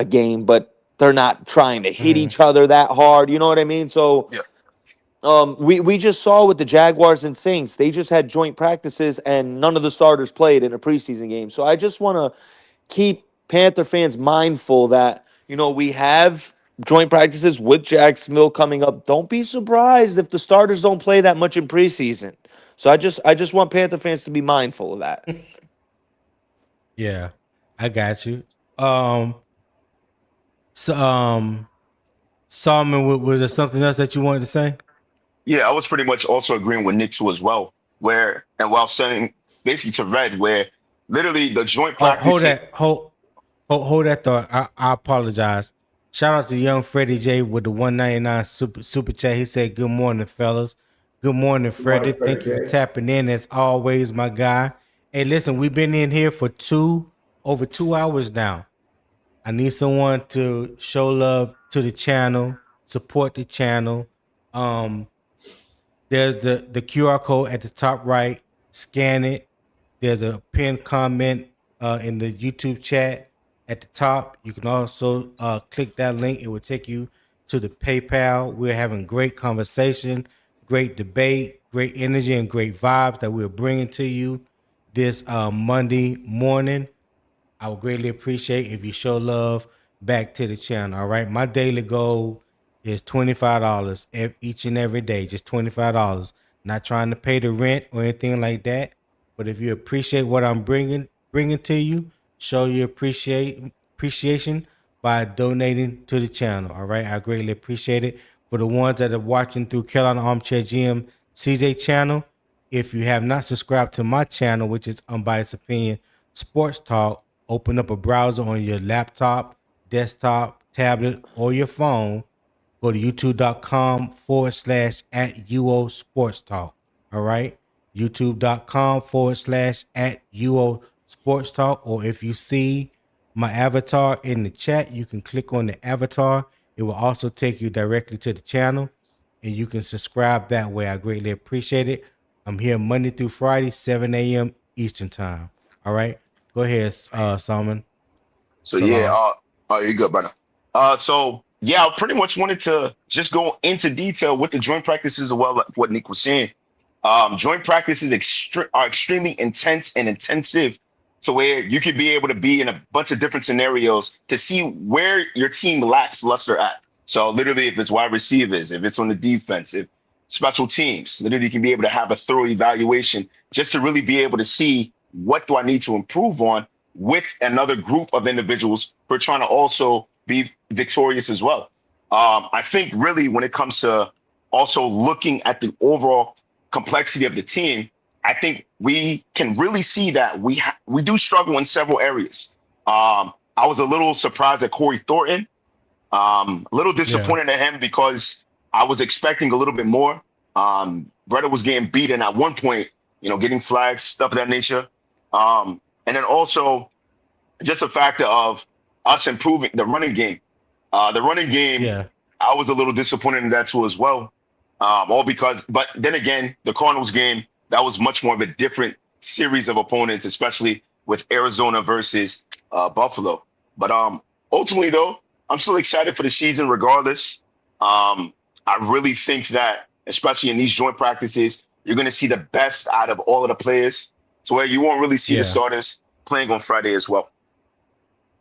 game, but they're not trying to hit each other that hard. You know what I mean? So Yeah. we just saw with the Jaguars and Saints, they just had joint practices and none of the starters played in a preseason game. So I just want to keep Panther fans mindful that, we have joint practices with Jacksonville coming up. Don't be surprised if the starters don't play that much in preseason. So I just want Panther fans to be mindful of that. Yeah, I got you. So, Solomon, was there something else that you wanted to say? Yeah, I was pretty much also agreeing with Nick too as well. While saying basically to Red, where literally the joint Oh, hold practice. that. Hold that thought. I apologize. Shout out to young Freddie J with the 199 super chat. He said, "Good morning, fellas. Good morning, Good Freddie. morning, Freddie Thank you for J. tapping in as always, my guy. Hey, listen, we've been in here for over 2 hours now. I need someone to show love to the channel, support the channel. There's the QR code at the top right. Scan it. There's a pinned comment in the YouTube chat at the top. You can also click that link. It will take you to the PayPal. We're having great conversation, great debate, great energy, and great vibes that we're bringing to you this Monday morning. I would greatly appreciate if you show love back to the channel. All right. My daily goal is $25 each and every day. Just $25. Not trying to pay the rent or anything like that. But if you appreciate what I'm bringing to you, show your appreciation by donating to the channel. All right. I greatly appreciate it. For the ones that are watching through Carolina Armchair GM CJ channel, if you have not subscribed to my channel, which is Unbiased Opinion Sports Talk, open up a browser on your laptop, desktop, tablet, or your phone. Go to youtube.com/@UO Sports Talk. All right. youtube.com/@UO Sports Talk. Or if you see my avatar in the chat, you can click on the avatar. It will also take you directly to the channel and you can subscribe that way. I greatly appreciate it. I'm here Monday through Friday, 7 a.m. Eastern time. All right. Go ahead, Salman. So yeah, Salam. you're good, brother. So yeah, I pretty much wanted to just go into detail with the joint practices as well, like what Nick was saying. Joint practices are extremely intense and intensive to where you could be able to be in a bunch of different scenarios to see where your team lacks luster at. So literally, if it's wide receivers, if it's on the defense, if special teams, literally you can be able to have a thorough evaluation just to really be able to see what do I need to improve on with another group of individuals who are trying to also be victorious as well. I think really when it comes to also looking at the overall complexity of the team, I think we can really see that we do struggle in several areas. I was a little surprised at Corey Thornton, a little disappointed at him because I was expecting a little bit more. Bretta was getting beaten at one point, getting flags, stuff of that nature. And then also just a factor of us improving the running game. The running game, I was a little disappointed in that too as well. But then again, the Cardinals game, that was much more of a different series of opponents, especially with Arizona versus Buffalo. But ultimately, though, I'm still excited for the season regardless. I really think that, especially in these joint practices, you're going to see the best out of all of the players to where you won't really see the starters playing on Friday as well.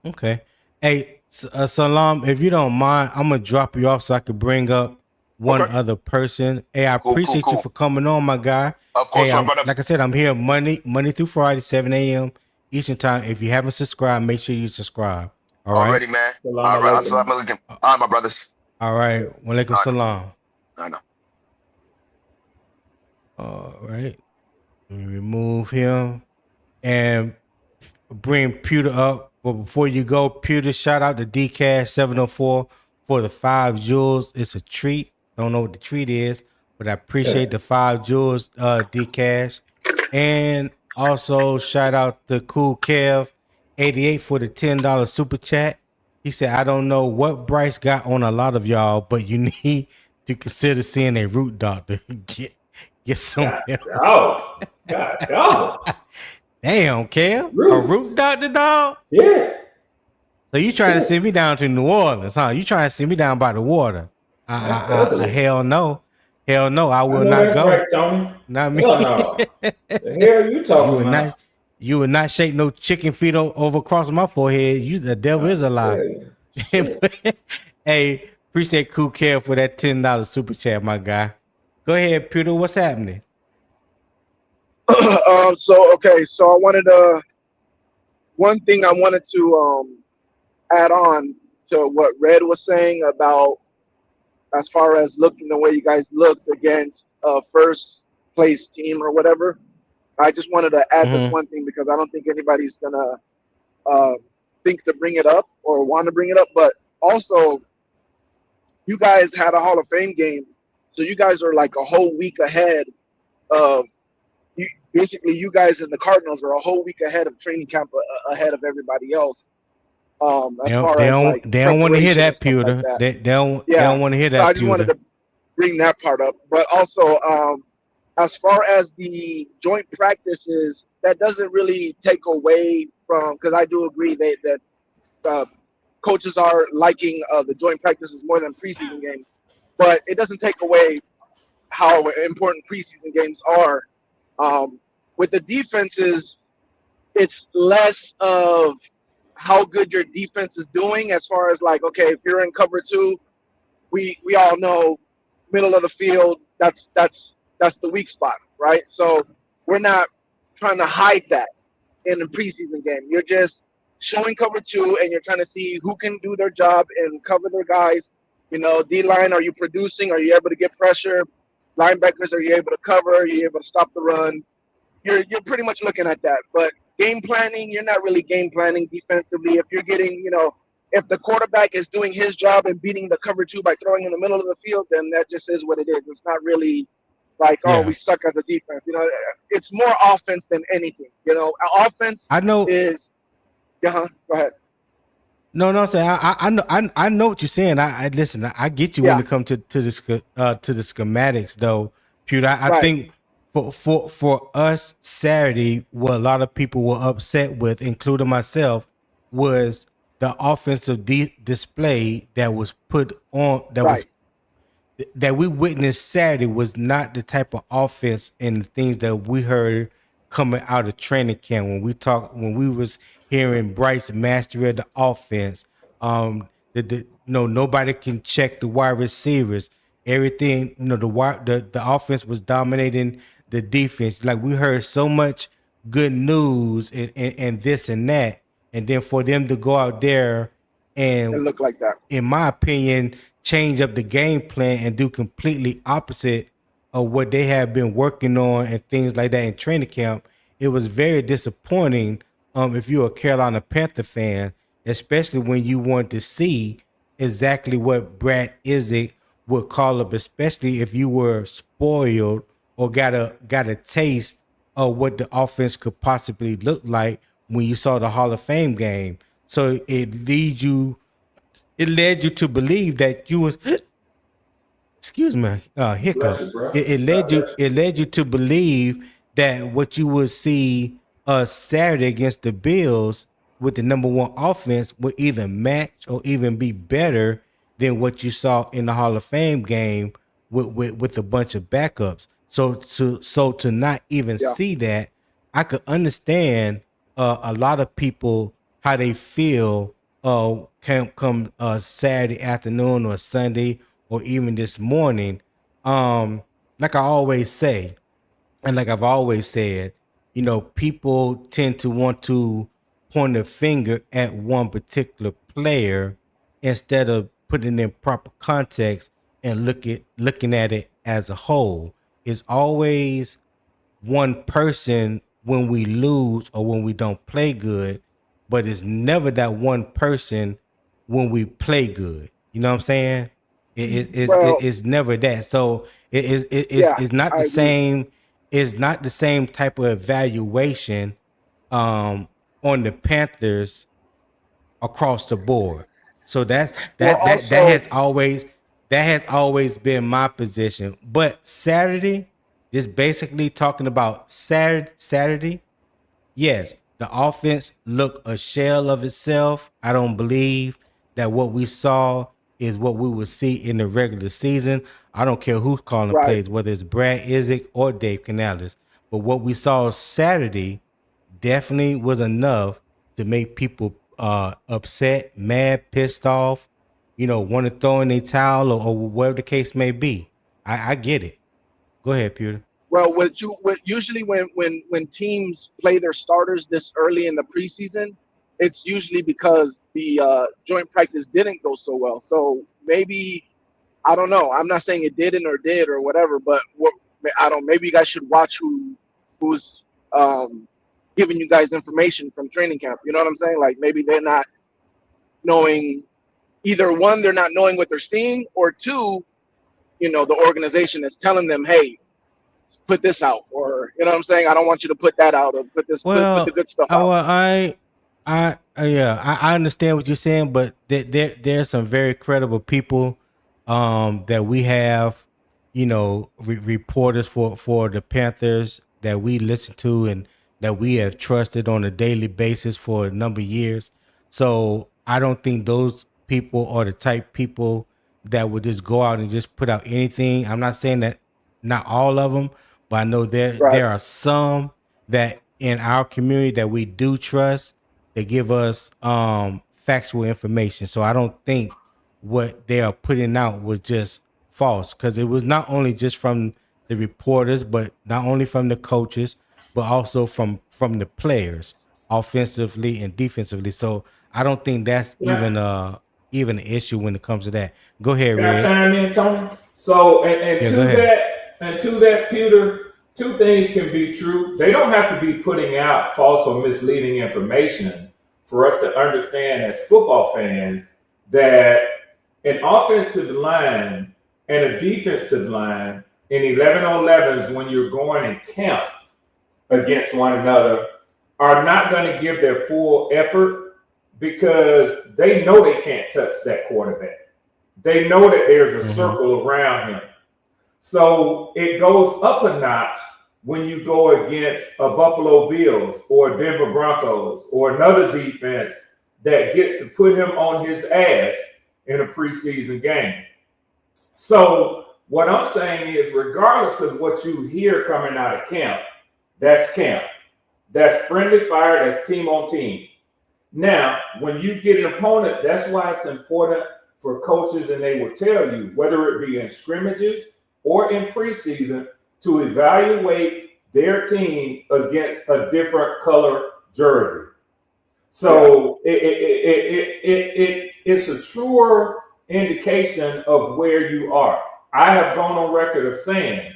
Okay. Hey, Salam, if you don't mind, I'm going to drop you off so I could bring up one other person. Hey, I appreciate you for coming on, my guy. Of course, hey, brother. Like I said, I'm here Monday through Friday, 7 a.m. Eastern time. If you haven't subscribed, make sure you subscribe. All right? Already, man. All right. Assalamu alaikum. All right, my brothers. All right. Walaikum salam. I know. All right. Let me remove him and bring Pewter up. But before you go, Pewter, shout out to DCash704 for the 5 jewels. It's a treat. Don't know what the treat is, but I appreciate the 5 jewels, Dcash. And also shout out to Cool Kev 88 for the $10 super chat. He said, I don't know what Bryce got on a lot of y'all, but you need to consider seeing a root doctor. Get some help. God. Damn, Kev. A root doctor, dog? Yeah. So you trying to send me down to New Orleans, huh? You trying to send me down by the water? Hell no. Hell no, I will not go. Right, Tony. Not me. No. The hell are you talking about? You would not shake no chicken feet over across my forehead. The devil is a lie. Hey, appreciate Cool Care for that $10 super chat, my guy. Go ahead, Peter. What's happening? So I wanted one thing I wanted to add on to what Red was saying about as far as looking the way you guys looked against a first place team or whatever. I just wanted to add this one thing because I don't think anybody's gonna think to bring it up or want to bring it up. But also, you guys had a Hall of Fame game, so you guys are like a whole week ahead of you. Basically, you guys and the Cardinals are a whole week ahead of training camp, ahead of everybody else. They As don't far they as don't like they don't want to hear preparation and that, stuff like Pewter. that. They Yeah. don't want to hear So I that, just wanted Pewter. to bring that part up. But also, as far as the joint practices, that doesn't really take away from, because I do agree that uh, coaches are liking the joint practices more than preseason games, but it doesn't take away how important preseason games are. With the defenses, it's less of how good your defense is doing, as far as like, okay, if you're in cover two, we all know middle of the field, that's the weak spot, right? So we're not trying to hide that in a preseason game. You're just showing cover two, and you're trying to see who can do their job and cover their guys. D line, are you producing? Are you able to get pressure? Linebackers, are you able to cover? Are you able to stop the run? You're pretty much looking at that. But game planning, you're not really game planning defensively. If you're getting, if the quarterback is doing his job and beating the cover two by throwing in the middle of the field, then that just is what it is. It's not really like, oh, we suck as a defense. It's more offense than anything. Offense I know. is. Go ahead. No, I'm saying I know what you're saying. I listen. I get you when it comes to the schematics, though, Pewter. I think for us Saturday, what a lot of people were upset with, including myself, was the offensive display that was put on. That we witnessed Saturday was not the type of offense and things that we heard coming out of training camp when we was hearing Bryce mastery of the offense. Nobody can check the wide receivers. Everything, the offense was dominating the defense. Like, we heard so much good news and this and that, and then for them to go out there and look like that, in my opinion, change up the game plan and do completely opposite of what they have been working on and things like that in training camp, it was very disappointing. If you're a Carolina Panther fan, especially when you want to see exactly what Brad Isaac would call up, especially if you were spoiled or got a taste of what the offense could possibly look like when you saw the Hall of Fame game. So it led you to believe that you was excuse me, hiccup. Bless you, bro. It led you to believe that what you would see Saturday against the Bills with the number one offense would either match or even be better than what you saw in the Hall of Fame game with a bunch of backups. So to not even see that, I could understand a lot of people how they feel come Saturday afternoon or Sunday or even this morning. Like I always say, and like I've always said, people tend to want to point a finger at one particular player instead of putting it in proper context and looking at it as a whole. It's always one person when we lose or when we don't play good, but it's never that one person when we play good. You know what I'm saying? It's never that. So it's not the same. It's not the same type of evaluation on the Panthers across the board. So that has always been my position. But Saturday, just basically talking about Saturday, yes, the offense looked a shell of itself. I don't believe that what we saw is what we would see in the regular season. I don't care who's calling the plays, whether it's Brad Isaac or Dave Canales. But what we saw Saturday definitely was enough to make people upset, mad, pissed off, want to throw in their towel or whatever the case may be. I get it. Go ahead, Pewter. Well, usually when teams play their starters this early in the preseason, it's usually because the joint practice didn't go so well. So maybe, I don't know. I'm not saying it didn't or did or whatever, but maybe you guys should watch who's giving you guys information from training camp. You know what I'm saying? Like, maybe they're not knowing either one, they're not knowing what they're seeing, or two, the organization is telling them, hey, put this out, or you know what I'm saying, I don't want you to put that out, or put the good stuff out. I understand what you're saying, but there's some very credible people that we have, reporters for the Panthers that we listen to and that we have trusted on a daily basis for a number of years. So I don't think those people are the type people that would just go out and just put out anything. I'm not saying that not all of them, but I know there are some that in our community that we do trust. They give us factual information. So I don't think what they are putting out was just false, because it was not only just from the reporters, but not only from the coaches, but also from the players, offensively and defensively. So I don't think that's even an issue when it comes to that. Go ahead, Can I Red. chime in, Tony? So, to that, Peter, two things can be true. They don't have to be putting out false or misleading information for us to understand as football fans that an offensive line and a defensive line in 11-on-11s when you're going in camp against one another are not going to give their full effort, because they know they can't touch that quarterback. They know that there's a circle around him. So it goes up a notch when you go against a Buffalo Bills or Denver Broncos or another defense that gets to put him on his ass in a preseason game. So what I'm saying is, regardless of what you hear coming out of camp. That's friendly fire, that's team on team. Now, when you get an opponent, that's why it's important for coaches, and they will tell you, whether it be in scrimmages or in preseason, to evaluate their team against a different color jersey. So it's a truer indication of where you are. I have gone on record of saying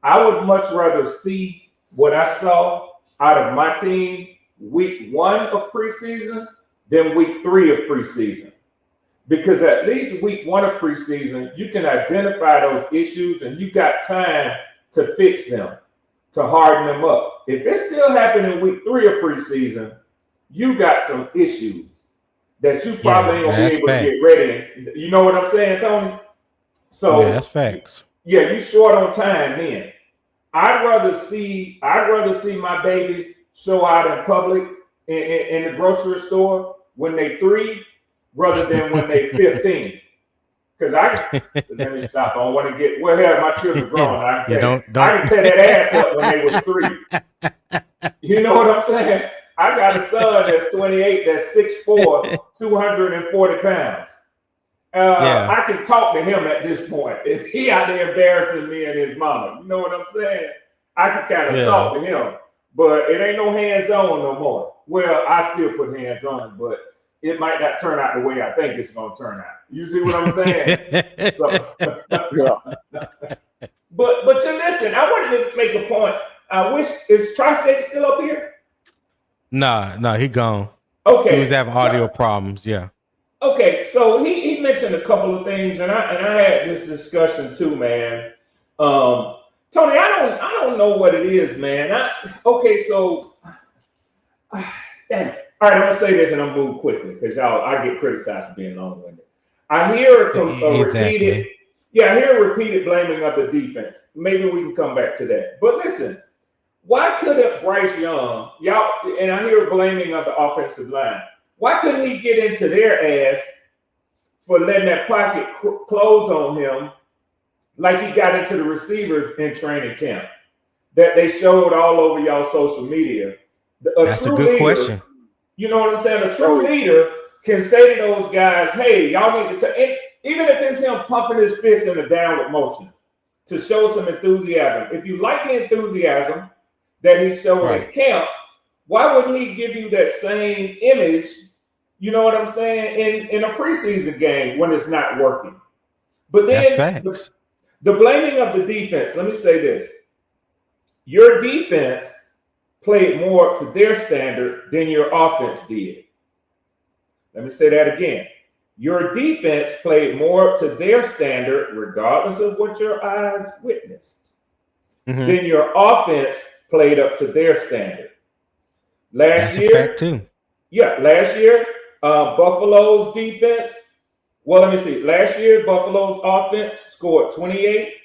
I would much rather see what I saw out of my team week 1 of preseason than week 3 of preseason. Because at least week 1 of preseason, you can identify those issues and you got time to fix them, to harden them up. If it's still happening in week 3 of preseason, you got some issues that you probably ain't gonna be able to get ready. You know what I'm saying, Tony? So that's facts. Yeah, you short on time then. I'd rather see my baby show out in public in the grocery store when they 3 rather than when they 15. Because let me stop. I don't want to get my children grown. I can tear that ass up when they was 3. You know what I'm saying? I got a son that's 28, that's 6'4", 240 pounds. I can talk to him at this point. If he out there embarrassing me and his mama, you know what I'm saying? I can kind of talk to him, but it ain't no hands on no more. Well, I still put hands on him, but it might not turn out the way I think it's going to turn out. You see what I'm saying? But you listen, I wanted to make a point. I wish, is Tri-State still up here? No, he gone. Okay. He was having audio problems, yeah. Okay, so he mentioned a couple of things, and I had this discussion too, man. Tony, I don't know what it is, man. Damn it. All right, I'm gonna say this and I'm gonna move quickly because I get criticized for being long-winded. I hear repeated blaming of the defense. Maybe we can come back to that. But listen, why couldn't Bryce Young, and I hear blaming of the offensive line, why couldn't he get into their ass for letting that pocket close on him like he got into the receivers in training camp that they showed all over y'all social media? That's a good question. You know what I'm saying? A true leader can say to those guys, hey, y'all need to even if it's him pumping his fist in a downward motion to show some enthusiasm. If you like the enthusiasm that he showed at camp, why wouldn't he give you that same image, you know what I'm saying, in a preseason game when it's not working? But then the blaming of the defense, let me say this. Your defense played more up to their standard than your offense did. Let me say that again. Your defense played more up to their standard, regardless of what your eyes witnessed. Then your offense played up to their standard. Last year, Buffalo's defense. Well, let me see. Last year, Buffalo's offense scored 28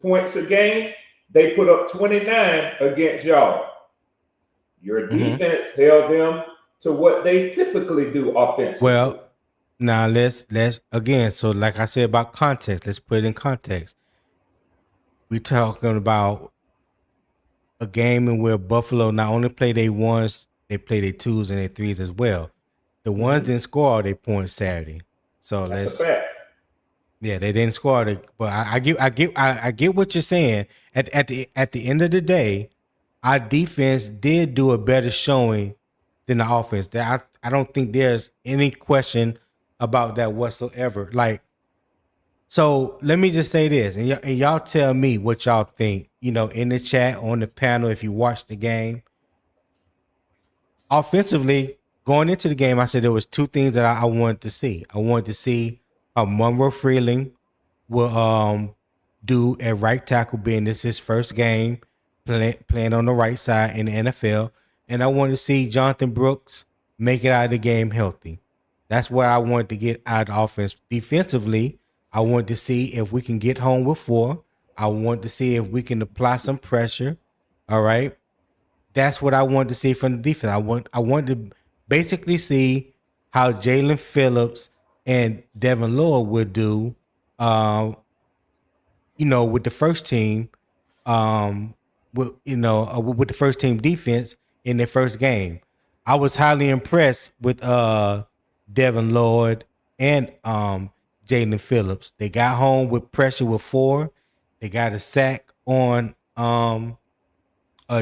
points a game. They put up 29 against y'all. Your defense held them to what they typically do offensively. Well, now let's again. So, like I said about context, let's put it in context. We're talking about a game in where Buffalo not only play their ones, they play their twos and their threes as well. The ones didn't score all their points Saturday. So that's a fact. Yeah, they didn't score it, but I get what you're saying. At the end of the day, our defense did do a better showing than the offense. I don't think there's any question about that whatsoever. Like, so let me just say this, and y'all tell me what y'all think. In the chat, on the panel, if you watch the game. Offensively, going into the game, I said there was two things that I wanted to see. I wanted to see how Monroe Freeling will do at right tackle, being this his first game playing on the right side in the NFL, and I wanted to see Jonathan Brooks make it out of the game healthy. That's what I wanted to get out of the offense. Defensively, I wanted to see if we can get home with 4. I wanted to see if we can apply some pressure. All right. That's what I wanted to see from the defense. I wanted to basically see how Jaelan Phillips and Devin Lloyd would do, with the first team, with the first team defense in their first game. I was highly impressed with Devin Lloyd and Jaelan Phillips. They got home with pressure with 4. They got a sack on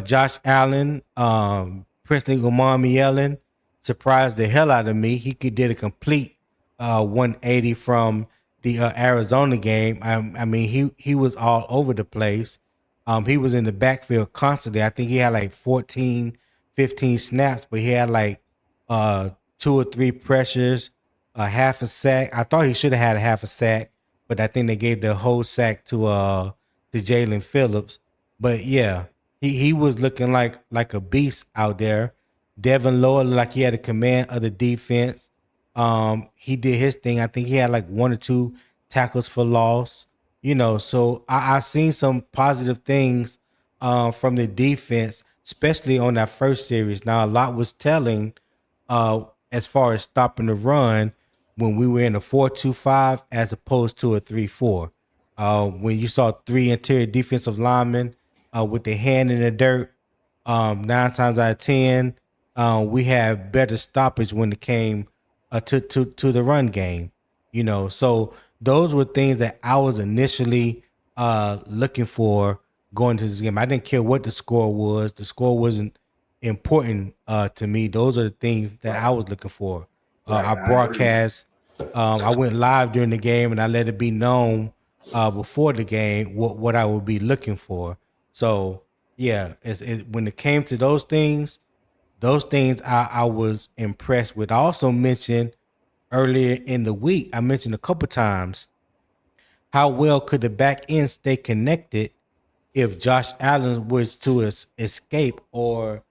Josh Allen, Princely Umami Ellen surprised the hell out of me. He did a complete 180 from the Arizona game. I mean, he was all over the place. He was in the backfield constantly. I think he had like 14, 15 snaps, but he had like 2 or 3 pressures, a half a sack. I thought he should have had a half a sack, but I think they gave the whole sack to Jaelan Phillips. But yeah. He was looking like a beast out there. Devin Lloyd looked like he had a command of the defense. He did his thing. I think he had like 1 or 2 tackles for loss. So I seen some positive things from the defense, especially on that first series. Now, a lot was telling as far as stopping the run when we were in a 4-2-5 as opposed to a 3-4. When you saw 3 interior defensive linemen with their hand in the dirt, 9 times out of 10, we had better stoppage when it came to the run game. So those were things that I was initially looking for going to this game. I didn't care what the score was. The score wasn't important to me. Those are the things that I was looking for. I broadcast. I went live during the game, and I let it be known before the game what I would be looking for. So yeah, when it came to those things I was impressed with. I also mentioned earlier in the week, I mentioned a couple times, how well could the back end stay connected if Josh Allen was to escape or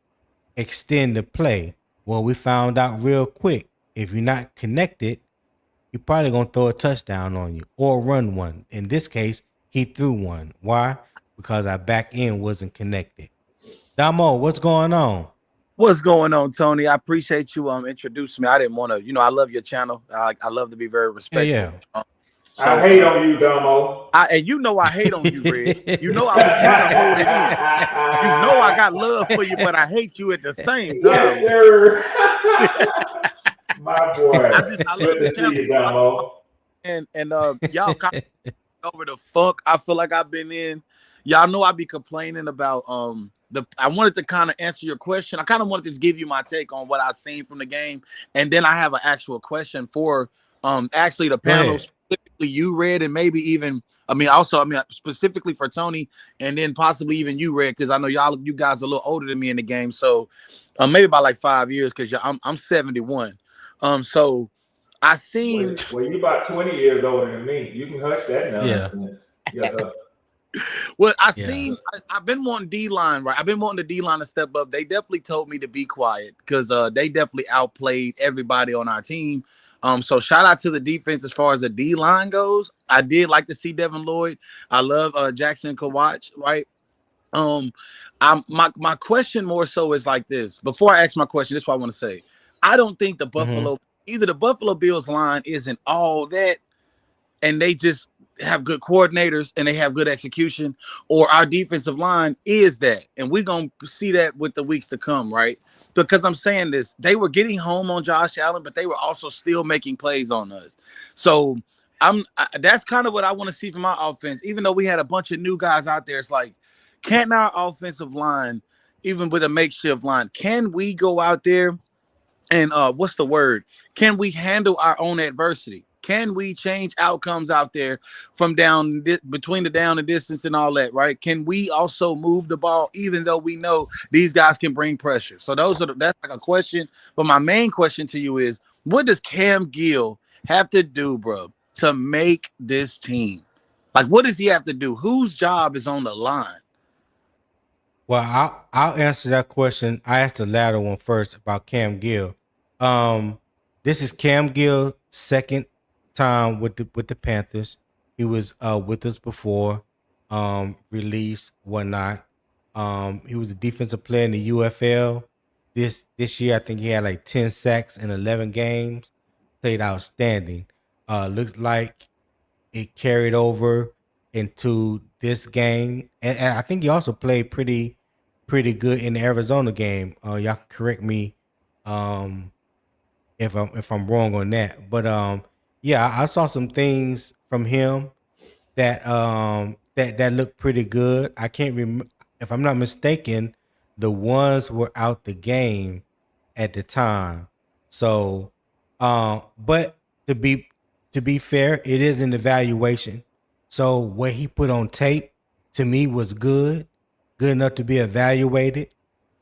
extend the play? Well, we found out real quick, if you're not connected, you're probably going to throw a touchdown on you or run one. In this case, he threw one. Why? Because our back end wasn't connected. Damo, what's going on? What's going on, Tony? I appreciate you introducing me. I didn't want to, I love your channel. I love to be very respectful. Yeah. So, I hate on you, Damo. And you know I hate on you, Red. You know I was trying to hold it in. You know I got love for you, but I hate you at the same time. Yes, sir. My boy. I love to see you, Damo. And y'all kind of over the funk I feel like I've been in. Y'all know I be complaining about I wanted to kind of answer your question. I kind of wanted to give you my take on what I've seen from the game, and then I have an actual question for actually the panel, specifically you, Red, and maybe even specifically for Tony, and then possibly even you, Red, because I know you guys are a little older than me in the game, so maybe about like 5 years, because I'm 71. So I seen. Well, you about 20 years older than me. You can hush that Yeah. nonsense. Yes, sir. Well, I Yeah. seen. I've been wanting D-line, right? I've been wanting the D-line to step up. They definitely told me to be quiet because they definitely outplayed everybody on our team. So shout out to the defense as far as the D-line goes. I did like to see Devin Lloyd. I love Jackson Kawach, right? My question more so is like this. Before I ask my question, this is what I want to say. I don't think the Buffalo, either the Buffalo Bills line isn't all that, and they just have good coordinators and they have good execution, or our defensive line is that. And we're going to see that with the weeks to come, right? Because I'm saying this, they were getting home on Josh Allen, but they were also still making plays on us. So that's kind of what I want to see from our offense. Even though we had a bunch of new guys out there, it's like, can our offensive line, even with a makeshift line, can we go out there and what's the word? Can we handle our own adversity? Can we change outcomes out there from between the down and distance and all that, right? Can we also move the ball even though we know these guys can bring pressure? So that's like a question. But my main question to you is, what does Cam Gill have to do, bro, to make this team? Like, what does he have to do? Whose job is on the line? Well, I'll answer that question. I asked the latter one first about Cam Gill. This is Cam Gill second time with the Panthers. He was with us before, released, whatnot. He was a defensive player in the UFL. This year, I think he had like 10 sacks in 11 games. Played outstanding. Looked like it carried over into this game, and I think he also played pretty good in the Arizona game. Y'all can correct me if I'm wrong on that, but yeah, I saw some things from him that that looked pretty good. I can't remember, if I'm not mistaken, the ones were out the game at the time. So, but to be fair, it is an evaluation. So what he put on tape to me was good enough to be evaluated.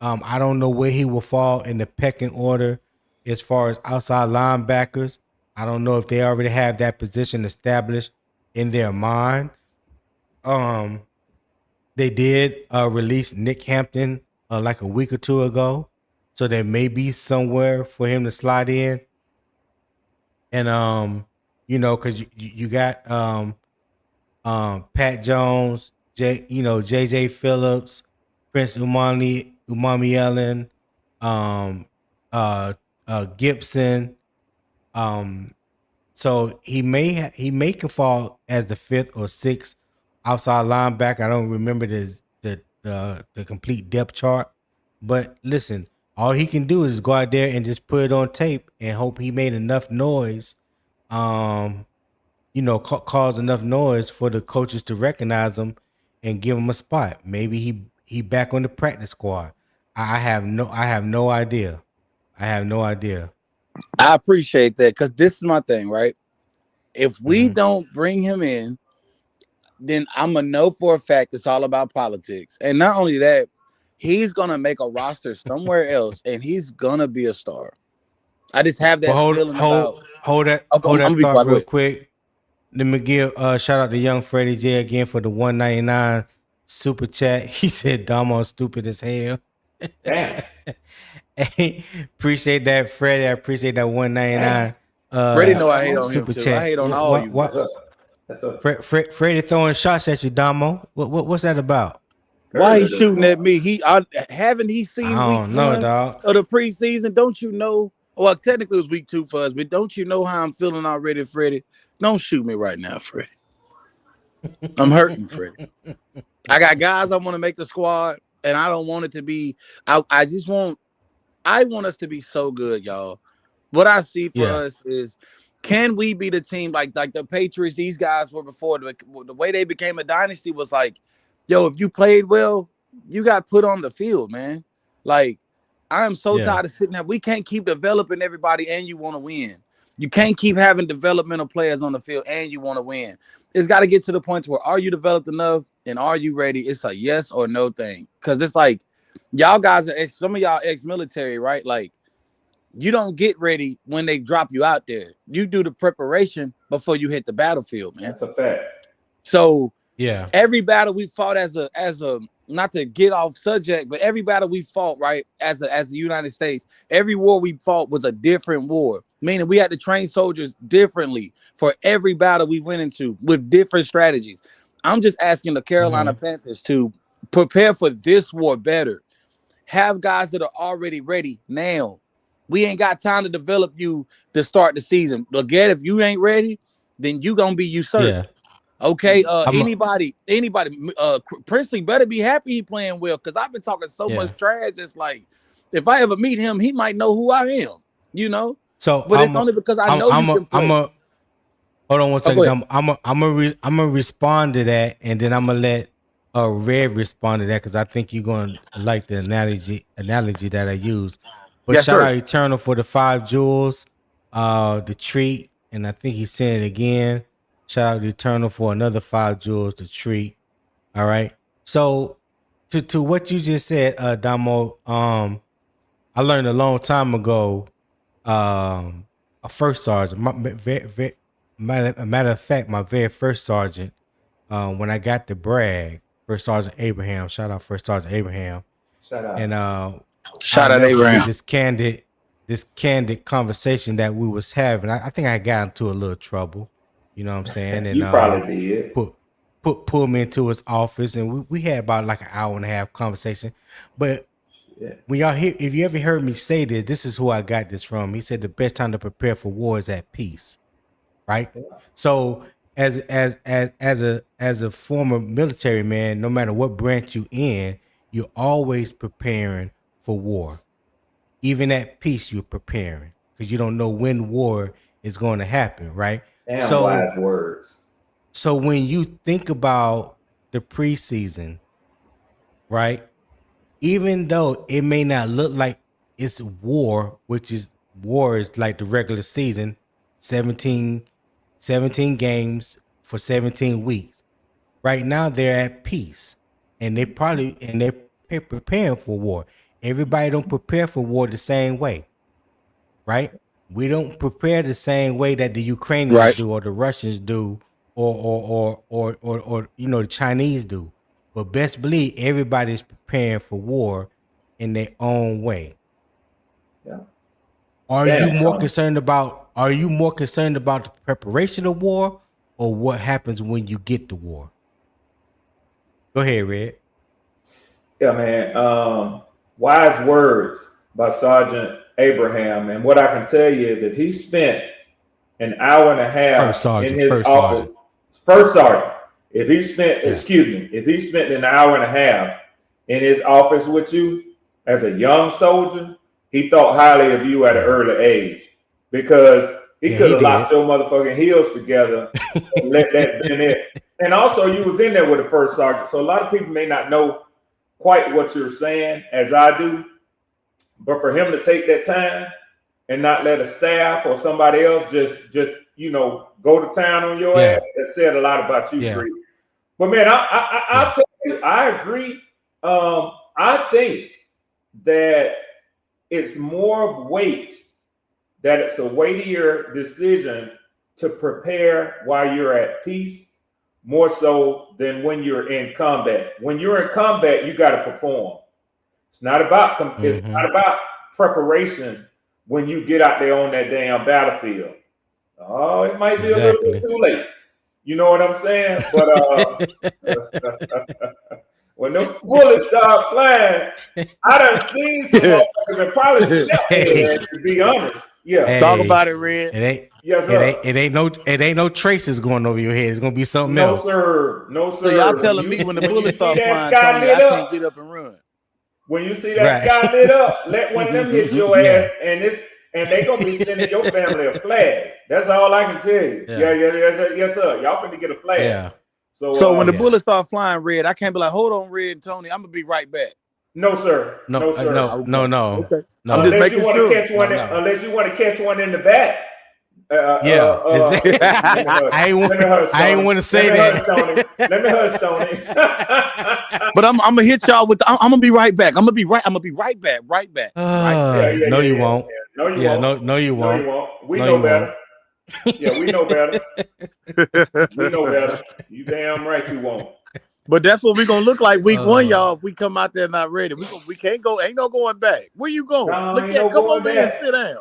I don't know where he will fall in the pecking order as far as outside linebackers. I don't know if they already have that position established in their mind. They did release Nick Hampton like a week or two ago, so there may be somewhere for him to slide in. And because you got Pat Jones, JJ Phillips, Prince Umami Ellen, Gibson. So he may can fall as the fifth or sixth outside linebacker. I don't remember the complete depth chart, but listen, all he can do is go out there and just put it on tape and hope he made enough noise, cause enough noise for the coaches to recognize him and give him a spot. Maybe he back on the practice squad. I have no idea. I have no idea. I appreciate that, because this is my thing, right? If we don't bring him in, then I'm going to know for a fact it's all about politics. And not only that, he's going to make a roster somewhere else, and he's going to be a star. I just have that feeling about... Hold that thought real quick. Let me give shout out to Young Freddie J again for the $1.99 super chat. He said Damo stupid as hell. Damn. Hey, appreciate that, Freddie. I appreciate that $1.99. Freddie know I hate on him too. Chat. I hate on all you. That's up. Freddie throwing shots at you, Damo. What's that about? Why he shooting at me? Haven't he seen I don't know, dog. of the preseason? Don't you know? Well, technically it was week 2 for us, but don't you know how I'm feeling already, Freddie? Don't shoot me right now, Freddie. I'm hurting, Freddie. I got guys I want to make the squad, and I don't want it to be. I want us to be so good, y'all. What I see for us is, can we be the team like the Patriots? These guys were before. The way they became a dynasty was like, yo, if you played well, you got put on the field, man. Like, I am so tired of sitting there. We can't keep developing everybody and you want to win. You can't keep having developmental players on the field and you want to win. It's got to get to the point where, are you developed enough and are you ready? It's a yes or no thing. Because it's like, y'all guys are some of y'all ex-military, right? Like, You don't get ready when they drop you out there. You do the preparation before you hit the battlefield, man. That's a fact. So Yeah. every battle we fought as a not to get off subject, but every battle we fought, right, as the United States, every war we fought was a different war. Meaning we had to train soldiers differently for every battle we went into with different strategies. I'm just asking the Carolina Panthers to prepare for this war better. Have guys that are already ready now. We ain't got time to develop you to start the season. Again, if you ain't ready, then you gonna be usurped. Yeah. Okay. Anybody. Princely better be happy he playing well, because I've been talking so much trash. It's like, if I ever meet him, he might know who I am. You know. So, but it's only because I know you can play. hold on one second. I'm gonna respond to that, and then I'm gonna let Red respond to that, because I think you're gonna like the analogy that I use. But yes, shout sir. out Eternal for the 5 jewels, the treat, and I think he's saying it again. Shout out to Eternal for another 5 jewels, the treat. All right. So to what you just said, Damo, I learned a long time ago, a first sergeant, matter of fact, my very first sergeant, when I got to brag, First Sergeant Abraham, shout out First Sergeant Abraham. Shout out. And shout out Abraham. This candid conversation that we was having. I think I got into a little trouble. You know what I'm saying? And you probably did. Pulled me into his office, and we had about like an hour and a half conversation. But when y'all hear, if you ever heard me say this is who I got this from. He said the best time to prepare for war is at peace, right? Yeah. So as a former military man, no matter what branch you in, you're always preparing for war. Even at peace, you're preparing, because you don't know when war is going to happen, right? Damn, wise words. So when you think about the preseason, right? Even though it may not look like it's war, which is war is like the regular season, 17 games for 17 weeks. Right now they're at peace, and they're preparing for war. Everybody don't prepare for war the same way, right? We don't prepare the same way that the Ukrainians do, or the Russians do, or the Chinese do. But best believe everybody's preparing for war in their own way. Yeah. Are you more concerned about the preparation of war, or what happens when you get to war? Go ahead, Red. Yeah, man. Wise words by Sergeant Abraham. And what I can tell you is, if he spent an hour and a half in his office, first sergeant, if he spent an hour and a half in his office with you as a young soldier, he thought highly of you at an early age, because he could have locked your motherfucking heels together and let that been it. And also, you was in there with the first sergeant, so a lot of people may not know quite what you're saying as I do, but for him to take that time and not let a staff or somebody else just go to town on your ass, that said a lot about you, Bree. But man, I'll tell you, I agree. I think that it's more of weight, that it's a weightier decision to prepare while you're at peace, more so than when you're in combat. When you're in combat, you got to perform. It's not about it's not about preparation when you get out there on that damn battlefield. Oh, it might be a little bit too late. You know what I'm saying? But when those bullets start flying, I done seen some motherfuckers and probably slept there, to be honest. Yeah. Hey, talk about it, Red. It ain't no traces going over your head. It's gonna be something else. No, sir. So y'all telling me when the bullets start flying, Tony, I can't get up and run. When you see that sky lit up, let one of them hit your ass, and they gonna be sending your family a flag. That's all I can tell you. Yes, sir. Y'all finna get a flag. Yeah. So when the bullets start flying, Red, I can't be like, hold on, Red and Tony, I'm gonna be right back. No, sir. No, sir. No. Okay. No. Unless you want to catch one. Unless you want to catch one in the back. I ain't want to say that. Let me hush, Tony. But I'm gonna hit y'all with. I'm gonna be right back. I'm gonna be right back. Right back. No, you won't. No, you Yeah, won't. no, you No, won't. you won't. We No, know you better. won't. Yeah, we know better. We know better. You damn right you won't. But that's what we're gonna look like week 1, Uh, y'all. If we come out there not ready, we can't go. Ain't no going back. Where you going? No, Look ain't at. no Come going over here and back. sit down.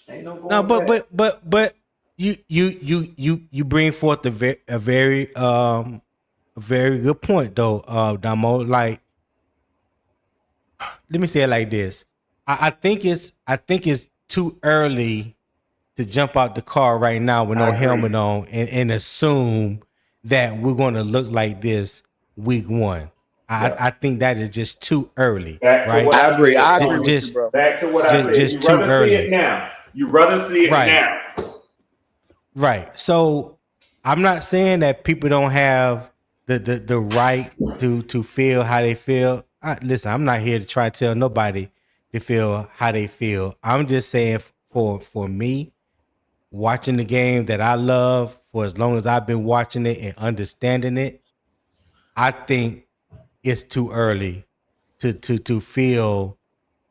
Ain't no No, going back. but you bring forth a very good point though, Damo. Like, let me say it like this. I think it's too early to jump out the car right now with no helmet on and assume that we're going to look like this week 1. I think that is just too early, Back to right? what I I agree. said. I agree Tony. with you, bro. Back to what I said. Just You too rather see early. it now. You rather see it Right. now. Right. So I'm not saying that people don't have the right to feel how they feel. Listen, I'm not here to try to tell nobody to feel how they feel. I'm just saying for me, watching the game that I love for as long as I've been watching it and understanding it, I think it's too early to feel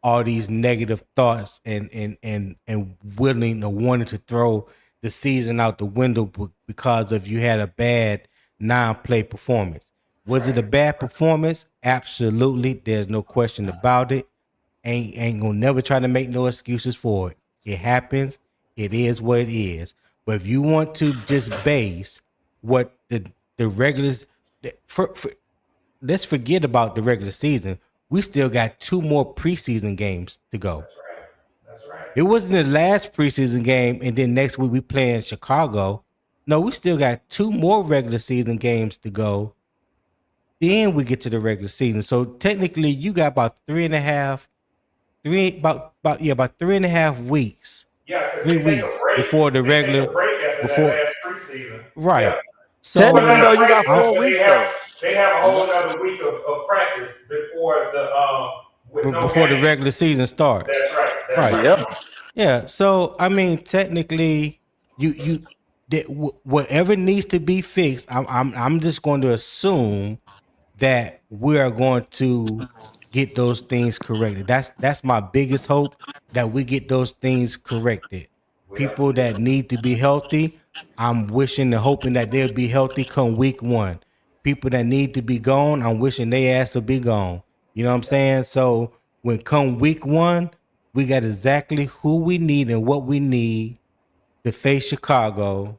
all these negative thoughts and willing or wanting to throw the season out the window because of you had a bad non-play performance. Was it a bad performance? Absolutely. There's no question about it. Ain't gonna never try to make no excuses for it. It happens. It is what it is. But if you want to just base what the regulars let's forget about the regular season. We still got 2 more preseason games to go. That's right. It wasn't the last preseason game, and then next week we play in Chicago. No, we still got 2 more regular season games to go. Then we get to the regular season. So technically, you got about about 3.5 weeks. Yeah, because 3 they take weeks a break. before the They take regular a break after before that last preseason. right. Yeah. So Technically, though, you got 4 But weeks though. they have a whole other week of practice before the with no before the games. regular season starts. That's right. That's Right. right. Yep. Yeah. So I mean, technically, whatever needs to be fixed, I'm just going to assume that we are going to get those things corrected. That's my biggest hope, that we get those things corrected. People that need to be healthy, I'm wishing and hoping that they'll be healthy come week 1. People that need to be gone, I'm wishing they ass will be gone. You know what I'm saying? So when come week 1, we got exactly who we need and what we need to face Chicago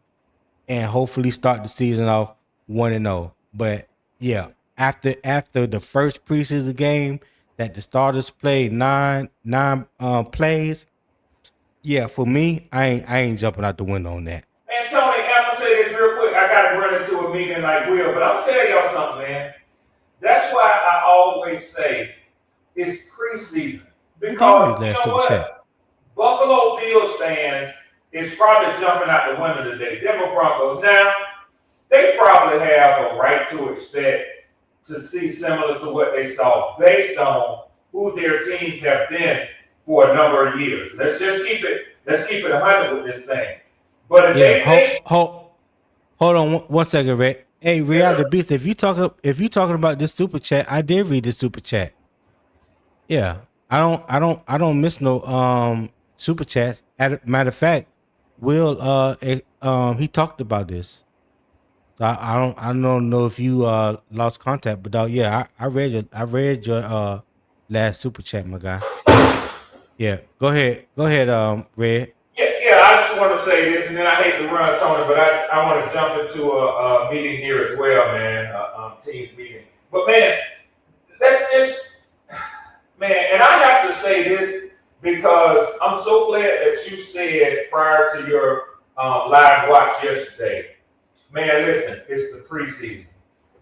and hopefully start the season off 1-0. But yeah, after the first preseason game that the starters played nine plays, yeah, for me, I ain't jumping out the window on that. And Tony, I'm gonna say this real quick. I gotta run into a meeting like Will, but I'm gonna tell y'all something, man. That's why I always say it's preseason. Because you know what? Buffalo Bills fans is probably jumping out the window today. Denver Broncos. Now, they probably have a right to expect to see similar to what they saw based on who their teams have been for a number of years. Let's keep it 100 with this thing. But if hold on 1 second, Red. Hey, Real the Beast, if you talking about this super chat, I did read this super chat. Yeah, I don't miss no super chats. Matter of fact, Will he talked about this. So I don't know if you lost contact, but yeah, I read your last super chat, my guy. Yeah, go ahead, Red. Yeah, I just want to say this, and then I hate to run, Tony, but I want to jump into a meeting here as well, man, team meeting. But man, and I have to say this because I'm so glad that you said prior to your live watch yesterday, man, listen, it's the preseason.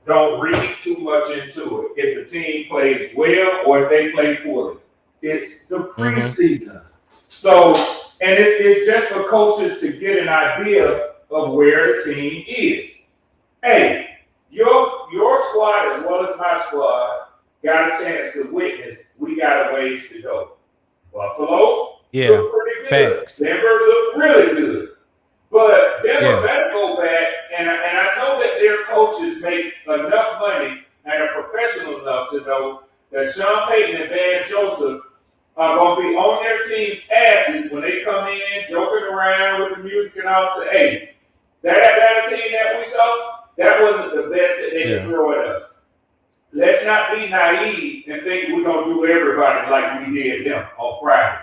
Don't read too much into it. If the team plays well or if they play poorly, it's the preseason. So, and it's just for coaches to get an idea of where the team is. Hey, your squad as well as my squad got a chance to witness. We got a ways to go. Buffalo looked pretty good. Facts. Denver looked really good. But Denver better go back, and I know that their coaches make enough money and are professional enough to know that Sean Payton and Van Joseph are going to be on their team's asses when they That Atlanta team that we saw, that wasn't the best that they could throw at us. Let's not be naive and think we're going to do everybody like we did them on Friday.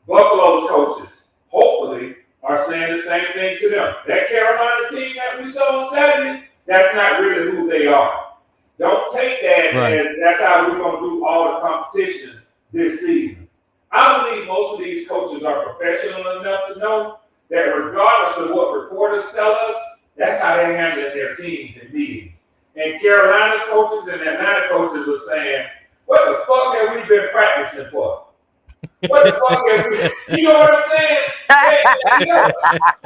Buffalo's coaches, hopefully, are saying the same thing to them. That Carolina team that we saw on Saturday, that's not really who they are. Don't take that as that's how we're going to do all the competition this season. I believe most of these coaches are professional enough to know that regardless of what reporters tell us, that's how they handle their teams in meetings. And Carolina's coaches and Atlanta coaches are saying, what the fuck have we been practicing for? What the fuck have we, you know what I'm saying?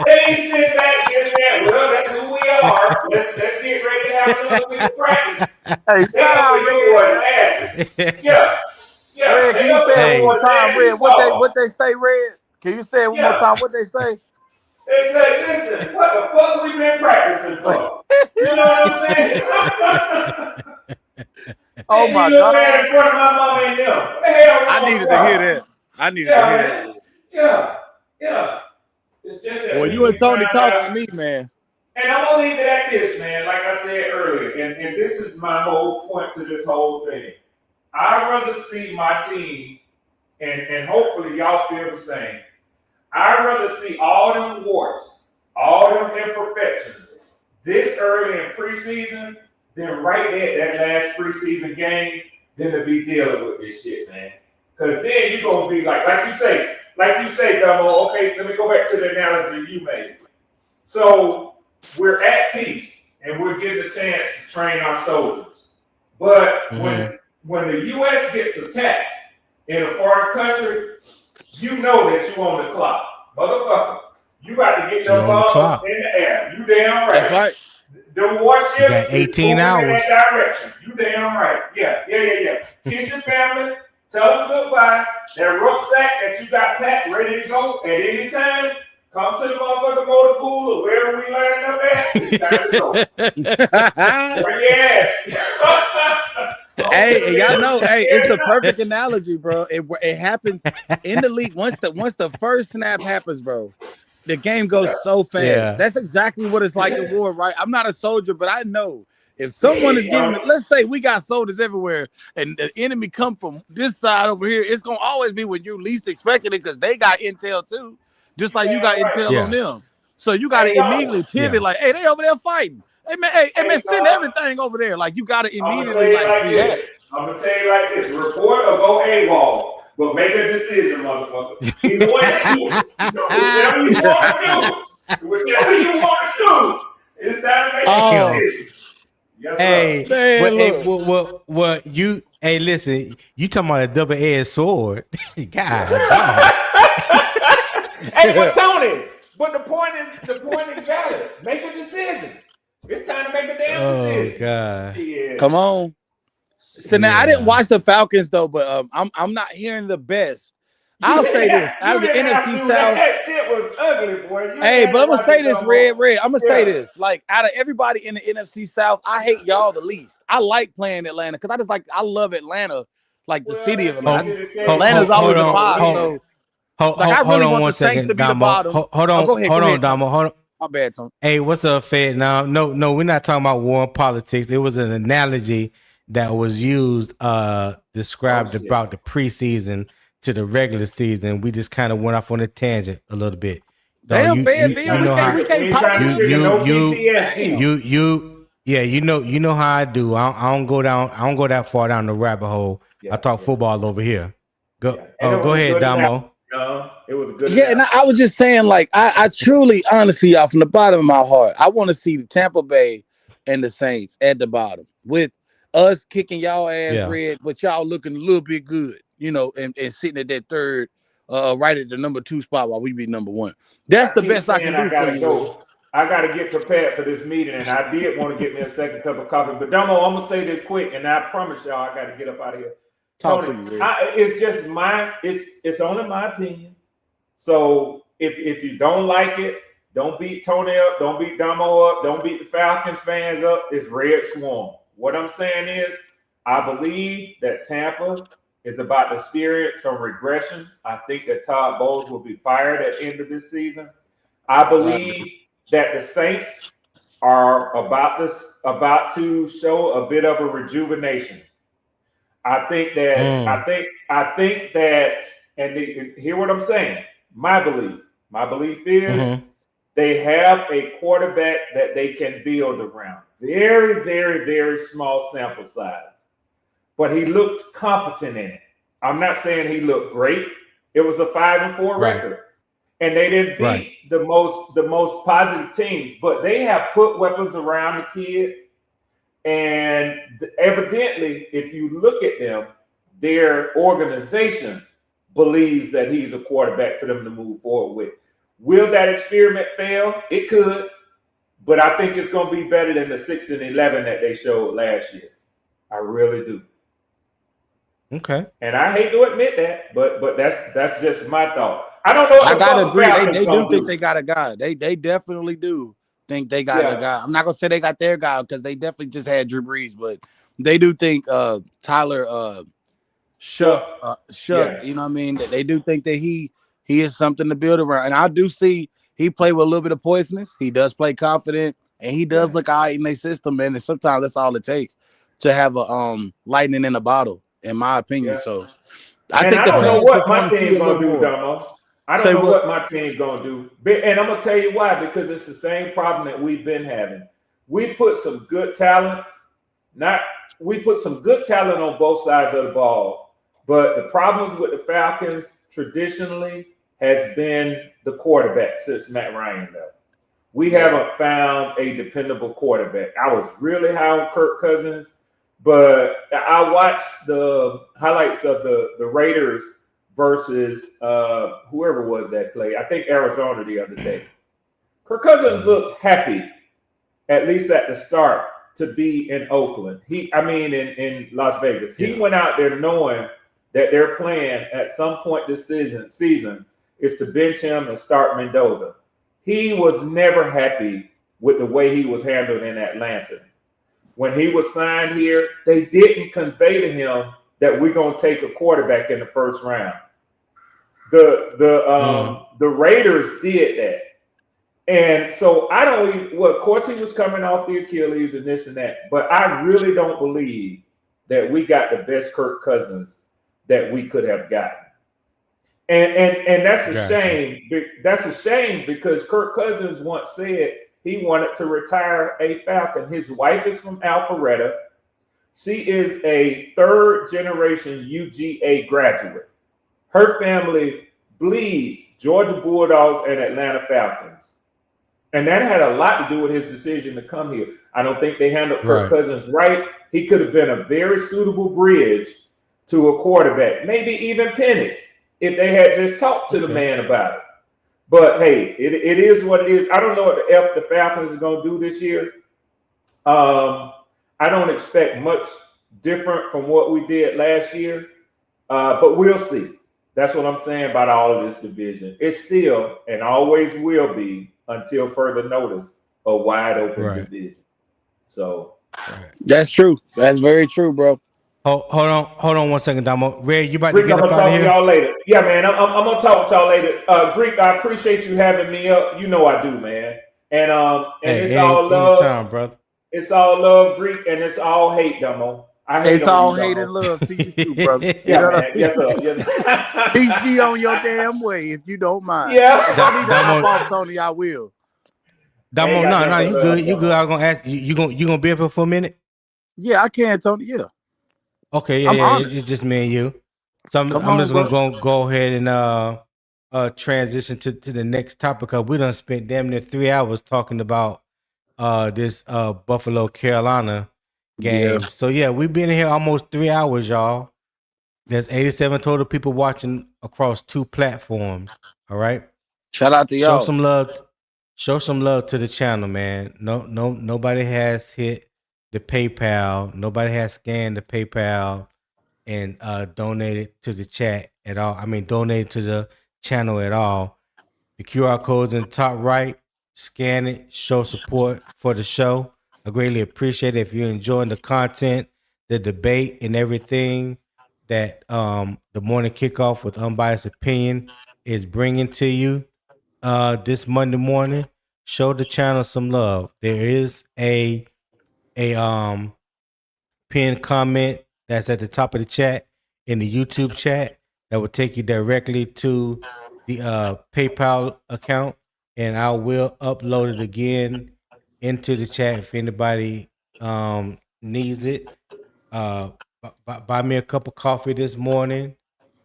They ain't sitting back just saying, well, that's who we are. Let's get ready to have another week of practice. Hey, shout out, Red. Yeah. Red, can you say it one more time, Red? What they say, Red? Can you say it one more time? What they say? They say, listen, what the fuck we been practicing for? You know what I'm saying? Oh my God! In front of my mom and them. What the hell? I needed to hear that. I needed to hear that. Yeah. It's just that. Well, you and Tony talking to me, man. And I'm gonna leave it at this, man. Like I said earlier, and this is my whole point to this whole thing. I'd rather see my team, and hopefully y'all feel the same. I'd rather see all them warts, all them imperfections this early in preseason than right there at that last preseason game than to be dealing with this shit, man. Because then you're going to be like you say, Dumbo, okay, let me go back to the analogy you made. So we're at peace and we're getting a chance to train our soldiers. But when the U.S. gets attacked in a foreign country, you know that you on the clock. Motherfucker, you got to get those balls in the air. You damn right. That's right. The warships you got 18 hours. In that direction. You damn right. Yeah. Kiss your family. Tell them goodbye. That rucksack that you got packed, ready to go at any time, come to the motherfucking motor pool or wherever we land up at. It's time to go. Bring your ass. Hey, and y'all know, it's the perfect analogy, bro. It happens in the league once the first snap happens, bro. The game goes so fast. Yeah. That's exactly what it's like in war, right? I'm not a soldier, but I know if someone is getting, let's say we got soldiers everywhere, and the enemy come from this side over here, it's gonna always be when you least expecting it because they got intel too, just like you got intel on them. So you got to immediately pivot, like, hey, they over there fighting. Hey man, send everything over there. Like you got to immediately I'm gonna tell you like this: report or go AWOL. But make a decision, motherfucker. Either one of you. Whichever you want to do. It's time to make a decision. Yes, listen, you talking about a double-edged sword. God. But Tony, but the point is valid. Make a decision. It's time to make a damn decision. Oh, God. Yeah. Come on. So now I didn't watch the Falcons though, but I'm not hearing the best. I'll say this: out of the NFC South, that shit was ugly, boy. But I'm gonna say this, Red. I'm gonna say this: like out of everybody in the NFC South, I hate y'all the least. I like playing Atlanta because I love Atlanta, like the city of Atlanta. Atlanta's always the bottom. I really want the Saints to be the bottom. Hold on, Damo. Hold on. My bad, Tom. Hey, what's up, Fed? No, we're not talking about war and politics. It was an analogy that was used described about the preseason to the regular season. We just kind of went off on a tangent a little bit. Damn, Fed, we can't pop you know how I do. I don't go that far down the rabbit hole. I talk football over here. Go ahead, Damo. It was good. Yeah, and I was just saying, like, I truly, honestly, y'all, from the bottom of my heart, I want to see the Tampa Bay and the Saints at the bottom with us kicking y'all ass Red, but y'all looking a little bit good, you know, and sitting at that third, right at the number 2 spot while we be number 1. That's the best I can do for you. I got to get prepared for this meeting, and I did want to get me a second cup of coffee. But Damo, I'm gonna say this quick, and I promise y'all, I got to get up out of here. Talk Tony, to you, it's just it's only my opinion. So if you don't like it, don't beat Tony up, don't beat Damo up, don't beat the Falcons fans up. It's Red Swarm. What I'm saying is, I believe that Tampa is about to experience some regression. I think that Todd Bowles will be fired at the end of this season. I believe that the Saints are about to show a bit of a rejuvenation. I think that, and hear what I'm saying. My belief is they have a quarterback that they can build around. Very, very, very small sample size, but he looked competent in it. I'm not saying he looked great. It was a 5-4 record, and they didn't beat the most positive teams, but they have put weapons around the kid. And evidently, if you look at them, their organization believes that he's a quarterback for them to move forward with. Will that experiment fail? It could, but I think it's going to be better than the 6-11 that they showed last year. I really do. Okay. And I hate to admit that, but that's just my thought. I don't know. I gotta agree. They do think they got a guy. They definitely do think they got a guy. I'm not gonna say they got their guy because they definitely just had Drew Brees, but they do think Tyler Shuck, you know what I mean? They do think that he is something to build around. And I do see he play with a little bit of poisonous. He does play confident, and he does look all right in their system, man. And sometimes that's all it takes to have a lightning in a bottle, in my opinion. So I think the fans just want to see a little more. I don't know what my team's gonna do, and I'm gonna tell you why. Because it's the same problem that we've been having. We put some good talent, on both sides of the ball, but the problem with the Falcons traditionally has been the quarterback since Matt Ryan left. We haven't found a dependable quarterback. I was really high on Kirk Cousins, but I watched the highlights of the Raiders versus whoever was that play. I think Arizona the other day. Kirk Cousins looked happy, at least at the start, to be in Oakland. In Las Vegas. He went out there knowing that their plan at some point this season is to bench him and start Mendoza. He was never happy with the way he was handled in Atlanta. When he was signed here, they didn't convey to him that we're going to take a quarterback in the first round. The Raiders did that. And so of course he was coming off the Achilles and this and that, but I really don't believe that we got the best Kirk Cousins that we could have gotten. And that's a shame. That's a shame because Kirk Cousins once said he wanted to retire a Falcon. His wife is from Alpharetta. She is a third-generation UGA graduate. Her family bleeds Georgia Bulldogs and Atlanta Falcons. And that had a lot to do with his decision to come here. I don't think they handled Kirk Cousins right. He could have been a very suitable bridge to a quarterback, maybe even Penix, if they had just talked to the man about it. But hey, it is what it is. I don't know what the F the Falcons are going to do this year. I don't expect much different from what we did last year, but we'll see. That's what I'm saying about all of this division. It's still and always will be until further notice a wide open division. So that's true. That's very true, bro. Hold on 1 second, Damo. Red, you about Greek, to get I'm up gonna out talk of to here? y'all later. Yeah, man. I'm gonna talk to y'all later. Greek, I appreciate you having me up. You know I do, man. And it's all love, anytime, brother. It's all love, Greek, and it's all hate, Damo. It's all hate and love to you too, brother. Yeah, man. Yes, sir. Yes. Peace be on your damn way, if you don't mind. Yeah. If I need to hop off, Tony, I will. Damo, no, you good. You good. I was gonna ask you. You gonna be up here for a minute? Yeah, I can, Tony. Yeah. Okay, yeah. It's just me and you. So I'm just gonna go ahead and transition to the next topic because we done spent damn near 3 hours talking about this Buffalo Carolina game. Yeah. So yeah, we've been here almost 3 hours, y'all. There's 87 total people watching across 2 platforms. All right. Shout out to y'all. Show some love to the channel, man. Nobody has hit the PayPal. Nobody has scanned the PayPal and donated to the chat at all. I mean, donated to the channel at all. The QR code's in the top right. Scan it. Show support for the show. I greatly appreciate it. If you're enjoying the content, the debate, and everything that the Morning Kickoff with Unbiased Opinion is bringing to you this Monday morning, show the channel some love. There is a pinned comment that's at the top of the chat in the YouTube chat that will take you directly to the PayPal account, and I will upload it again into the chat if anybody needs it. Buy me a cup of coffee this morning.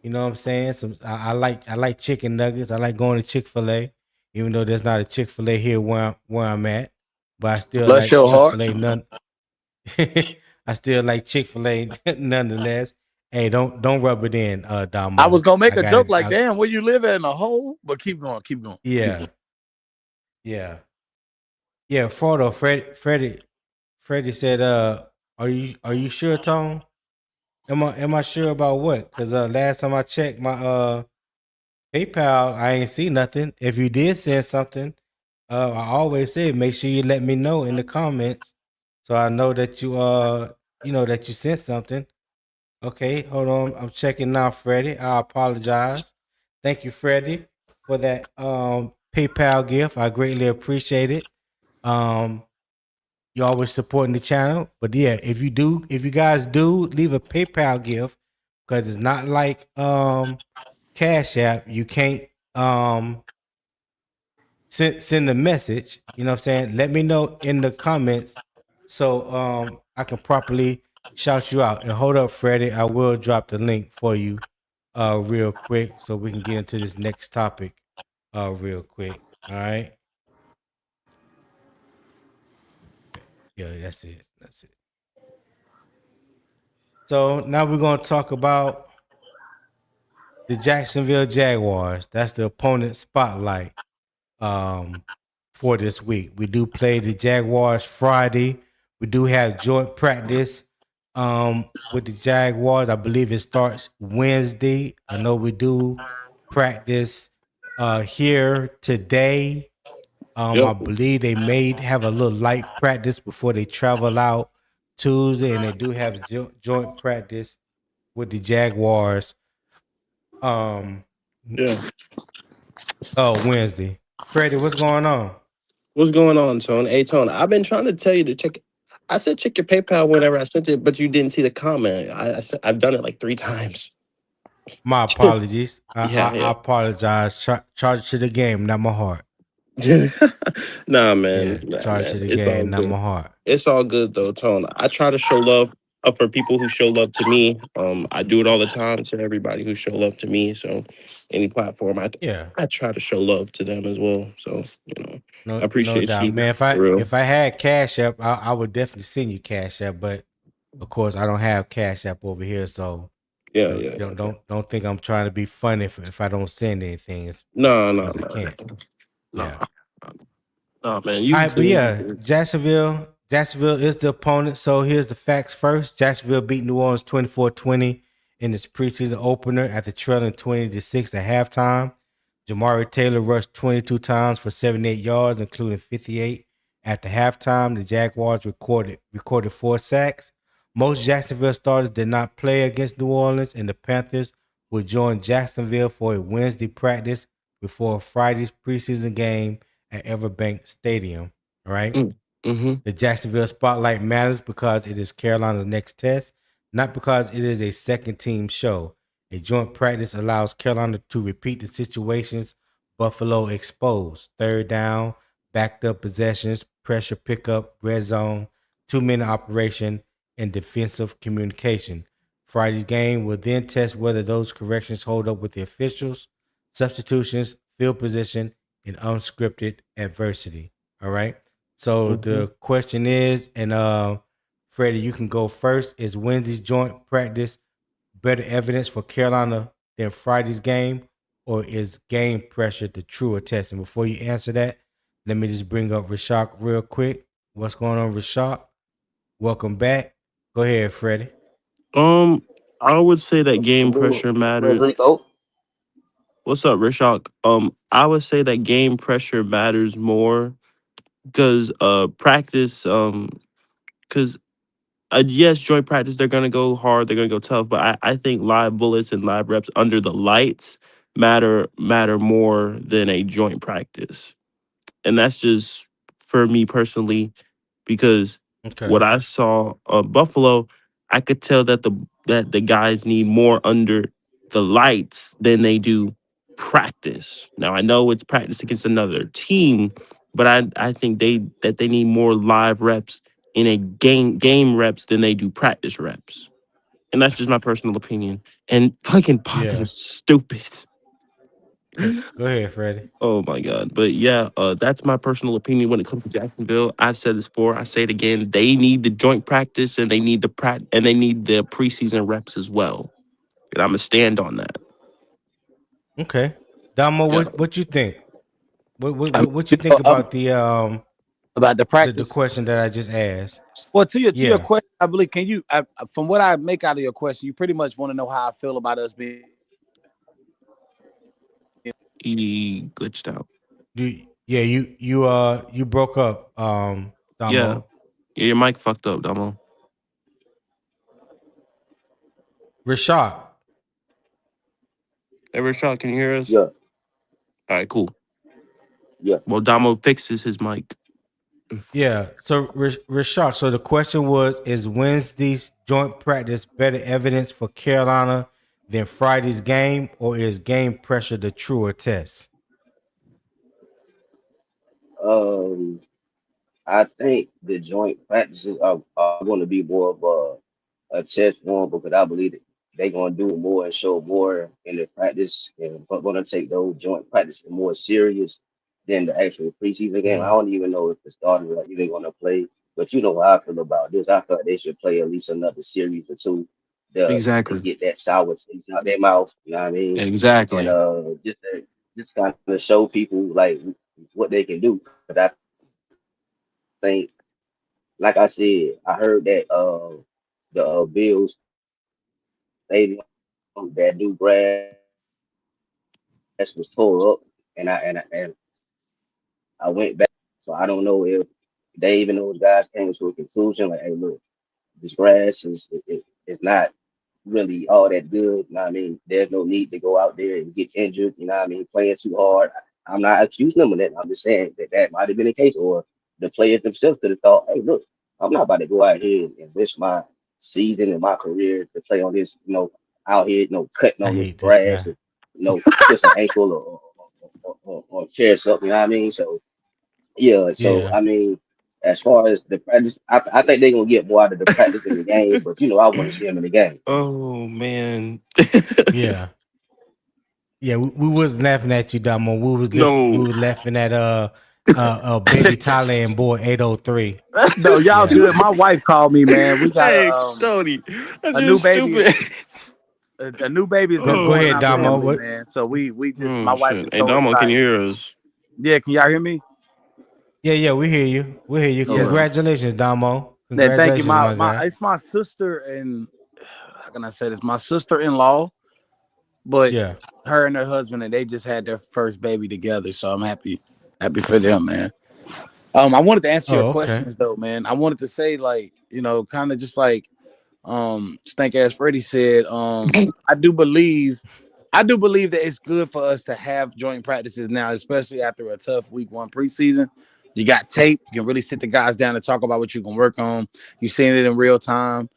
You know what I'm saying? I like chicken nuggets. I like going to Chick-fil-A, even though there's not a Chick-fil-A here where I'm at. But I still Bless like your heart. Chick-fil-A none. I still like Chick-fil-A nonetheless. Hey, don't rub it in, I was Damo. gonna make I a got joke it. like, "Damn, where you live at in a hole?" But keep going, keep going, keep Yeah, going. yeah, yeah. Frodo, Freddie said, "Are you sure, Tone? Am I sure about what? Because last time I checked my PayPal, I ain't see nothing. If you did send something, I always say make sure you let me know in the comments so I know that that you sent something. Okay, hold on. I'm checking now, Freddie. I apologize. Thank you, Freddie, for that PayPal gift. I greatly appreciate it. Um, you always supporting the channel. But yeah, if you guys do leave a PayPal gift, because it's not like Cash App, you can't send a message. You know what I'm saying? Let me know in the comments so I can properly shout you out. And hold up, Freddie, I will drop the link for you real quick so we can get into this next topic real quick. All right. Yeah, that's it. That's it. So now we're gonna talk about the Jacksonville Jaguars. That's the opponent spotlight for this week. We do play the Jaguars Friday. We do have joint practice with the Jaguars. I believe it starts Wednesday. I know we do practice here today. I Yep. believe they may have a little light practice before they travel out Tuesday, and they do have joint practice with the Jaguars um Yeah. Wednesday. Freddie, what's going on? What's going on, Tone? Hey, Tone, I've been trying to tell you to check. I said check your PayPal whenever I sent it, but you didn't see the comment. I've done it like 3 times. My apologies. Yeah, I apologize. Charge to the game, not my heart. yeah. Nah, Yeah, man. Nah, charge to man. the It's all game, not good. my heart. It's all good though, Tone. I try to show love up for people who show love to me. I do it all the time to everybody who show love to me. So any platform, Yeah, I try to show love to them as well. So I no appreciate doubt, you man. for real. If I had Cash App, I would definitely send you Cash App. But of course, I don't have Cash App over here, so Yeah, yeah, yeah. don't think I'm trying to be funny if I don't send anything. It's No, no, because I no, can't. no, Yeah. no, man. All You right, but good? You yeah, good. Jacksonville is the opponent. So here's the facts first. Jacksonville beat New Orleans 24-20 in its preseason opener after trailing 20-6 at halftime. Jamari Taylor rushed 22 times for 78 yards, including 58 after halftime. The Jaguars recorded 4 sacks. Most Jacksonville starters did not play against New Orleans, and the Panthers will join Jacksonville for a Wednesday practice before Friday's preseason game at Everbank Stadium. All right. Mm-hmm. The Jacksonville spotlight matters because it is Carolina's next test, not because it is a second team show. A joint practice allows Carolina to repeat the situations Buffalo exposed: third down, backed up possessions, pressure pickup, red zone, 2-minute operation, and defensive communication. Friday's game will then test whether those corrections hold up with the officials, substitutions, field position, and unscripted adversity. All right. So Mm-hmm. the question is, and Freddie, you can go first. Is Wednesday's joint practice better evidence for Carolina than Friday's game, or is game pressure the truer test? And before you answer that, let me just bring up Rashak real quick. What's going on, Rashak? Welcome back. Go ahead, Freddie. I would say that game pressure Where's matters. Rico? What's up, Rishak? I would say that game pressure matters more because practice because yes, joint practice they're gonna go hard, they're gonna go tough, but I think live bullets and live reps under the lights matter more than a joint practice. and that's just for me personally because what I saw Buffalo, I could tell that the guys need more under the lights than they do practice. Now I know it's practice against another team, but I think they need more live reps in a game reps than they do practice reps. And that's just my personal opinion. And fucking Poppy is stupid. Go ahead, Freddie. Oh my god. But yeah, that's my personal opinion when it comes to Jacksonville. I've said this before, I say it again. They need the joint practice and they need the preseason reps as well. And I'm gonna stand on that. Okay. Damo, Yeah. what you think? I mean, What you think about the practice question that I just asked? Well, to your question, I believe. Can you, from what I make out of your question, you pretty much want to know how I feel about us being. He glitched out. You broke up, Damo. Yeah, your mic fucked up, Damo. Rashad. Hey, Rashad, can you hear us? Yeah. All right, cool. Yeah. Well, Damo fixes his mic. Yeah. So Rashad. So the question was: is Wednesday's joint practice better evidence for Carolina than Friday's game, or is game pressure the truer test? I think the joint practices are going to be more of a test for them because I believe that they're going to do more and show more in the practice and but going to take those joint practices more serious than the actual preseason game. I don't even know if the starters are even going to play, but you know how I feel about this. I thought they should play at least another series or two to Exactly. get that sour taste out their mouth. You know what I mean? Exactly. And just kind of show people like what they can do. But I think, like I said, I heard that the Bills stadium, that new grass was tore up, and I went back. So I don't know if they even those guys came to a conclusion like, hey, look, this grass is not really all that good. You know what I mean? There's no need to go out there and get injured. You know what I mean? Playing too hard. I'm not accusing them of that. I'm just saying that might have been the case, or the players themselves could have thought, hey, look, I'm not about to go out here and risk my season and my career to play on this, out here, cutting I on this hate this grass guy. and, twist an ankle or tear something. You know what I mean? So, yeah. So, Yeah. I mean, as far as the practice, I think they're going to get more out of the practice in the game, but, I want to see them in the game. Oh man. Yeah. Yeah, we was laughing at you, Damo. We was laughing at baby Thailand boy 803. No, y'all good. My wife called me, man. We got Tony, a new baby. A new baby is Go born ahead, in our Damo. family, man. So we just my Oh wife shit. is Hey so Damo, can excited. you hear us? Yeah, can y'all hear me? Yeah, we hear you. We hear you. Yeah. Congratulations, Damo. Yeah, thank you. Congratulations, my guy. It's my sister and how can I say this? My sister-in-law, but her and her husband, and they just had their first baby together. So I'm happy for them, man. I wanted to answer your questions though, man. I wanted to say, like, kind of just like Stank Ass Freddy said, I do believe that it's good for us to have joint practices now, especially after a tough week 1 preseason. You got tape, you can really sit the guys down and talk about what you can work on. You're seeing it in real time.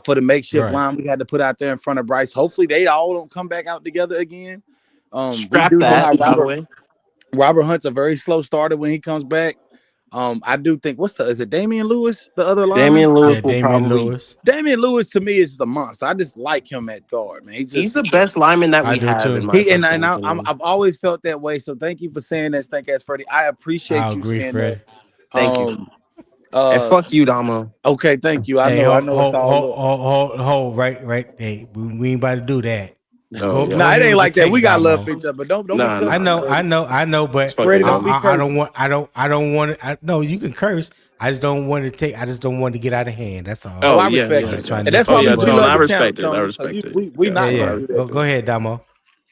For the makeshift line we had to put out there in front of Bryce. Hopefully they all don't come back out together again. Scrap that, by the way. Robert Hunt's a very slow starter when he comes back. I do think is it Damien Lewis, the other line? Damien Lewis will probably. Damien Lewis to me is the monster. I just like him at guard, man. He's the best lineman that we have in my I've always felt that way. So thank you for saying that, Stank Ass Freddie. I appreciate you saying Fred. that. Thank you. And fuck you, Damo. Okay, thank you. I know it's all hold, right. Hey, we ain't about to do that. No, it ain't like that. We got love for each other, but don't. I know, but Freddie, don't be cursing. I don't want to. No, you can curse. I just don't want to get out of hand. That's all. Oh, I respect it. And that's why we love I the respect channel, it. I Tony. respect it. We not gonna do that. Go ahead, Damo.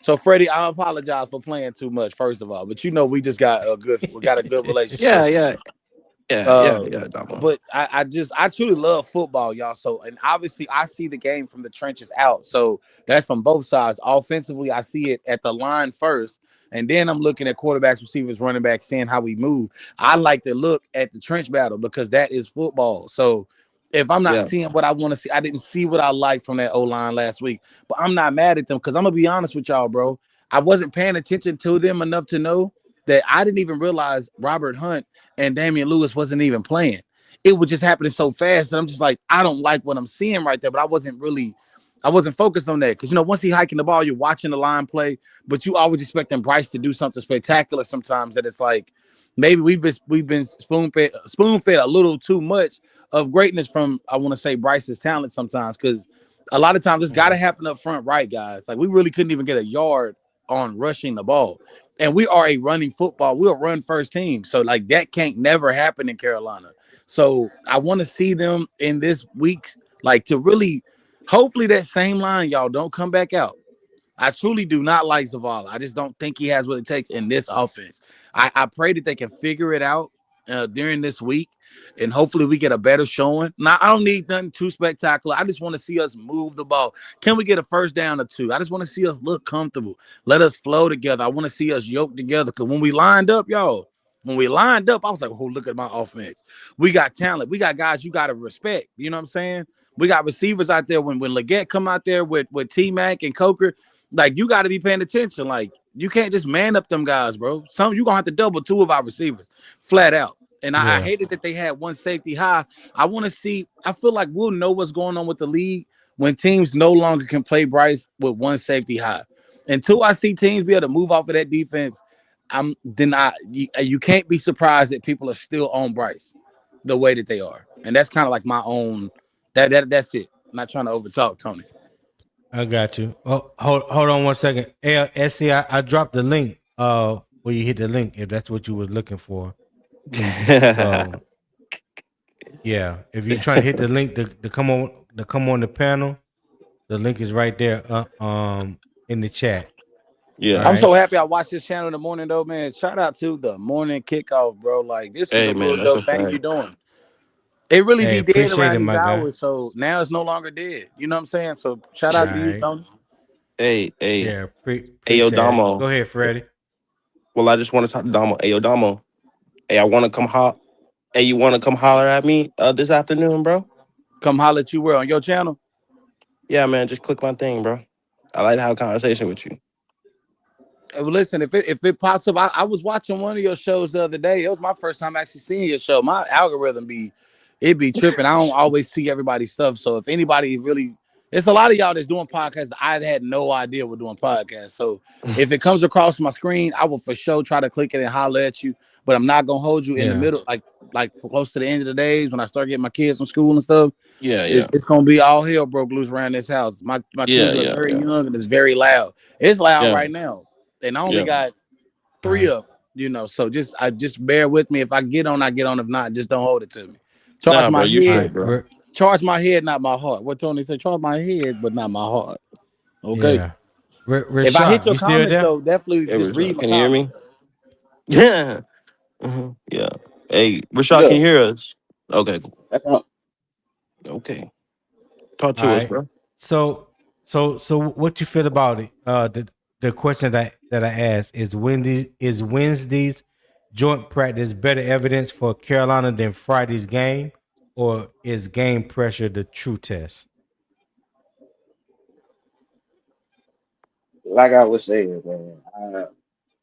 So Freddie, I apologize for playing too much, first of all, but we just got a good relationship. Yeah, Damo. But I truly love football, y'all. So, and obviously I see the game from the trenches out. So that's from both sides. Offensively, I see it at the line first. And then I'm looking at quarterbacks, receivers, running backs, seeing how we move. I like to look at the trench battle because that is football. So if I'm not Yeah. seeing what I want to see, I didn't see what I liked from that O-line last week. But I'm not mad at them because I'm gonna be honest with y'all, bro. I wasn't paying attention to them enough to know that I didn't even realize Robert Hunt and Damian Lewis wasn't even playing. It was just happening so fast that I'm just like, I don't like what I'm seeing right there. But I wasn't focused on that because once he hiking the ball, you're watching the line play, but you always expecting Bryce to do something spectacular. Sometimes that it's like maybe we've been spoon fed a little too much of greatness from I want to say Bryce's talent sometimes because a lot of times it's got to happen up front, right, guys? Like we really couldn't even get a yard on rushing the ball, and we are a running football. We're a run first team, so like that can't never happen in Carolina. So I want to see them in this week's like to really, hopefully that same line, y'all don't come back out. I truly do not like Zavala. I just don't think he has what it takes in this offense. I pray that they can figure it out during this week, and hopefully we get a better showing. Now, I don't need nothing too spectacular. I just want to see us move the ball. Can we get a first down or two? I just want to see us look comfortable. Let us flow together. I want to see us yoke together because when we lined up, y'all, I was like, oh, look at my offense. We got talent. We got guys you got to respect. You know what I'm saying? We got receivers out there. When Leggett come out there with T-Mac and Coker, like you got to be paying attention. Like you can't just man up them guys, bro. Some you gonna have to double two of our receivers, flat out. And I hated that they had one safety high. I want to see. I feel like we'll know what's going on with the league when teams no longer can play Bryce with one safety high. Until I see teams be able to move off of that defense, you can't be surprised that people are still on Bryce the way that they are. And that's kind of like my own. That's it. I'm not trying to overtalk Tony. I got you. Oh, hold on one second. Hey, SC, I dropped the link. Where you hit the link if that's what you was looking for. So yeah, if you're trying to hit the link to come on the panel, the link is right there. In the chat. Yeah. I'm so happy I watched this channel in the morning though, man. Shout out to the morning kickoff, bro. Like this is Hey a man, real that's a dope thing you're fact. doing. It really Hey, be dead appreciate around it, these my guy. hours, so now it's no longer dead. You know what I'm saying? So shout All out to you, right. Tony. Hey, Yeah, yo, appreciate it. Go Damo. ahead, Freddie. Well, I just want to talk to Damo. Hey, yo, Damo. Hey, I want to come Hey, you want to come holler at me this afternoon, bro? Come holler at you where on your channel? Yeah, man. Just click my thing, bro. I like to have a conversation with you. Well, listen, if it pops up, I was watching one of your shows the other day. It was my first time actually seeing your show. My algorithm be tripping. I don't always see everybody's stuff. So if anybody really, it's a lot of y'all that's doing podcasts. I had no idea we're doing podcasts. So if it comes across my screen, I will for sure try to click it and holler at you. But I'm not gonna hold you in the middle, like close to the end of the days when I start getting my kids from school and stuff. Yeah. It's gonna be all hell broke loose around this house. My children are very young and it's very loud. It's loud right now. And I only got 3 of them, so just bear with me. If I get on, I get on. If not, just don't hold it to me. Charge Nah, my bro, you head, straight, bro. charge my head, not my heart. What Tony said, charge my head, but not my heart. Okay. Yeah. If I hit Rashad, your you still comments, there? though, definitely Hey, just read Rashad, my can you hear me? comments. Yeah. Yeah. Hey, Rashad, can Yeah, you hear us? Okay. that's all. Okay. Talk All to us, right. bro. So what you feel about it? The question that I asked is Wednesday's joint practice better evidence for Carolina than Friday's game, or is game pressure the true test? Like I was saying, man,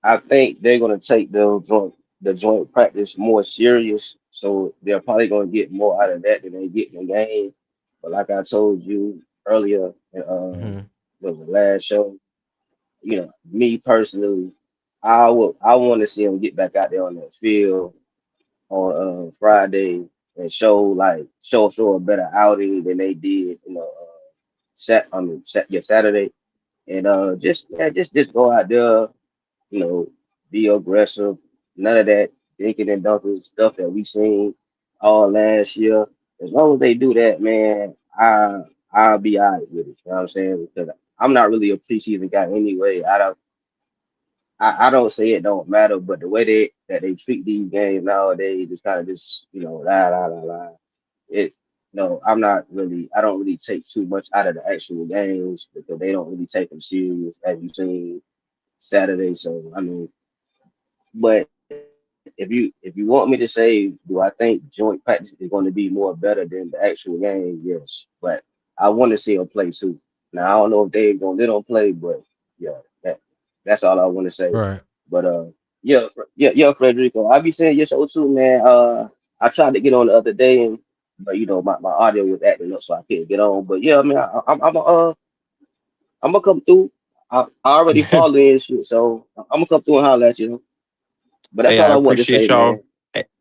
I think they're gonna take the joint practice more serious. So they're probably gonna get more out of that than they get in the game. But like I told you earlier, Mm-hmm. was the last show. Me personally, I want to see them get back out there on that field on Friday and show a better outing than they did, Saturday, and just go out there, you know, be aggressive. None of that dinking and dunking stuff that we seen all last year. As long as they do that, man, I'll be all right with it. You know what I'm saying? Because I'm not really a preseason guy anyway. I don't say it don't matter, but the way they treat these games nowadays is kind of just la la la la. It no, I'm not really. I don't really take too much out of the actual games because they don't really take them serious, as you seen. Saturday. So I mean, but if you want me to say, do I think joint practice is going to be more better than the actual game? Yes, but I want to see them play too. Now I don't know if they're gonna let them play, but yeah, that's all I want to say. Right. But yeah, Frederico, I be saying your show too, man. I tried to get on the other day, and but my audio was acting up, so I couldn't get on. But yeah, I mean, I'm gonna come through. I already follow and shit, so I'm gonna come through and holler at you. But that's Hey, all I I want to say, appreciate y'all. man.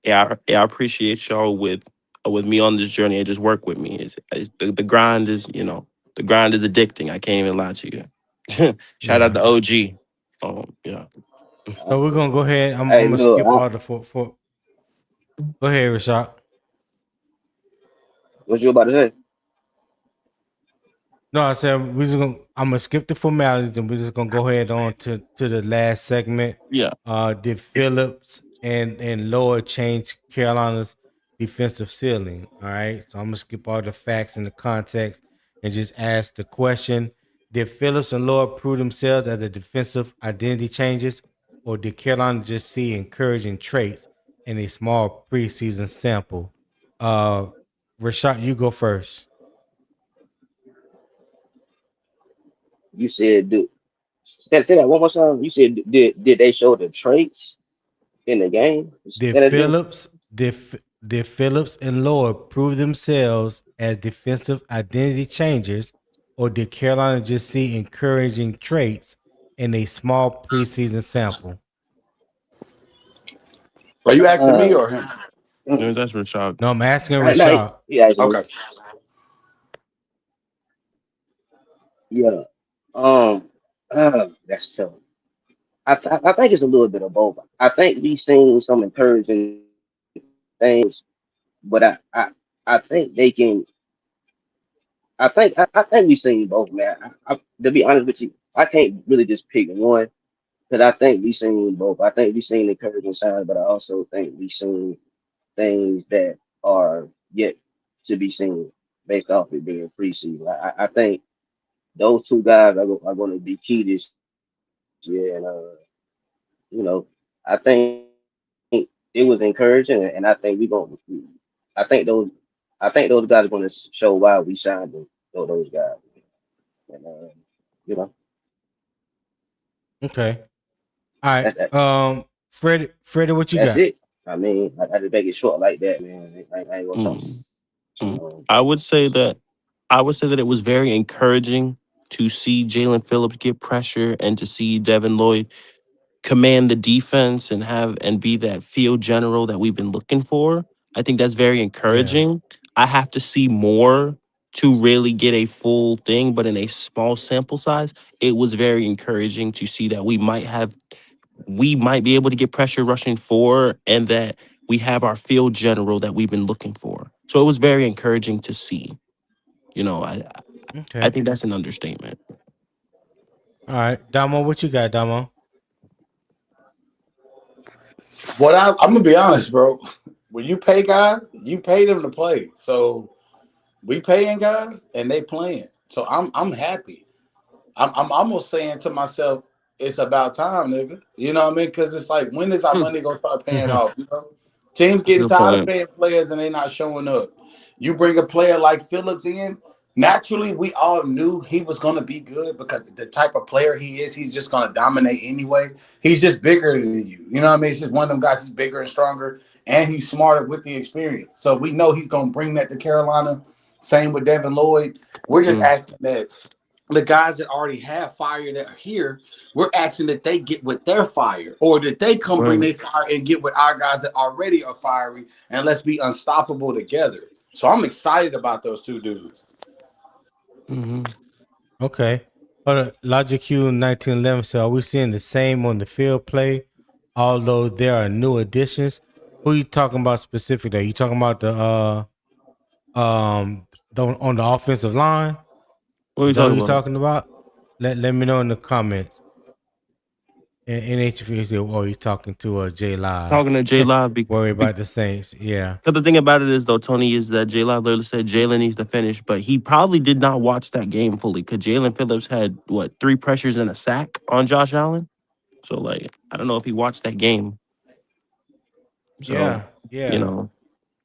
I appreciate y'all with me on this journey and just work with me. The grind is, the grind is addicting. I can't even lie to you. Shout out Yeah. to OG. Yeah. So we're gonna go ahead. I'm Hey, gonna look, skip all the for. Go ahead, Rashad. what you about to say? No, I said we're just gonna. I'm gonna skip the formalities and we're just gonna go ahead on to the last segment. Yeah. Did Phillips and Lloyd change Carolina's defensive ceiling? All right, so I'm gonna skip all the facts and the context and just ask the question: did Phillips and Lloyd prove themselves as the defensive identity changes, or did Carolina just see encouraging traits in a small preseason sample? Uh, Rashad, you go first. You said, do say that one more time. You said, did they show the traits in the game? Say Did that again. Phillips did Phillips and Lloyd prove themselves as defensive identity changers, or did Carolina just see encouraging traits in a small preseason sample? Are you asking me Uh, or him? That's Rashad. No, I'm asking no, Rashad. yeah, actually, Okay. yeah. Um, that's tough. I think it's a little bit of both. I think we seen some encouraging things, but I think they can. I think we seen both, man. To be honest with you, I can't really just pick one because I think we seen both. I think we seen encouraging signs, but I also think we seen things that are yet to be seen based off it being preseason. I think those two guys are going to be key this year, and I think it was encouraging, and I think we going. I think those. I think those guys are going to show why we signed them. Those guys, and you know, Okay. All right. that, that Freddie, what you that's got? it. I mean, I just make it short like that, man. I ain't gonna talk Mm, too mm. long. I would say that it was very encouraging to see Jalen Phillips get pressure and to see Devin Lloyd command the defense and be that field general that we've been looking for. I think that's very Yeah. encouraging. I have to see more to really get a full thing, but in a small sample size, it was very encouraging to see that we might be able to get pressure rushing for and that we have our field general that we've been looking for. So it was very encouraging to see. You know, I Okay. think that's an understatement. All right. Damo, what you got, Damo? I'm gonna be honest, bro. When you pay guys, you pay them to play. So we paying guys and they playing. So I'm happy. I'm almost saying to myself, it's about time, nigga. You know what I mean? Because it's like, when is our Hmm. money gonna start paying off? You know, teams That's a getting good tired of point. paying players and they not showing up. You bring a player like Phillips in. Naturally, we all knew he was gonna be good because the type of player he is, he's just gonna dominate anyway. He's just bigger than you. You know what I mean? It's just one of them guys. He's bigger and stronger, and he's smarter with the experience. So we know he's gonna bring that to Carolina. Same with Devin Lloyd. We're just Mm, asking that the guys that already have fire that are here, we're asking that they get with their fire, or that they come bring right. their fire and get with our guys that already are fiery, and let's be unstoppable together. So I'm excited about those two dudes. Hmm. Okay. Logic Q 1911 said, are we seeing the same on the field play, although there are new additions? Who you talking about specifically? Are you talking about on the offensive line? What are Is you that who talking you about? talking about? Let me know in the comments. And HFC, or you talking to J Live? Talking to J Live. Worry about the Saints. Yeah. Because the thing about it is, though, Tony, is that Jalen literally said Jalen needs to finish, but he probably did not watch that game fully because Jalen Phillips had, what, 3 pressures and a sack on Josh Allen? So like, I don't know if he watched that game. So Yeah.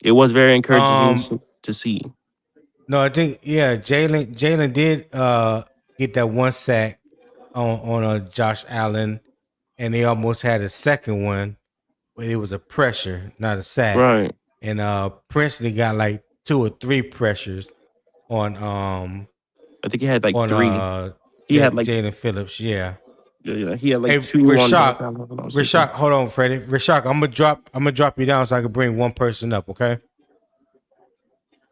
it was very encouraging Um, to see. no, I think Jaelan did get that one sack on Josh Allen, and they almost had a second one, but it was a pressure, not a sack. Right. And Princely got like 2 or 3 pressures on I think he had like on 3. He had like Jaelan Phillips. Yeah. he had Hey, like 2 on Josh Rashad, Allen, if I'm not mistaken. hold on, Freddie. Rashad, I'm gonna drop you down so I can bring one person up. Okay.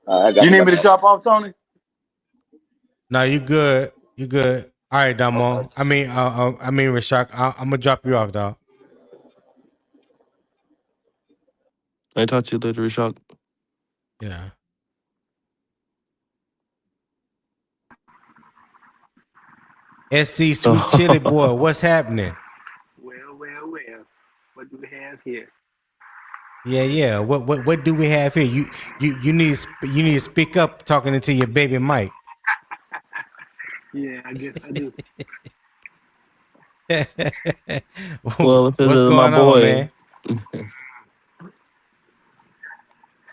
I got You you, need got me you, to got you. drop off, Tony? No, you good. You good. All right, Okay. Damo. I mean, Rashad. I'm gonna drop you off, dog. I talk to you later, Rashad. Yeah. SC Sweet Chili Boy, what's happening? Well. What do we have here? Yeah. What do we have here? You need to speak up talking into your baby mic. Yeah, I guess I do. Well, if it What's is my going on, boy. man?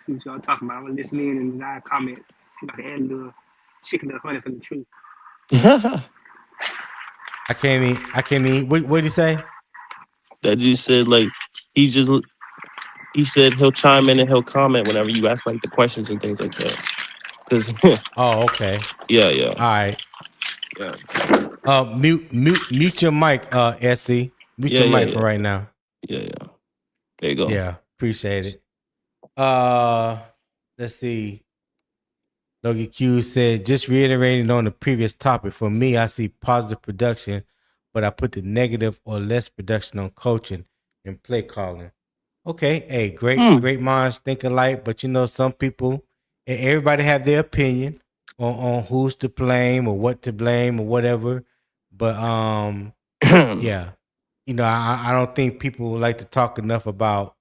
See what y'all talking about. I'm gonna listen in and I comment. See if I can add a little chicken little honey from the truth. I can't eat. What did he say? That you said like he said he'll chime in and he'll comment whenever you ask like the questions and things like that. Cause Oh, okay. yeah. All right. Yeah. Mute your mic, SC. Mute your mic for right now. Yeah. There you go. Yeah, appreciate it. Let's see. Logan Q said, just reiterating on the previous topic, for me, I see positive production, but I put the negative or less production on coaching and play calling. Okay, hey, great minds think alike, but some people, everybody have their opinion on who's to blame or what to blame or whatever. But yeah, I don't think people like to talk enough about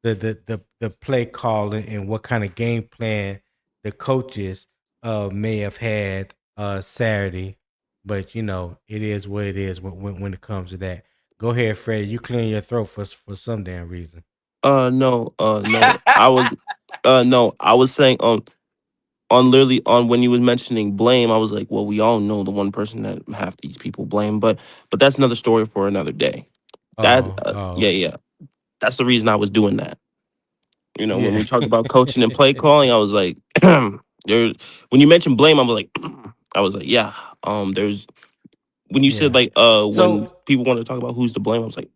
the play call and what kind of game plan the coaches may have had Saturday. But it is what it is when it comes to that. Go ahead, Freddie. You clearing your throat for some damn reason. No. I was no, I was saying on literally on when you was mentioning blame, I was like, well, we all know the one person that half these people blame, but that's another story for another day. That yeah. That's the reason I was doing that. When we talk about coaching and play calling, I was like, when you mentioned blame, I was like, yeah. There's when you said like when So people want to talk about who's to blame, I was like,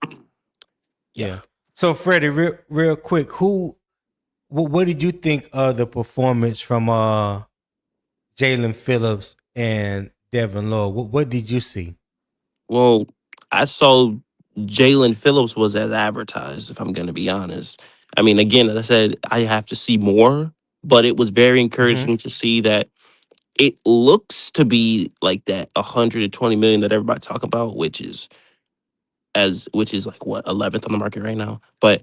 yeah. So Freddie, real quick, what did you think of the performance from Jaelan Phillips and Devin Lloyd? What did you see? Well, I saw Jaelan Phillips was as advertised, if I'm going to be honest. I mean, again, as I said, I have to see more, but it was very encouraging to see that it looks to be like that 120 million that everybody talk about, which is like what 11th on the market right now. But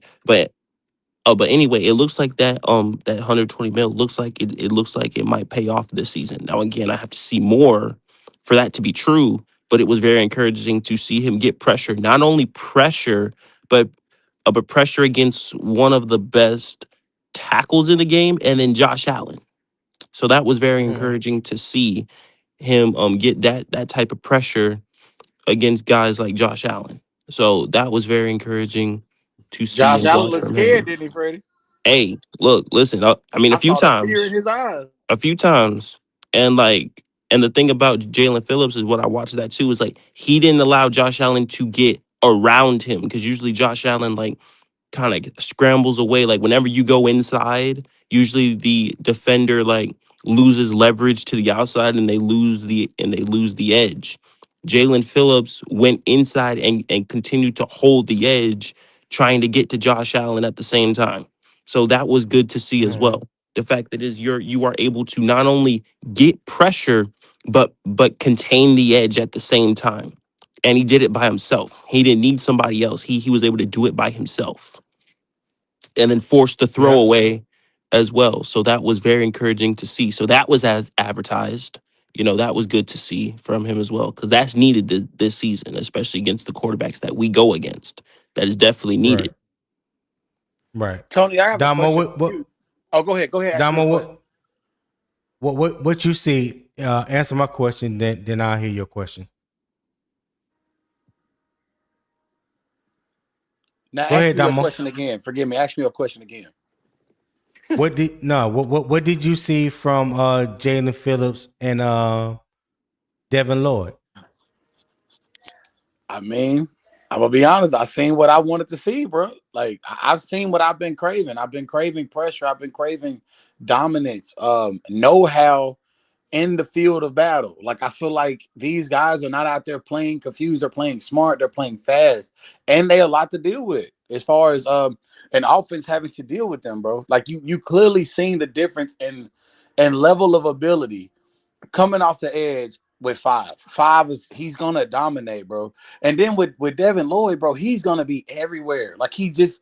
anyway, it looks like that 120 mil looks like it looks like it might pay off this season. Now again, I have to see more for that to be true, but it was very encouraging to see him get pressure. Not only pressure, but pressure against one of the best tackles in the game, and then Josh Allen. So that was very encouraging to see him get that type of pressure against guys like Josh Allen. So that was very encouraging to see Josh and Allen watch looked from scared, him. didn't he, Freddie? Hey, look, listen. I mean, I saw the fear in his eyes. a few times, and the thing about Jaelan Phillips is what I watched that too is like he didn't allow Josh Allen to get around him because usually Josh Allen like kind of scrambles away. Like whenever you go inside, usually the defender like loses leverage to the outside and they lose the edge. Jaelan Phillips went inside and continued to hold the edge, trying to get to Josh Allen at the same time. So that was good to see as well. The fact that you are able to not only get pressure but contain the edge at the same time. And he did it by himself. He didn't need somebody else. He was able to do it by himself and then forced the Yep. throwaway as well. So that was very encouraging to see. So that was as advertised. that was good to see from him as well, because that's needed this season, especially against the quarterbacks that we go against. That is definitely needed. Right. Tony, I have a Damo, question for you. Oh, go ahead. Go ahead. Ask me Damo, a question. what you see? Answer my question, then I'll hear your question. Now Go ask ahead, me your Damo. question again. Forgive me. Ask me your question again. What did you see from Jaelan Phillips and Devin Lloyd? I mean, I'm gonna be honest. I seen what I wanted to see, bro. Like I've seen what I've been craving. I've been craving pressure. I've been craving dominance. Know-how in the field of battle. Like I feel like these guys are not out there playing confused. They're playing smart. They're playing fast, and they a lot to deal with as far as an offense having to deal with them, bro. Like you clearly seen the difference in level of ability coming off the edge with five. Five is he's gonna dominate, bro. And then with Devin Lloyd, bro, he's gonna be everywhere. Like his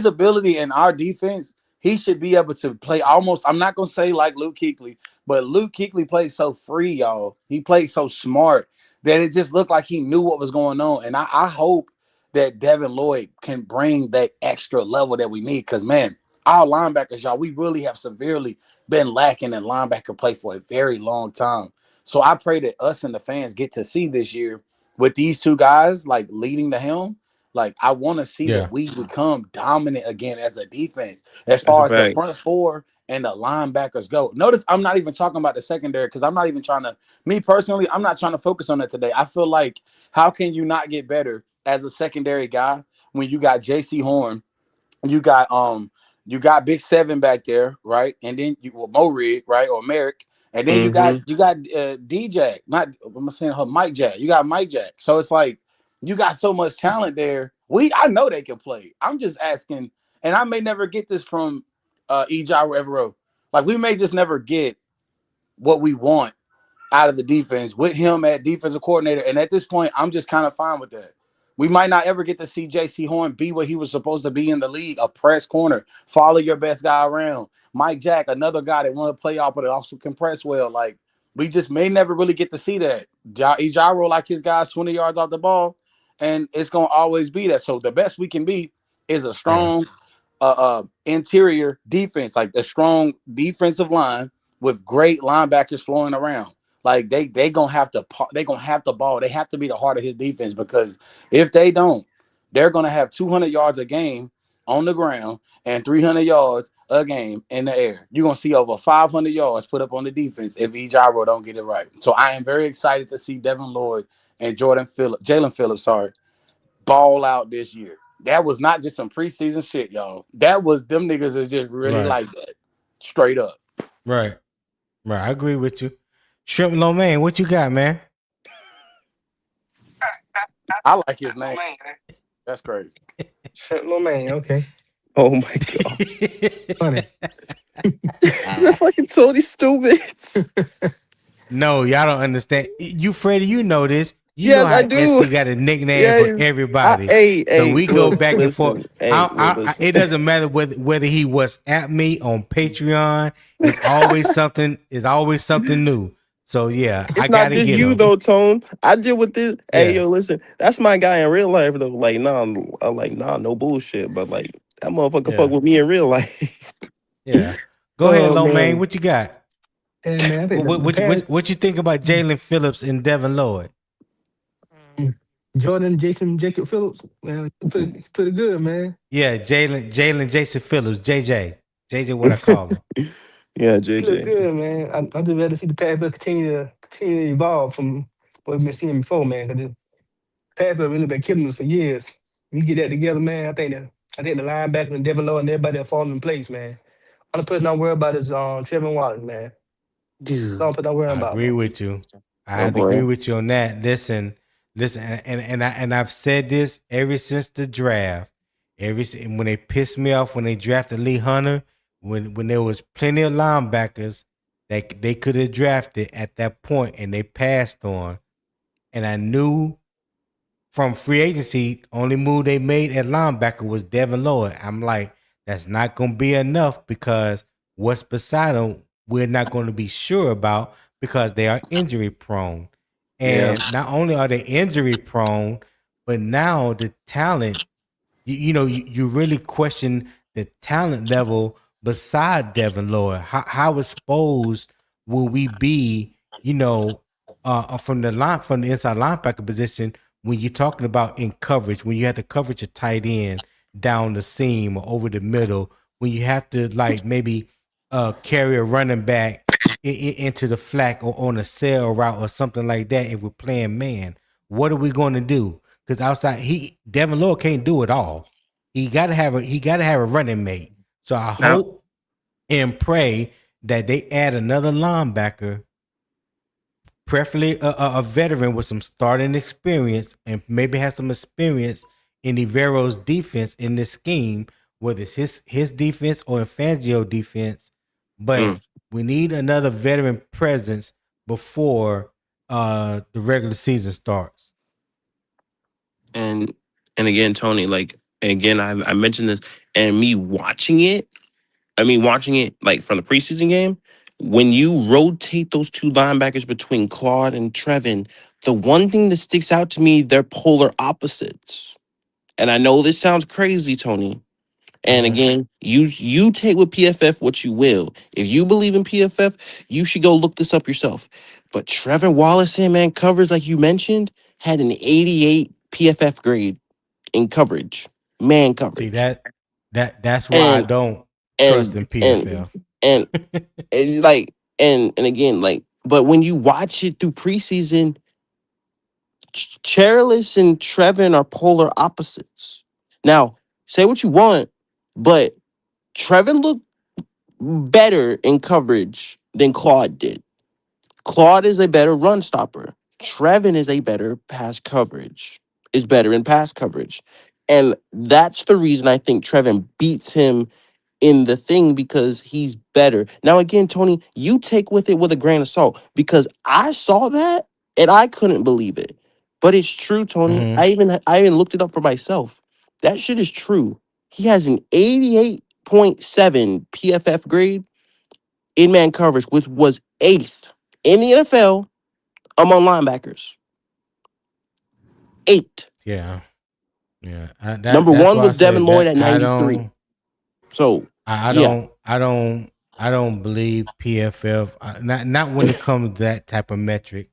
ability in our defense, he should be able to play almost. I'm not gonna say like Luke Kuechly, but Luke Kuechly played so free, y'all. He played so smart that it just looked like he knew what was going on. And I hope that Devin Lloyd can bring that extra level that we need. Because man, our linebackers, y'all, we really have severely been lacking in linebacker play for a very long time. So I pray that us and the fans get to see this year with these two guys like leading the helm. Like I want to see that we become dominant again as a defense, as far as the front four and the linebackers go. Notice I'm not even talking about the secondary because I'm not even trying to. Me personally, I'm not trying to focus on it today. I feel like how can you not get better as a secondary guy when you got J.C. Horn, you got Big Seven back there, right? And then Mo Rig, right, or Merrick, and then you got DJ, not I'm saying her Mike Jack. You got Mike Jack. So it's like you got so much talent there. I know they can play. I'm just asking, and I may never get this from Ejiro Evero. Like we may just never get what we want out of the defense with him at defensive coordinator. And at this point, I'm just kind of fine with that. We might not ever get to see J.C. Horn be what he was supposed to be in the league, a press corner, follow your best guy around. Mike Jack, another guy that want to play off, but also can press well. Like, we just may never really get to see that. Ejiro like his guys 20 yards off the ball, and it's going to always be that. So the best we can be is a strong interior defense, like a strong defensive line with great linebackers flowing around. Like they gonna have to ball. They have to be the heart of his defense because if they don't, they're gonna have 200 yards a game on the ground and 300 yards a game in the air. You're gonna see over 500 yards put up on the defense if Ejiro don't get it right. So I am very excited to see Devin Lloyd and Jaelan Phillips, ball out this year. That was not just some preseason shit, y'all. That was them niggas is just really like that, straight up. Right. I agree with you. Shrimp Lo Mein, what you got, man? I like his name. That's crazy. Shrimp Lo Mein, okay. Oh my god. Funny. That's fucking totally stupid. No, y'all don't understand. You, Freddie, you know this. You Yes, know how I do. SC got a nickname for everybody. So we go back and forth. It doesn't matter whether he was at me on Patreon. It's always something. It's always something new. So yeah, it's I not gotta just get you him. though, Tone. I deal with this. Yeah. Hey, yo, listen, that's my guy in real life though. Like, I'm like, no bullshit. But like, that motherfucker fuck with me in real life. Yeah. Go ahead, Lo Mein. What you got? Hey, man, I think what you think about Jaelan Phillips and Devin Lloyd? Jordan, Jacob Phillips, man, pretty good, man. Yeah, Jaelan, Jason Phillips, JJ, what I call him. Yeah, JJ. Look good, man. I just rather see the Panthers continue to evolve from what we've been seeing before, man. Because the Panthers have really been killing us for years. You get that together, man. I think the linebacker and Devin Lloyd and everybody that falling in place, man. Only person I'm worried about is Trevin Wallace, man. That's the only person I'm worried about. I agree with you. I have to agree with you on that. Listen, and I've said this ever since the draft. When they pissed me off when they drafted Lee Hunter, when there was plenty of linebackers that they could have drafted at that point and they passed on. And I knew from free agency, only move they made at linebacker was Devin Lloyd. I'm like, that's not going to be enough because what's beside him, we're not going to be sure about because they are injury prone. And not only are they injury prone, but now the talent, you really question the talent level beside Devin Lloyd. How exposed will we be, from the inside linebacker position when you're talking about in coverage, when you have to coverage a tight end down the seam or over the middle, when you have to like maybe carry a running back into the flat or on a sail route or something like that. If we're playing man, what are we going to do? Because outside, Devin Lloyd can't do it all. He got to have a running mate. So I hope and pray that they add another linebacker, preferably a veteran with some starting experience, and maybe have some experience in Ivero's defense in this scheme, whether it's his defense or in Fangio defense. But we need another veteran presence before the regular season starts. And again, Tony, I mentioned this, and me watching it. I mean, watching it like from the preseason game, when you rotate those two linebackers between Claude and Trevin, the one thing that sticks out to me, they're polar opposites. And I know this sounds crazy, Tony. And again, you take with PFF what you will. If you believe in PFF, you should go look this up yourself. But Trevor Wallace in man covers, like you mentioned, had an 88 PFF grade in coverage, man coverage. See that's why I don't trust in PFF. And again, but when you watch it through preseason, Chairless and Trevin are polar opposites. Now, say what you want, but Trevin looked better in coverage than Claude did. Claude is a better run stopper. Trevin is a better pass coverage. Is better in pass coverage. And that's the reason I think Trevin beats him in the thing, because he's better. Now, again, Tony, you take with it with a grain of salt, because I saw that and I couldn't believe it. But it's true, Tony. I even looked it up for myself. That shit is true. He has an 88.7 PFF grade in man coverage, which was 8th in the NFL among linebackers. 8th. Yeah. Number That's 1 why I was Devin said Lloyd that at 93. So I yeah. don't believe PFF. Not when it comes to that type of metric.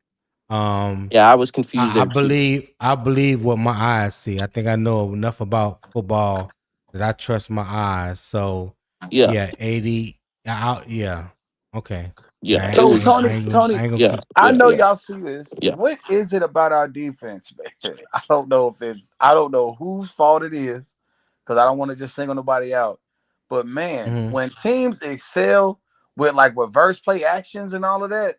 Yeah, I was confused I there too. believe what my eyes see. I think I know enough about football that I trust my eyes. So Yeah. 80. Yeah. Okay. Yeah. I It So ain't was. gonna, I Tony, ain't gonna, Tony, I ain't gonna Yeah. keep. I Yeah. know Yeah. y'all see this. Yeah. What is it about our defense, man? I don't know whose fault it is, because I don't want to just single nobody out. But man, when teams excel with like reverse play actions and all of that,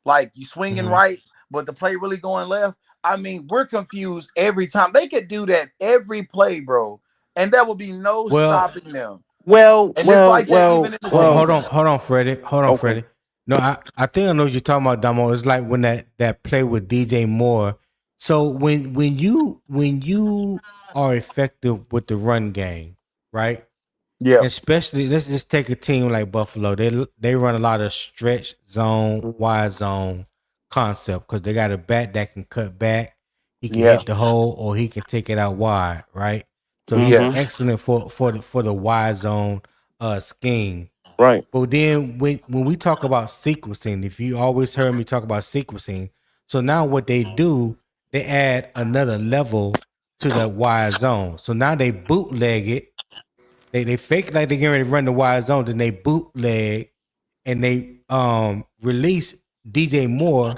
like you swinging right, but the play really going left. I mean, we're confused every time. They could do that every play, bro, and there will be no stopping them. Well, And it's like that even in the season. Hold on, Freddie. Okay. No, I think I know what you're talking about, Damo. It's like when that play with DJ Moore. So when you are effective with the run game, right? Yeah. Especially, let's just take a team like Buffalo. They run a lot of stretch zone, wide zone concept, because they got a back that can cut back. He can hit the hole or he can take it out wide, right? So he's excellent for the wide zone scheme. Right. But then when we talk about sequencing, if you always heard me talk about sequencing, so now what they do, they add another level to the wide zone. So now they bootleg it. They fake like they getting ready to run the wide zone, then they bootleg and they release DJ Moore,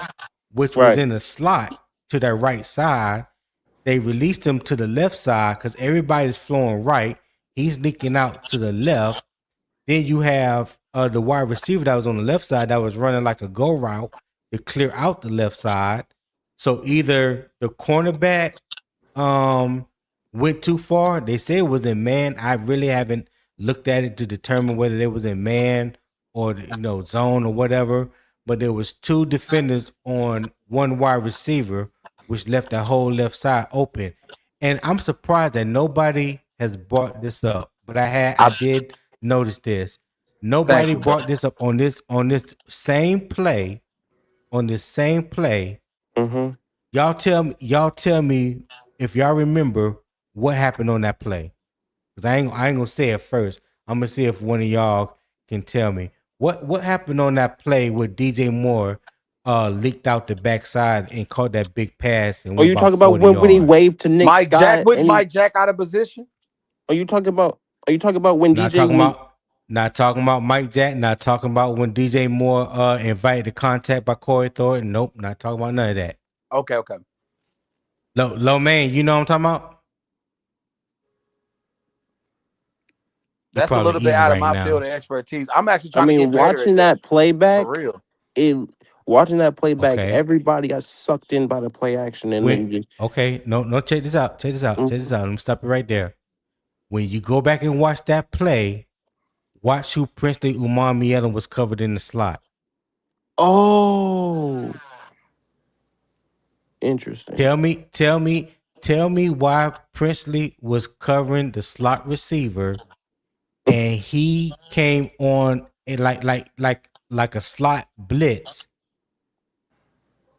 which was in the slot to their right side. They released him to the left side because everybody's flowing right. He's leaking out to the left. Then you have the wide receiver that was on the left side that was running like a go route to clear out the left side. So either the cornerback went too far. They say it was in man. I really haven't looked at it to determine whether it was in man or zone or whatever. But there was 2 defenders on 1 wide receiver, which left that whole left side open. And I'm surprised that nobody has brought this up. But I did notice this. Nobody brought this up on this same play. on this same play. Mm-hmm. Y'all tell me if y'all remember what happened on that play. Because I ain't gonna say it first. I'm gonna see if one of y'all can tell me what happened on that play where DJ Moore leaked out the backside and caught that big pass and Are went you about talking about 40 when he yards. waved to Nick Mike Jack Scott? was And Mike Jack out of position? are you talking about when Not DJ talking when about Mike Jack. Not talking about when DJ Moore invited the contact by Corey Thornton. Nope, not talking about none of that. Okay. Low man, you know what I'm talking about? He That's a probably little bit eating out of right my field now. of expertise. I'm actually I trying to mean get better at watching this. that playback, For real. watching that playback, Okay. everybody got sucked in by the play action and then just No, check this out. Check this out. Mhm. Check this out. Let me stop it right there. When you go back and watch that play, watch who Princely Umar was covered in the slot. Oh, interesting. Tell me why Princely was covering the slot receiver and he came on like a slot blitz.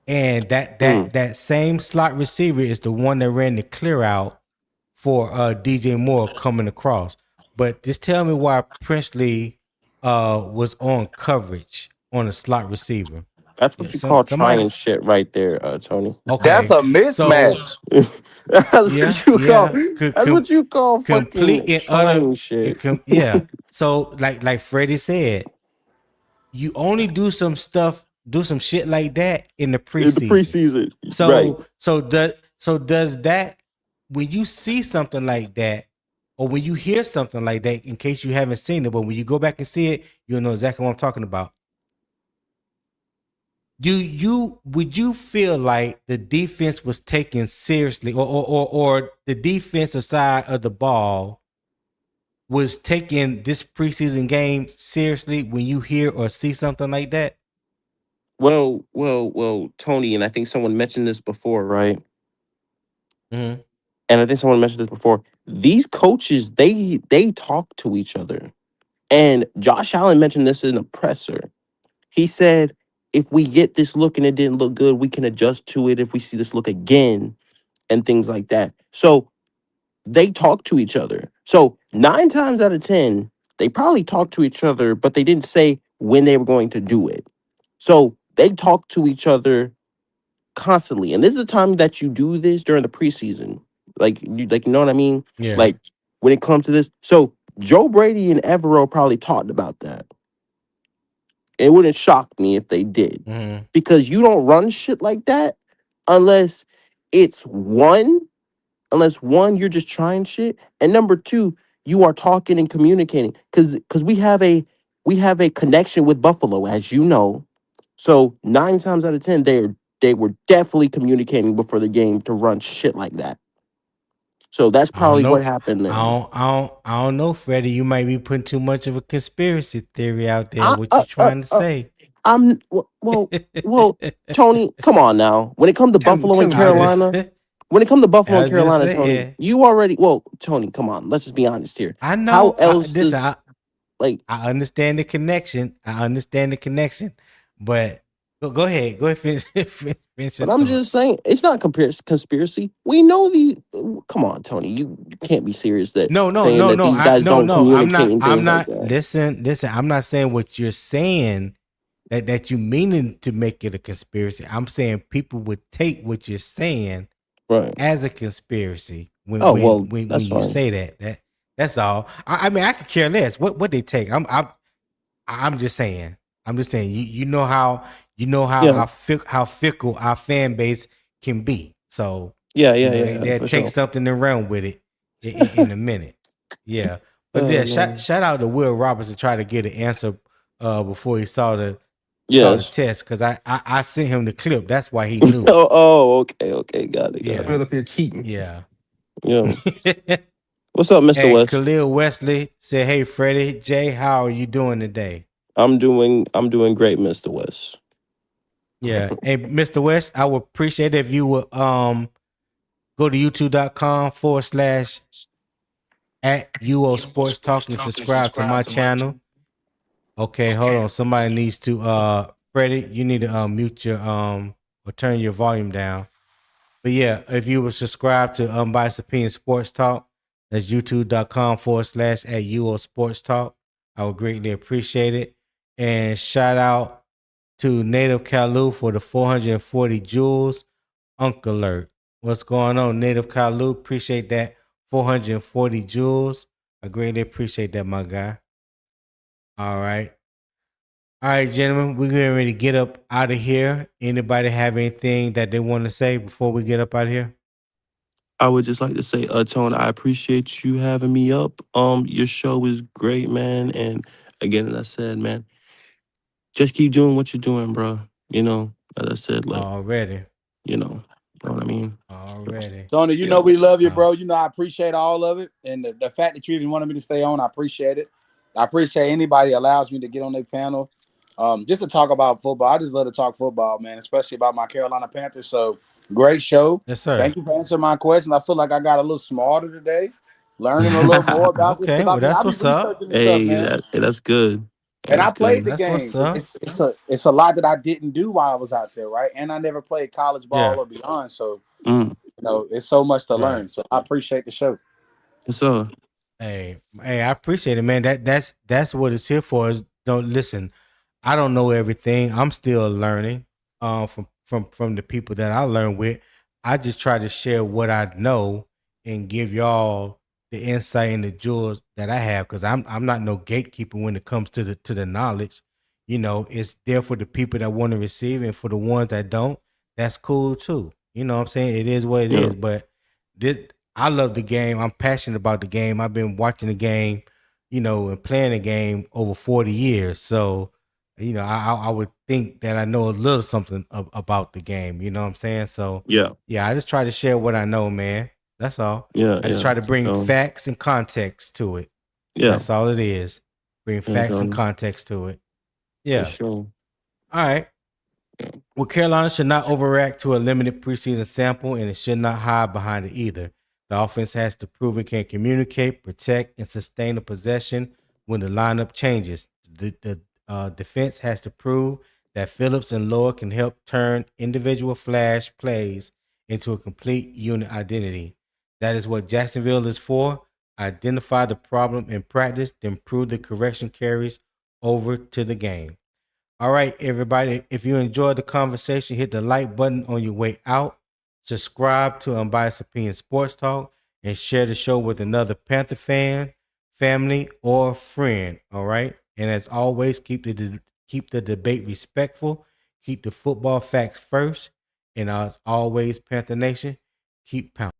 And that same slot receiver is the one that ran the clear out for DJ Moore coming across. But just tell me why Princely was on coverage on a slot receiver. That's Yeah, what you call somebody. trying shit right there, Tony. That's Okay, a so mismatch. That's what you call. That's what you call complete fucking and utter. trying shit. Yeah. So like Freddie said, you only do some shit like that in the In the preseason. preseason, right? So does that, when you see something like that, or when you hear something like that, in case you haven't seen it, but when you go back and see it, you'll know exactly what I'm talking about. Would you feel like the defense was taken seriously, or the defensive side of the ball was taking this preseason game seriously when you hear or see something like that? Well, Tony, and I think someone mentioned this before, right? Mm-hmm. And I think someone mentioned this before. These coaches, they talk to each other. And Josh Allen mentioned this in a presser. He said, if we get this look and it didn't look good, we can adjust to it if we see this look again and things like that. So they talk to each other. So 9 times out of 10, they probably talked to each other, but they didn't say when they were going to do it. So they talk to each other constantly. And this is the time that you do this during the preseason. You know what I mean? Yeah. Like when it comes to this. So Joe Brady and Evero probably talked about that. It wouldn't shock me if they did. Mm-hmm. Because you don't run shit like that unless one, you're just trying shit, and number two, you are talking and communicating. Because we have a connection with Buffalo, as you know. So 9 times out of 10, they were definitely communicating before the game to run shit like that. So that's I don't probably what know. happened there. I don't know, Freddie. You might be putting too much of a conspiracy theory out there. What you trying to say? Well, Tony, come on now. When it comes to Buffalo and I was Carolina, just, Tony, saying. you already. Well, Tony, come on. Let's just be honest here. I How know. else does like? I understand the connection. But go ahead. Go ahead. Finish your But I'm thought. just saying, it's not conspiracy. We know the. Come on, Tony. You can't be serious that No. saying that these guys don't communicate and I'm things like not. that. Listen. I'm not saying what you're saying. That you meaning to make it a conspiracy. I'm saying people would take what you're saying Right. as a conspiracy when Oh well, that's you fine. say that's all. I mean, I could care less what they take. I'm just saying. You know how Yeah. how fickle our fan base can be. So Yeah, they'll for take sure. something and run with it in a minute. Yeah, but yeah, Man. shout out to Will Robertson try to get an answer before he saw the Yes. test, because I sent him the clip. That's why he knew. Okay. Got it. Yeah. Well, up here cheating. Yeah. Yeah. What's up, Mr. And West? Khalil Wesley said, "Hey Freddie, Jay, how are you doing today?" I'm doing great, Mr. West. Yeah. Hey, Mr. West, I would appreciate it if you would go to youtube.com/@UO Sports Talk and subscribe to my channel. Okay, hold on. Somebody needs to Freddie, you need to mute your or turn your volume down. But yeah, if you would subscribe to Unbiased Opinion Sports Talk, that's youtube.com/@UO Sports Talk. I would greatly appreciate it. And shout out to Native Kalu for the 440 jewels. Uncle Alert. What's going on, Native Kalu? Appreciate that 440 jewels. I greatly appreciate that, my guy. All right. All right, gentlemen, we're getting ready to get up out of here. Anybody have anything that they want to say before we get up out of here? I would just like to say, Tone, I appreciate you having me up. Your show is great, man. And again, as I said, man, just keep doing what you're doing, bro. You know, as I said, like, already, you know what I mean? Already. Tony, you know we love you, bro. You know I appreciate all of it. And the fact that you even wanted me to stay on, I appreciate it. I appreciate anybody that allows me to get on their panel. Just to talk about football. I just love to talk football, man, especially about my Carolina Panthers. So great show. Yes, sir. Thank you for answering my question. I feel like I got a little smarter today, learning a little more about this. Okay, well, that's I be what's up. researching this stuff, man. That's good. And I That's played good. the That's game. what's up. It's a lot that I didn't do while I was out there, right? And I never played college ball Yeah. or beyond. So Mm. you know, it's so much to Right. learn. So I appreciate the show. Yes, sir. Hey, I appreciate it, man. That's what it's here for. Is don't listen. I don't know everything. I'm still learning from the people that I learn with. I just try to share what I know and give y'all the insight and the jewels that I have, because I'm not no gatekeeper when it comes to the knowledge. You know, it's there for the people that want to receive, and for the ones that don't, that's cool too. You know what I'm saying? It is what it is. But this, I love the game. I'm passionate about the game. I've been watching the game, you know, and playing the game over 40 years. So, you know, I would think that I know a little something about the game. You know what I'm saying? So, Yeah. I just try to share what I know, man. That's all. Yeah. I just try to bring facts and context to it. Yeah. That's all it is. Bring facts and context to it. Yeah. For sure. All right. Well, Carolina should not overreact to a limited preseason sample, and it should not hide behind it either. The offense has to prove it can communicate, protect, and sustain a possession when the lineup changes. The defense has to prove that Phillips and Lloyd can help turn individual flash plays into a complete unit identity. That is what Jacksonville is for. Identify the problem in practice, then prove the correction carries over to the game. All right, everybody. If you enjoyed the conversation, hit the like button on your way out. Subscribe to Unbiased Opinion Sports Talk and share the show with another Panther fan, family, or friend. All right. And as always, keep the debate respectful. Keep the football facts first. And as always, Panther Nation, keep pounding.